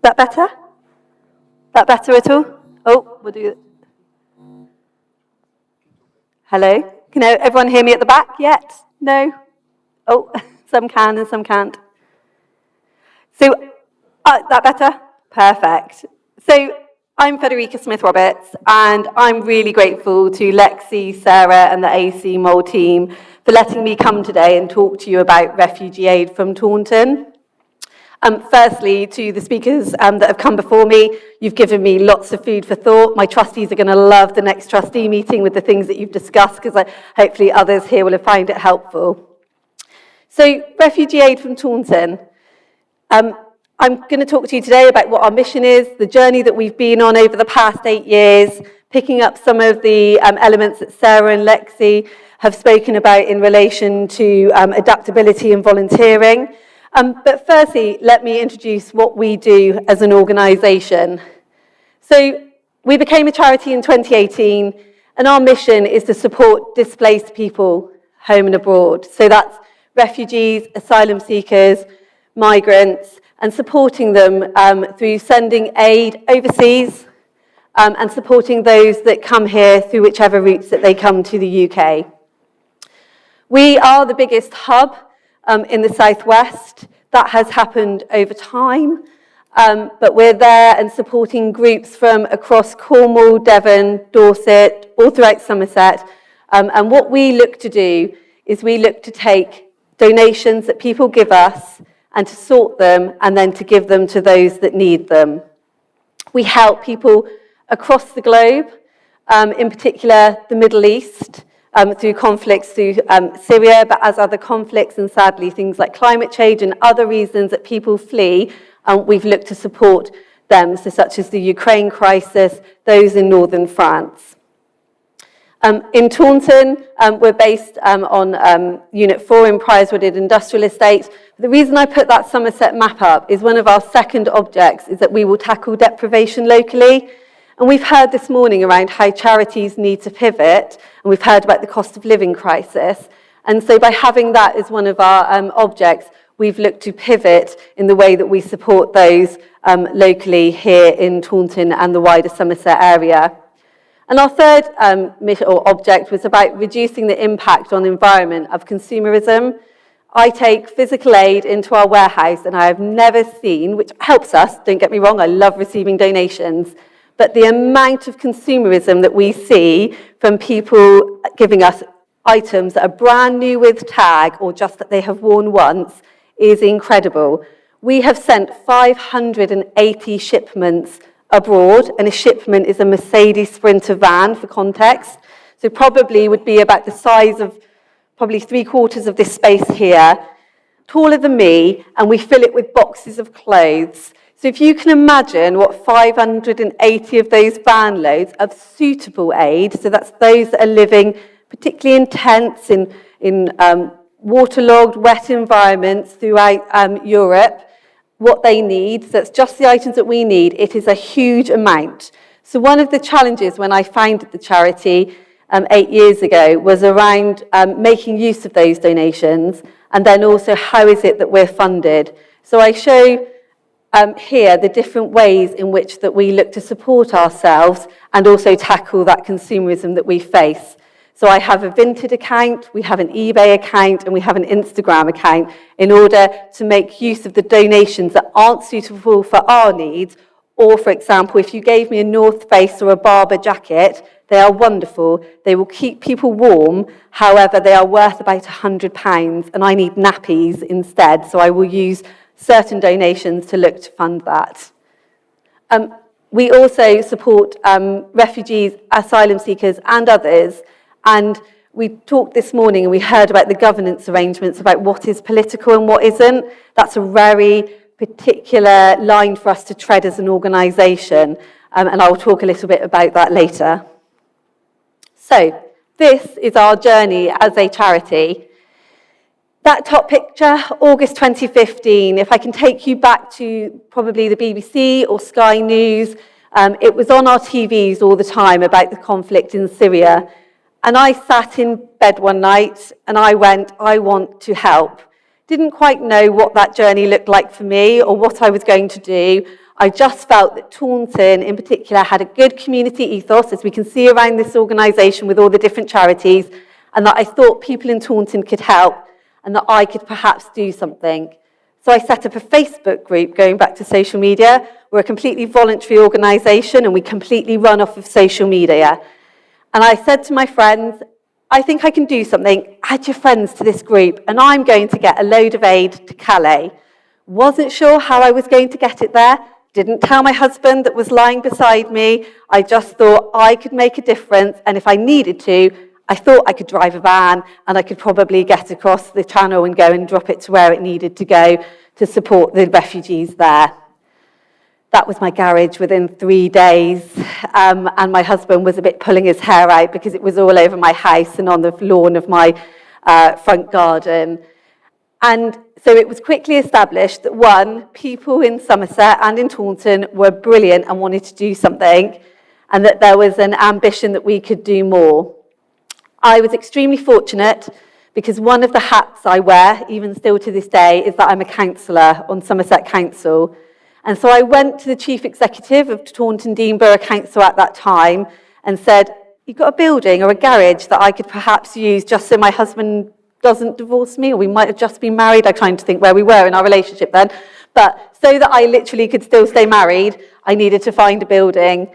Speaker 5: That better? That better at all? Oh, we'll do it. Hello? Can everyone hear me at the back yet? No? Oh, some can and some can't. So, that better? Perfect. So, I'm Federica Smith-Roberts, and I'm really grateful to Lexi, Sarah, and the AC Mole team for letting me come today and talk to you about refugee aid from Taunton. Firstly, to the speakers that have come before me, you've given me lots of food for thought. My trustees are going to love the next trustee meeting with the things that you've discussed, because hopefully others here will find it helpful. So, refugee aid from Taunton. I'm going to talk to you today about what our mission is, the journey that we've been on over the past 8 years, picking up some of the elements that Sarah and Lexi have spoken about in relation to adaptability and volunteering. But firstly, let me introduce what we do as an organisation. So we became a charity in 2018, and our mission is to support displaced people home and abroad. So that's refugees, asylum seekers, migrants, and supporting them through sending aid overseas and supporting those that come here through whichever routes that they come to the UK. We are the biggest hub in the southwest. That has happened over time, but we're there and supporting groups from across Cornwall, Devon, Dorset, all throughout Somerset. And what we look to do is we look to take donations that people give us and to sort them and then to give them to those that need them. We help people across the globe, in particular the Middle East, through conflicts through Syria, but as other conflicts and sadly things like climate change and other reasons that people flee, we've looked to support them, so such as the Ukraine crisis, those in northern France. In Taunton, we're based on Unit 4 in Prizewood Industrial Estate. The reason I put that Somerset map up is one of our second objects is that we will tackle deprivation locally. And we've heard this morning around how charities need to pivot, and we've heard about the cost of living crisis. And so by having that as one of our objects, we've looked to pivot in the way that we support those locally here in Taunton and the wider Somerset area. And our third mission or object was about reducing the impact on the environment of consumerism. I take physical aid into our warehouse, and I have never seen, which helps us, don't get me wrong, I love receiving donations, but the amount of consumerism that we see from people giving us items that are brand new with tag or just that they have worn once is incredible. We have sent 580 shipments abroad, and a shipment is a Mercedes Sprinter van for context. So probably would be about the size of probably 3/4 of this space here, taller than me, and we fill it with boxes of clothes. So if you can imagine what 580 of those van loads of suitable aid, so that's those that are living particularly in tents, in waterlogged, wet environments throughout Europe, what they need, so that's just the items that we need, it is a huge amount. So one of the challenges when I founded the charity 8 years ago was around making use of those donations, and then also how is it that we're funded. So I show here the different ways in which that we look to support ourselves and also tackle that consumerism that we face. So I have a Vinted account, we have an eBay account, and we have an Instagram account in order to make use of the donations that aren't suitable for our needs. Or, for example, if you gave me a North Face or a Barbour jacket, They are wonderful. They will keep people warm. However, they are worth about £100, and I need nappies instead, so I will use certain donations to look to fund that. We also support refugees, asylum seekers, and others. And we talked this morning and we heard about the governance arrangements, about what is political and what isn't. That's a very particular line for us to tread as an organisation. And I'll talk a little bit about that later. So this is our journey as a charity. That top picture, August 2015, if I can take you back to probably the BBC or Sky News, it was on our TVs all the time about the conflict in Syria. And I sat in bed one night and I went, I want to help. Didn't quite know what that journey looked like for me or what I was going to do. I just felt that Taunton in particular had a good community ethos, as we can see around this organisation with all the different charities, and that I thought people in Taunton could help and that I could perhaps do something. So I set up a Facebook group, going back to social media. We're a completely voluntary organisation and we completely run off of social media. And I said to my friends, I think I can do something. Add your friends to this group and I'm going to get a load of aid to Calais. Wasn't sure how I was going to get it there. Didn't tell my husband that was lying beside me. I just thought I could make a difference, and if I needed to, I thought I could drive a van and I could probably get across the channel and go and drop it to where it needed to go to support the refugees there. That was my garage within 3 days, and my husband was a bit pulling his hair out because it was all over my house and on the lawn of my front garden. And so it was quickly established that, one, people in Somerset and in Taunton were brilliant and wanted to do something, and that there was an ambition that we could do more. I was extremely fortunate because one of the hats I wear, even still to this day, is that I'm a councillor on Somerset Council. And so I went to the chief executive of Taunton Deane Borough Council at that time and said, you've got a building or a garage that I could perhaps use just so my husband doesn't divorce me, or we might have just been married. I'm trying to think where we were in our relationship then. But so that I literally could still stay married, I needed to find a building.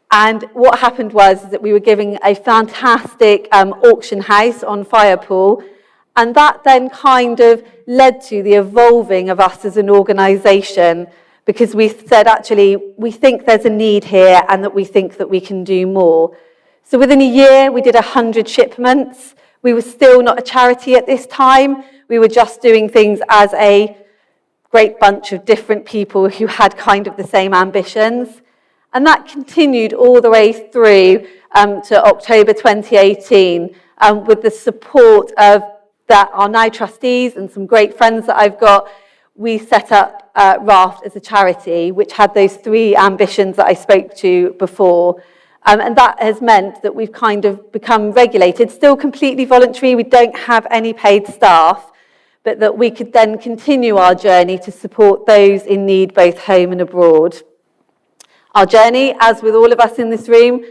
Speaker 5: And what happened was that we were giving a fantastic auction house on Firepool. And that then kind of led to the evolving of us as an organisation, because we said, actually, we think there's a need here and that we think that we can do more. So within a year, we did 100 shipments. We were still not a charity at this time. We were just doing things as a great bunch of different people who had kind of the same ambitions. And that continued all the way through to October 2018 with the support of our now trustees and some great friends that I've got. We set up Raft as a charity, which had those 3 ambitions that I spoke to before. And that has meant that we've kind of become regulated, still completely voluntary. We don't have any paid staff, but that we could then continue our journey to support those in need both home and abroad. Our journey, as with all of us in this room,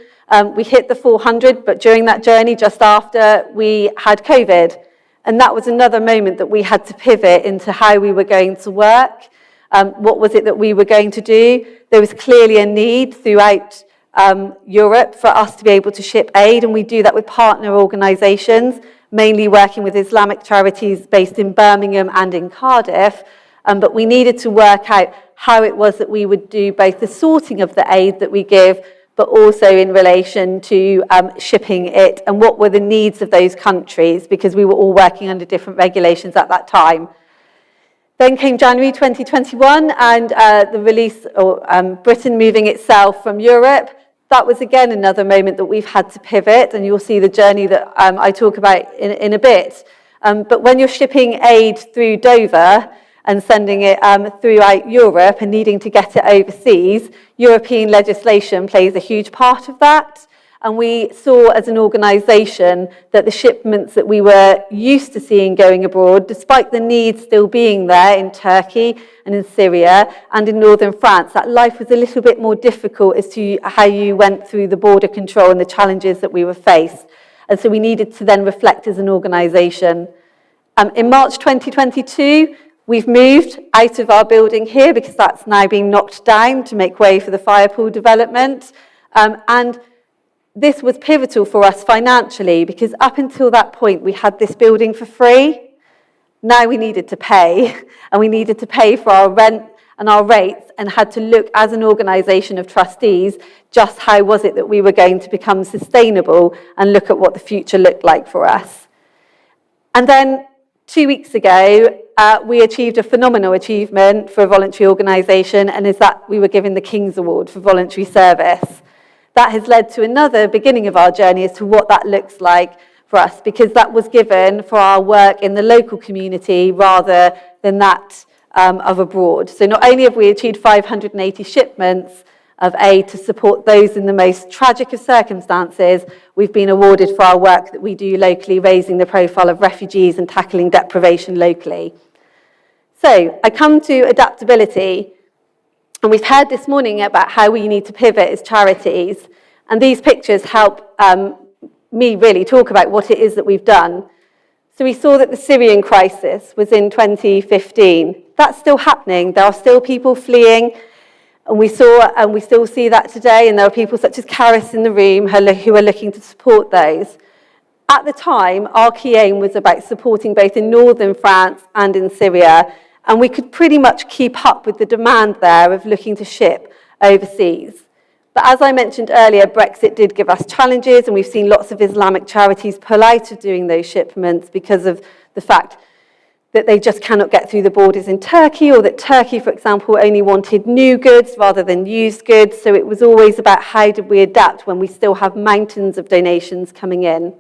Speaker 5: we hit the 400, but during that journey, just after, we had COVID. And that was another moment that we had to pivot into how we were going to work. What was it that we were going to do? There was clearly a need throughout Europe for us to be able to ship aid, and we do that with partner organisations, mainly working with Islamic charities based in Birmingham and in Cardiff. But we needed to work out how it was that we would do both the sorting of the aid that we give, but also in relation to shipping it, and what were the needs of those countries, because we were all working under different regulations at that time. Then came January 2021 and the release, or Britain moving itself from Europe. That was again another moment that we've had to pivot, and you'll see the journey that I talk about in a bit. But when you're shipping aid through Dover and sending it throughout Europe and needing to get it overseas, European legislation plays a huge part of that. And we saw as an organisation that the shipments that we were used to seeing going abroad, despite the need still being there in Turkey and in Syria and in northern France, that life was a little bit more difficult as to how you went through the border control and the challenges that we were faced. And so we needed to then reflect as an organisation. In March 2022, we've moved out of our building here because that's now been knocked down to make way for the Firepool development. And this was pivotal for us financially because up until that point, we had this building for free. Now we needed to pay, and we needed to pay for our rent and our rates, and had to look as an organisation of trustees, just how was it that we were going to become sustainable and look at what the future looked like for us. And then 2 weeks ago, we achieved a phenomenal achievement for a voluntary organisation, and is that we were given the King's Award for voluntary service. That has led to another beginning of our journey as to what that looks like for us, because that was given for our work in the local community rather than that of abroad. So not only have we achieved 580 shipments of aid to support those in the most tragic of circumstances, we've been awarded for our work that we do locally, raising the profile of refugees and tackling deprivation locally. So I come to adaptability, and we've heard this morning about how we need to pivot as charities, and these pictures help me really talk about what it is that we've done. So we saw that the Syrian crisis was in 2015. That's still happening. There are still people fleeing, and we still see that today, and there are people such as Caris in the room who are looking to support those. At the time, our key aim was about supporting both in northern France and in Syria, and we could pretty much keep up with the demand there of looking to ship overseas. But as I mentioned earlier, Brexit did give us challenges, and we've seen lots of Islamic charities pull out of doing those shipments because of the fact that they just cannot get through the borders in Turkey, or that Turkey, for example, only wanted new goods rather than used goods. So it was always about how did we adapt when we still have mountains of donations coming in.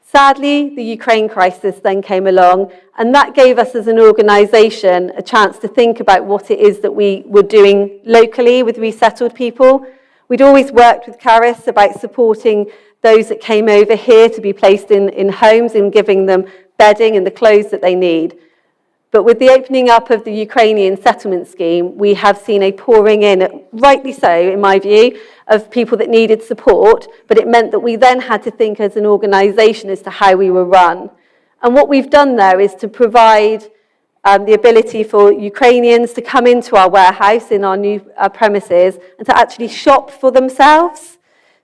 Speaker 5: Sadly, the Ukraine crisis then came along, and that gave us as an organisation a chance to think about what it is that we were doing locally with resettled people. We'd always worked with Caris about supporting those that came over here to be placed in homes and giving them bedding and the clothes that they need. But with the opening up of the Ukrainian settlement scheme, we have seen a pouring in, rightly so in my view, of people that needed support, but it meant that we then had to think as an organisation as to how we were run. And what we've done there is to provide the ability for Ukrainians to come into our warehouse in our new premises and to actually shop for themselves.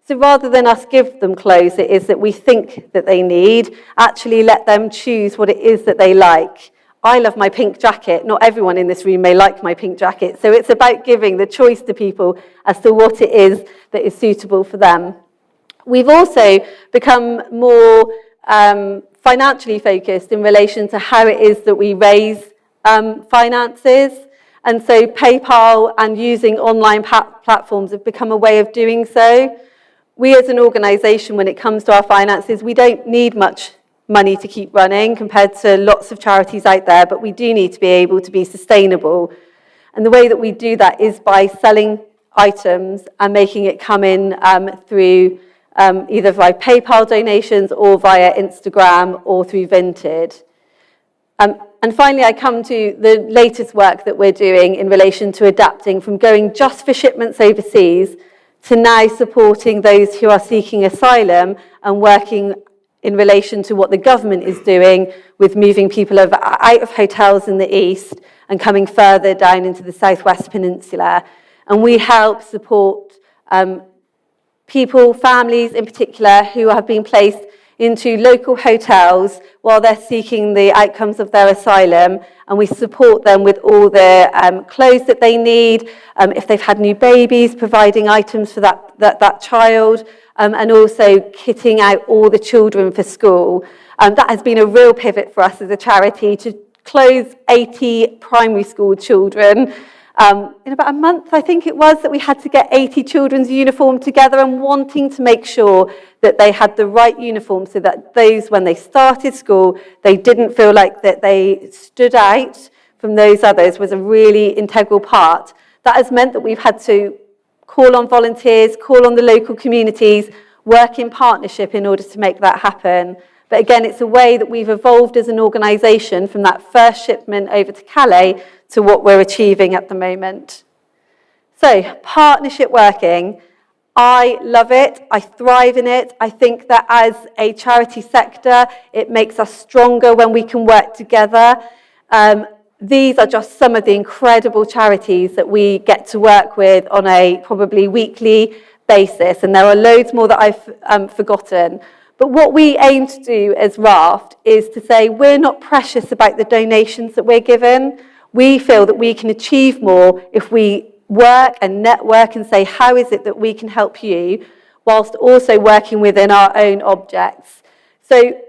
Speaker 5: So rather than us give them clothes, it is that we think that they need, actually let them choose what it is that they like. I love my pink jacket. Not everyone in this room may like my pink jacket. So it's about giving the choice to people as to what it is that is suitable for them. We've also become more financially focused in relation to how it is that we raise finances. And so PayPal and using online platforms have become a way of doing so. We as an organisation, when it comes to our finances, we don't need much money to keep running compared to lots of charities out there, but we do need to be able to be sustainable. And the way that we do that is by selling items and making it come in through either via PayPal donations or via Instagram or through Vinted. And finally, I come to the latest work that we're doing in relation to adapting from going just for shipments overseas to now supporting those who are seeking asylum and working in relation to what the government is doing with moving people out of hotels in the east and coming further down into the southwest peninsula. And we help support people, families in particular, who have been placed into local hotels while they're seeking the outcomes of their asylum, and we support them with all the clothes that they need, if they've had new babies, providing items for that child, and also kitting out all the children for school. That has been a real pivot for us as a charity to clothe 80 primary school children. In about a month, I think it was, that we had to get 80 children's uniform together, and wanting to make sure that they had the right uniform so that those, when they started school, they didn't feel like that they stood out from those others, was a really integral part. That has meant that we've had to call on volunteers, call on the local communities, work in partnership in order to make that happen. But again, it's a way that we've evolved as an organisation from that first shipment over to Calais to what we're achieving at the moment. So, partnership working, I love it, I thrive in it. I think that as a charity sector, it makes us stronger when we can work together. These are just some of the incredible charities that we get to work with on a probably weekly basis, and there are loads more that I've forgotten. But what we aim to do as Raft is to say we're not precious about the donations that we're given. We feel that we can achieve more if we work and network and say, how is it that we can help you, whilst also working within our own objects. So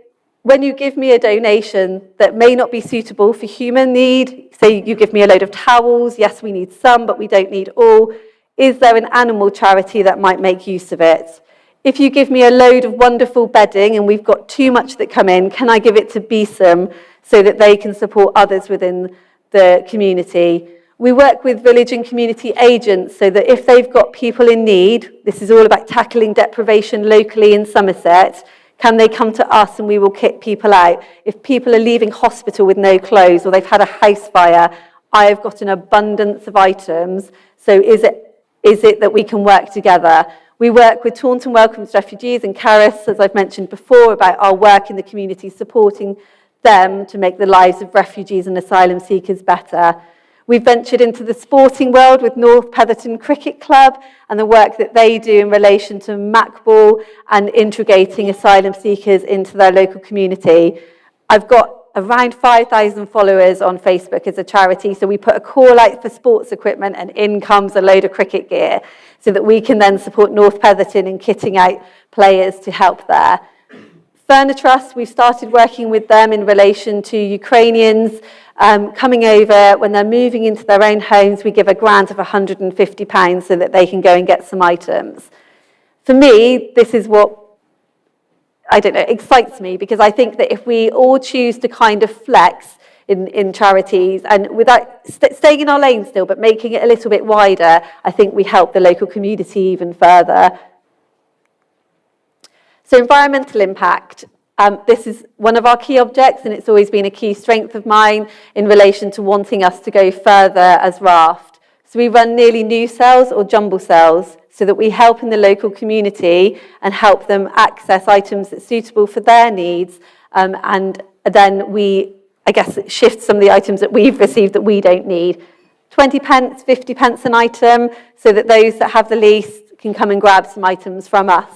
Speaker 5: when you give me a donation that may not be suitable for human need, say you give me a load of towels, yes, we need some, but we don't need all, is there an animal charity that might make use of it? If you give me a load of wonderful bedding and we've got too much that come in, can I give it to BESAM so that they can support others within the community? We work with village and community agents so that if they've got people in need, this is all about tackling deprivation locally in Somerset, can they come to us and we will kick people out? If people are leaving hospital with no clothes or they've had a house fire, I have got an abundance of items. So is it that we can work together? We work with Taunton Welcomes Refugees and Caris, as I've mentioned before, about our work in the community, supporting them to make the lives of refugees and asylum seekers better. We've ventured into the sporting world with North Petherton Cricket Club and the work that they do in relation to MACBall and integrating asylum seekers into their local community. I've got around 5,000 followers on Facebook as a charity, so we put a call out for sports equipment and in comes a load of cricket gear so that we can then support North Petherton in kitting out players to help there. Furniture Trust, we've started working with them in relation to Ukrainians coming over. When they're moving into their own homes, we give a grant of £150 so that they can go and get some items. For me, this is what, I don't know, excites me, because I think that if we all choose to kind of flex in charities and without staying in our lane still, but making it a little bit wider, I think we help the local community even further. So environmental impact, this is one of our key objects, and it's always been a key strength of mine in relation to wanting us to go further as Raft. So we run nearly new cells or jumble cells so that we help in the local community and help them access items that's suitable for their needs. And then we, I guess, shift some of the items that we've received that we don't need. 20 pence, 50 pence an item, so that those that have the least can come and grab some items from us.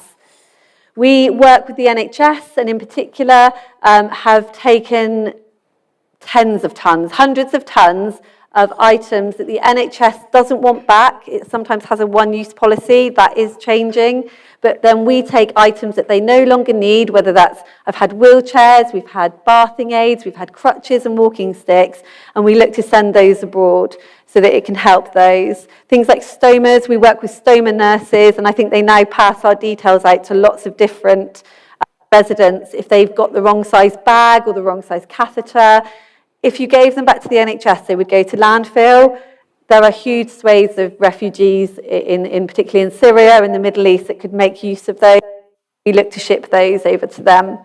Speaker 5: We work with the NHS and in particular have taken tens of tons, hundreds of tons of items that the NHS doesn't want back. It sometimes has a one-use policy that is changing, but then we take items that they no longer need, whether that's, I've had wheelchairs, we've had bathing aids, we've had crutches and walking sticks, and we look to send those abroad so that it can help those. Things like stomas, we work with stoma nurses, and I think they now pass our details out to lots of different residents if they've got the wrong size bag or the wrong size catheter. If you gave them back to the NHS, they would go to landfill. There are huge swathes of refugees, in particularly in Syria and the Middle East, that could make use of those. We look to ship those over to them.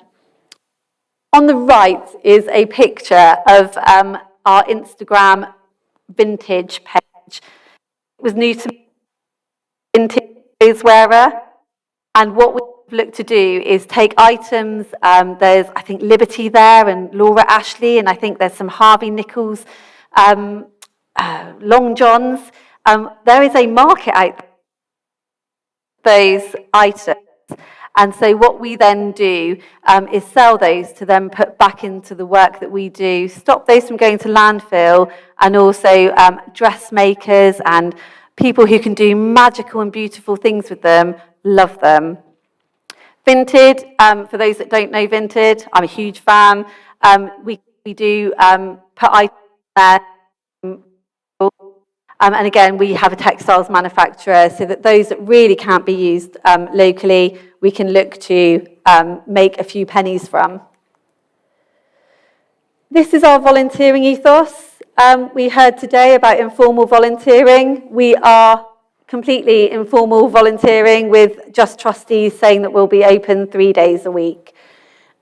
Speaker 5: On the right is a picture of our Instagram vintage page. It was new to me, vintage clothes wearer, and what we've looked to do is take items, there's I think Liberty there and Laura Ashley, and I think there's some Harvey Nichols long johns. There is a market out there for those items. And so what we then do is sell those to then put back into the work that we do, stop those from going to landfill, and also dressmakers and people who can do magical and beautiful things with them, love them. Vinted, for those that don't know Vinted, I'm a huge fan. We do put items there. And again, we have a textiles manufacturer so that those that really can't be used locally, we can look to make a few pennies from. This is our volunteering ethos. We heard today about informal volunteering. We are completely informal volunteering with just trustees saying that we'll be open 3 days a week.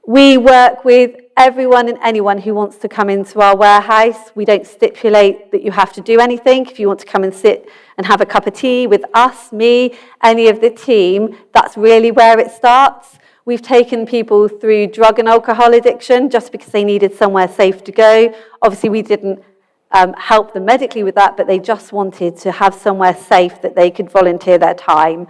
Speaker 5: We work with everyone and anyone who wants to come into our warehouse. We don't stipulate that you have to do anything. If you want to come and sit and have a cup of tea with us, me, any of the team, that's really where it starts. We've taken people through drug and alcohol addiction just because they needed somewhere safe to go. Obviously, we didn't help them medically with that, but they just wanted to have somewhere safe that they could volunteer their time.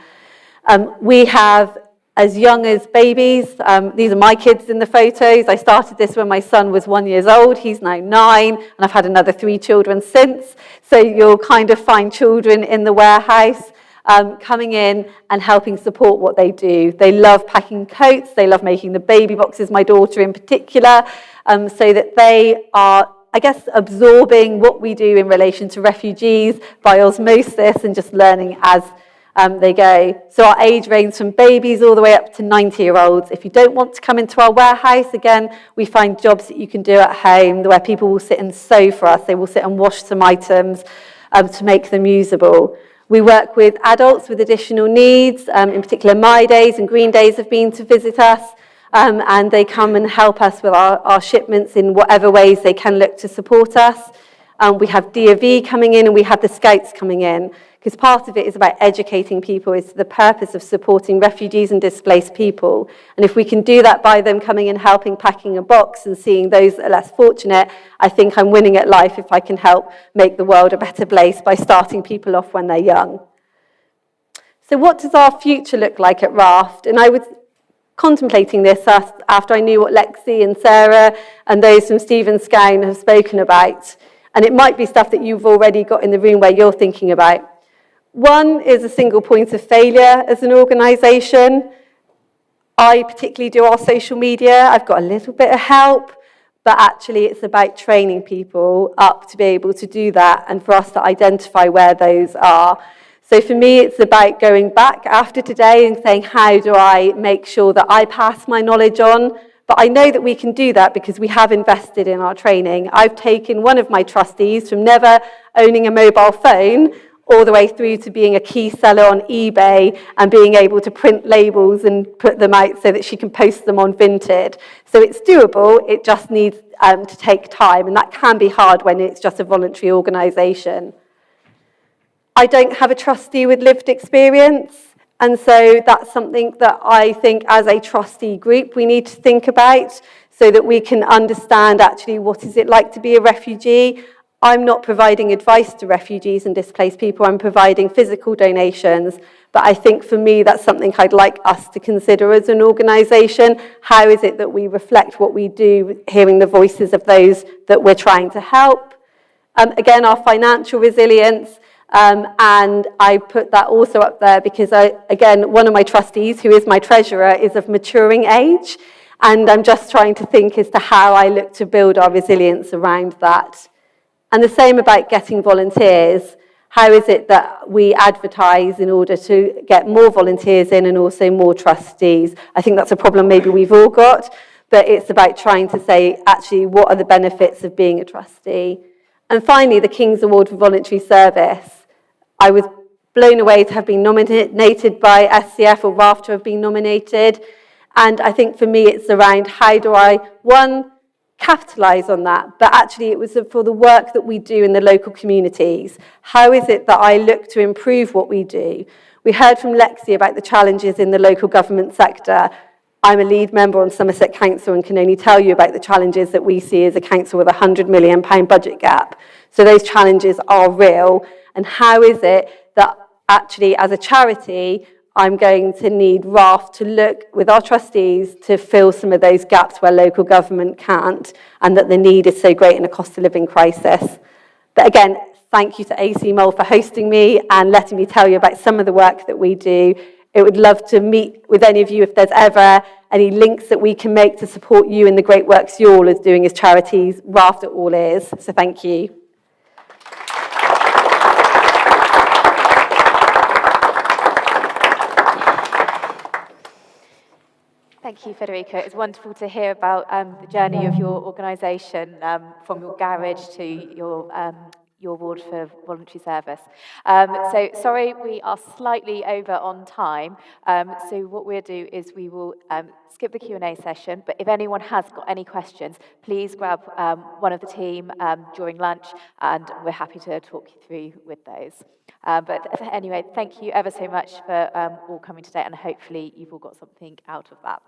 Speaker 5: We have as young as babies. These are my kids in the photos. I started this when my son was 1 year old. He's now 9, and I've had another 3 children since. So you'll kind of find children in the warehouse coming in and helping support what they do. They love packing coats. They love making the baby boxes, my daughter in particular, so that they are, I guess, absorbing what we do in relation to refugees by osmosis and just learning as they go. So our age range from babies all the way up to 90-year-olds. If you don't want to come into our warehouse, again, we find jobs that you can do at home where people will sit and sew for us. They will sit and wash some items to make them usable. We work with adults with additional needs. In particular, My Days and Green Days have been to visit us. And they come and help us with our shipments in whatever ways they can look to support us. We have DOV coming in and we have the Scouts coming in, because part of it is about educating people as to the purpose of supporting refugees and displaced people. And if we can do that by them coming and helping packing a box and seeing those that are less fortunate, I think I'm winning at life if I can help make the world a better place by starting people off when they're young. So what does our future look like at Raft? And I was contemplating this after I knew what Lexi and Sarah and those from Stephen Scown have spoken about. And it might be stuff that you've already got in the room where you're thinking about. One is a single point of failure as an organisation. I particularly do our social media. I've got a little bit of help, but actually it's about training people up to be able to do that and for us to identify where those are. So for me, it's about going back after today and saying, how do I make sure that I pass my knowledge on? But I know that we can do that because we have invested in our training. I've taken one of my trustees from never owning a mobile phone all the way through to being a key seller on eBay and being able to print labels and put them out so that she can post them on Vinted. So it's doable, it just needs to take time, and that can be hard when it's just a voluntary organisation. I don't have a trustee with lived experience, and so that's something that I think as a trustee group we need to think about so that we can understand actually what is it like to be a refugee. I'm not providing advice to refugees and displaced people, I'm providing physical donations, but I think for me that's something I'd like us to consider as an organisation. How is it that we reflect what we do, hearing the voices of those that we're trying to help? Again, our financial resilience. And I put that also up there because, again, one of my trustees, who is my treasurer, is of maturing age. And I'm just trying to think as to how I look to build our resilience around that. And the same about getting volunteers. How is it that we advertise in order to get more volunteers in and also more trustees? I think that's a problem maybe we've all got, but it's about trying to say, actually, what are the benefits of being a trustee? And finally, the King's Award for Voluntary Service. I was blown away to have been nominated by SCF or Raft to have been nominated. And I think for me, it's around how do I, one, capitalise on that, but actually it was for the work that we do in the local communities. How is it that I look to improve what we do? We heard from Lexi about the challenges in the local government sector. I'm a lead member on Somerset Council and can only tell you about the challenges that we see as a council with a £100 million budget gap. So those challenges are real. And how is it that actually as a charity, I'm going to need Raft to look with our trustees to fill some of those gaps where local government can't, and that the need is so great in a cost of living crisis. But again, thank you to AC Mole for hosting me and letting me tell you about some of the work that we do. I would love to meet with any of you if there's ever any links that we can make to support you in the great works you're all doing as charities. Raft it all is. So thank you.
Speaker 1: Thank you, Federica. It's wonderful to hear about the journey of your organisation from your garage to your award for voluntary service. So sorry, we are slightly over on time. So what we'll do is we will skip the Q&A session, but if anyone has got any questions, please grab one of the team during lunch, and we're happy to talk you through with those. But anyway, thank you ever so much for all coming today, and hopefully you've all got something out of that.